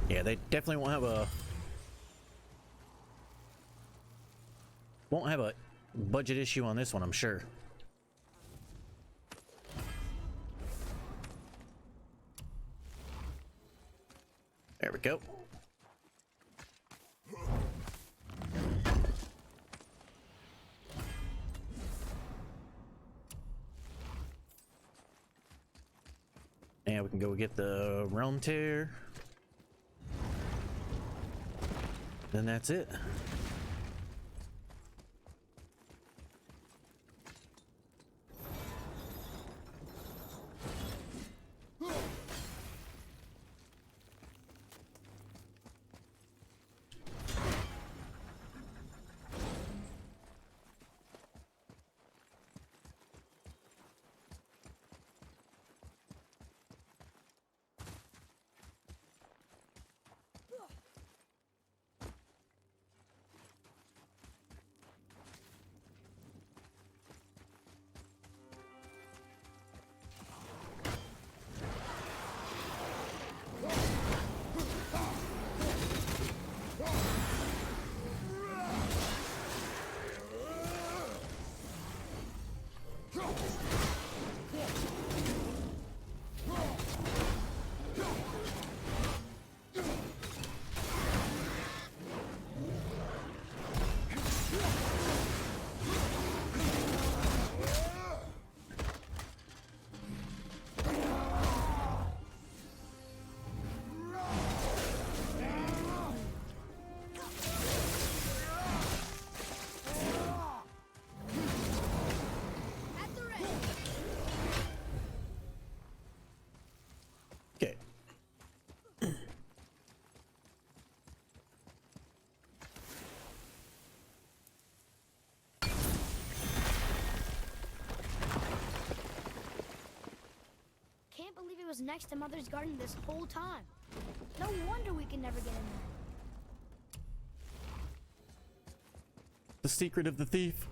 Yeah, they definitely won't have a budget issue on this one, I'm sure. There we go. And we can go get the realm tear. Then that's it. Okay. Can't believe it was next to Mother's garden this whole time. No wonder we can never get in there. The secret of the thief.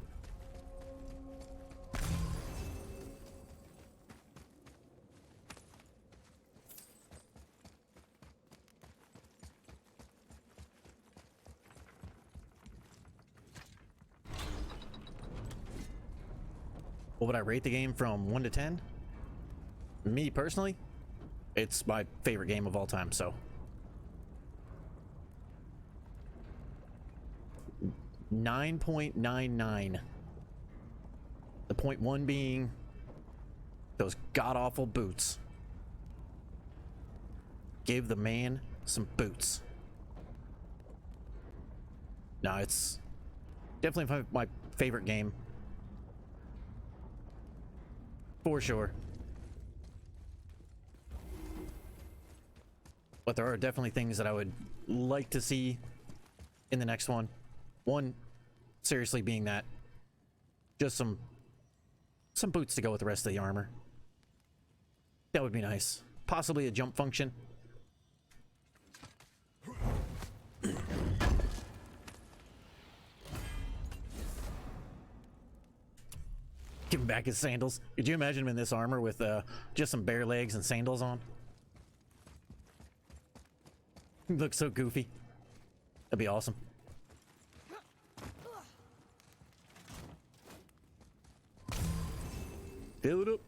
What would I rate the game from 1 to 10? Me personally, it's my favorite game of all time, so 9.99. The point one being those god-awful boots. Give the man some boots. No, it's definitely my favorite game. For sure. But there are definitely things that I would like to see in the next one. One, seriously, being that just some boots to go with the rest of the armor. That would be nice. Possibly a jump function. Give him back his sandals. Could you imagine him in this armor with just some bare legs and sandals on? He looks so goofy. That'd be awesome. Fill it up.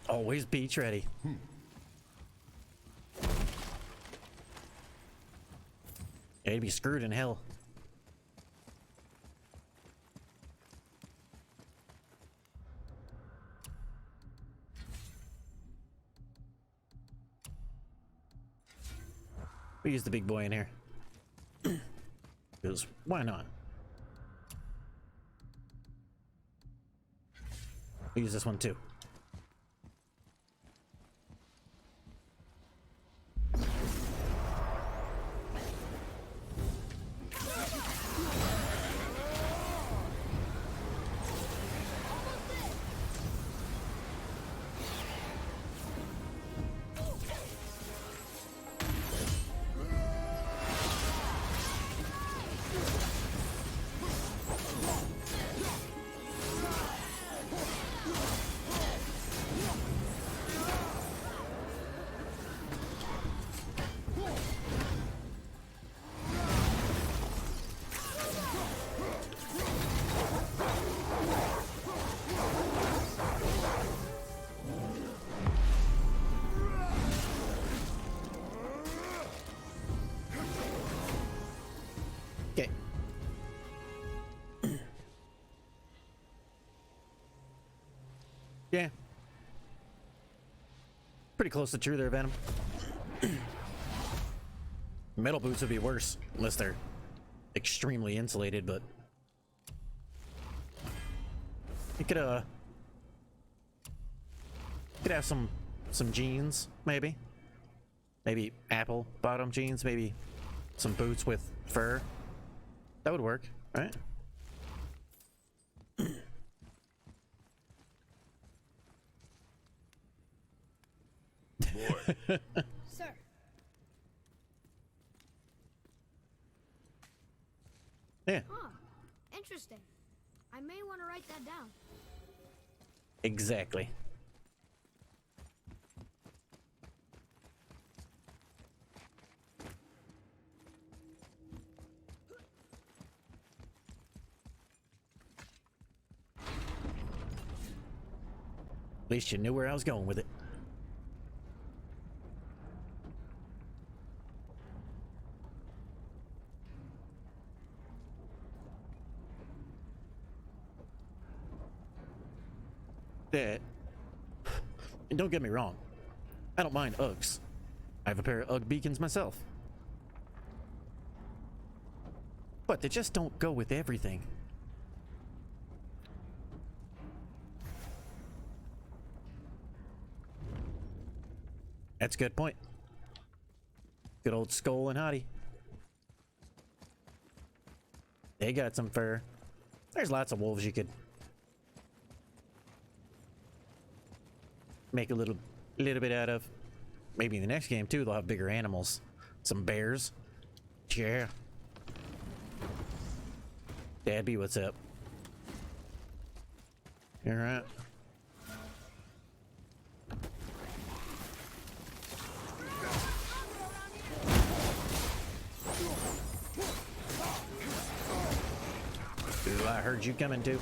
Always beach ready. Yeah, he'd be screwed in hell. We use the big boy in here. Because why not? We use this one too. Okay. Yeah. Pretty close to true there, Venom. Metal boots would be worse, unless they're extremely insulated, but you could have some jeans, maybe apple bottom jeans, maybe some boots with fur. That would work, right? boy. Sir. Yeah, Huh. Interesting. I may want to write that down. exactly. At least you knew where I was going with it. That, and don't get me wrong, I don't mind Uggs. I have a pair of Ugg beacons myself. But they just don't go with everything. That's a good point. Good old Skull and Hottie. They got some fur. There's lots of wolves you could make a little bit out of. Maybe in the next game too, they'll have bigger animals. Some bears. Yeah. Dadby, what's up? You alright? Ooh, I heard you coming too.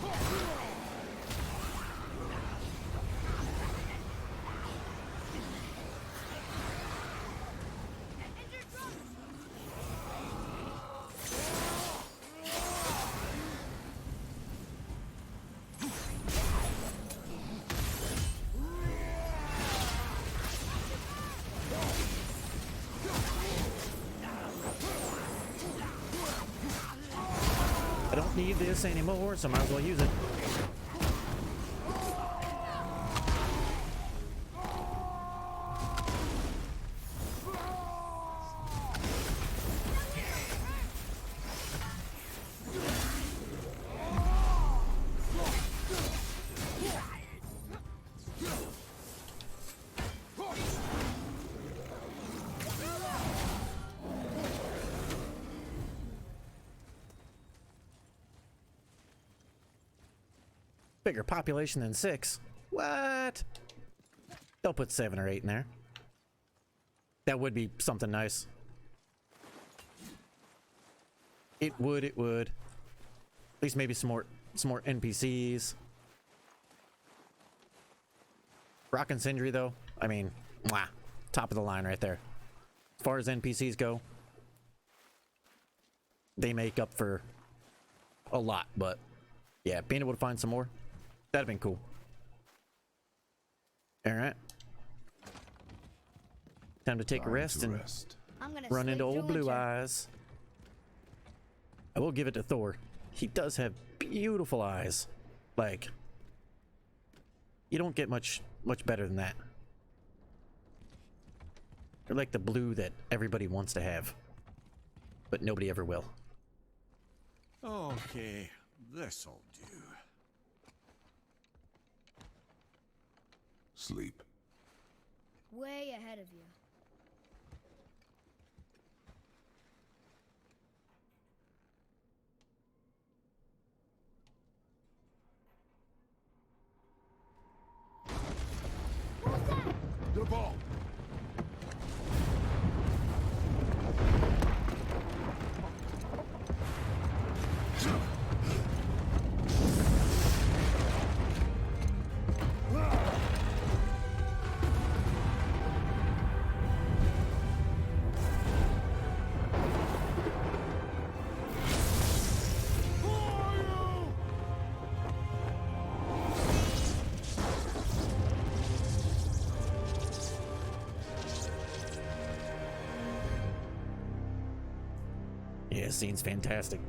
I don't need this anymore, so might as well use it. Bigger population than 6. What? They'll put 7 or 8 in there. That would be something nice. It would. At least maybe some more NPCs. Rock and Sindri though, I mean, mwah, top of the line right there. As far as NPCs go, they make up for a lot, but yeah, being able to find some more, that'd have been cool. Alright. Time to take a rest and run into old Blue Eyes. I will give it to Thor. He does have beautiful eyes. Like, you don't get much better than that. They're like the blue that everybody wants to have, but nobody ever will. Okay, this'll do. Sleep. Way ahead of you. The ball. Yeah, this scene's fantastic.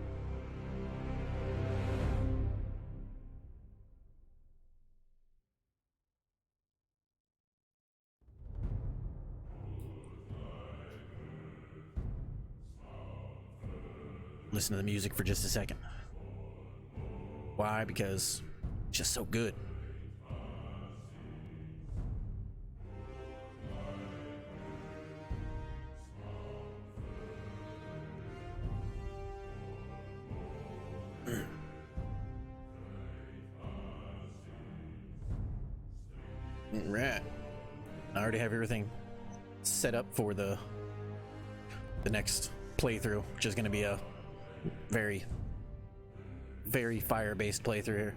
Listen to the music for just a second. Why? Because it's just so good. Right. I already have everything set up for the next playthrough, which is going to be a very, very fire-based playthrough here.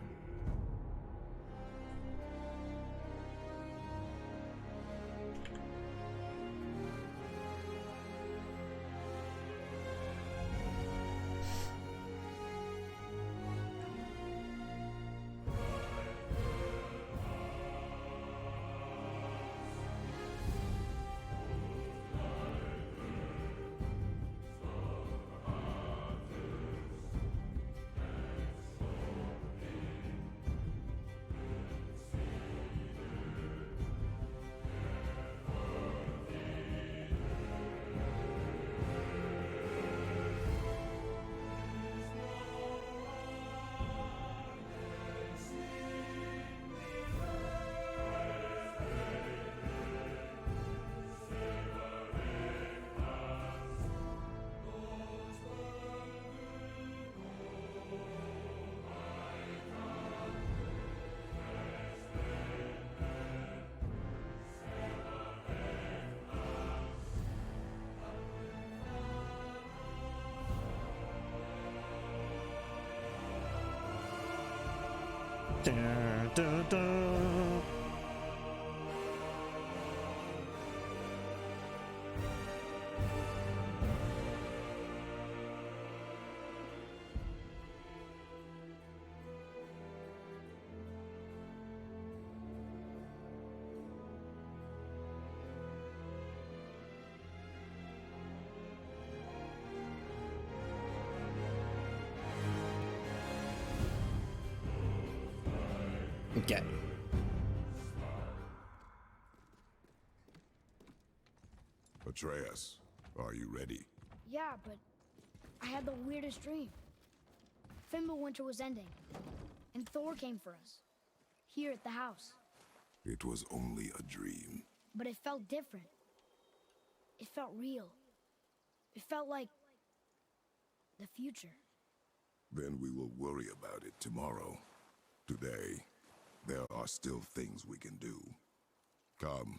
Dun, dun, dun. Okay. Atreus, are you ready? Yeah, but I had the weirdest dream. Fimbulwinter was ending, and Thor came for us, here at the house. It was only a dream. But it felt different. It felt real. It felt like the future. Then we will worry about it tomorrow. Today, there are still things we can do. Come.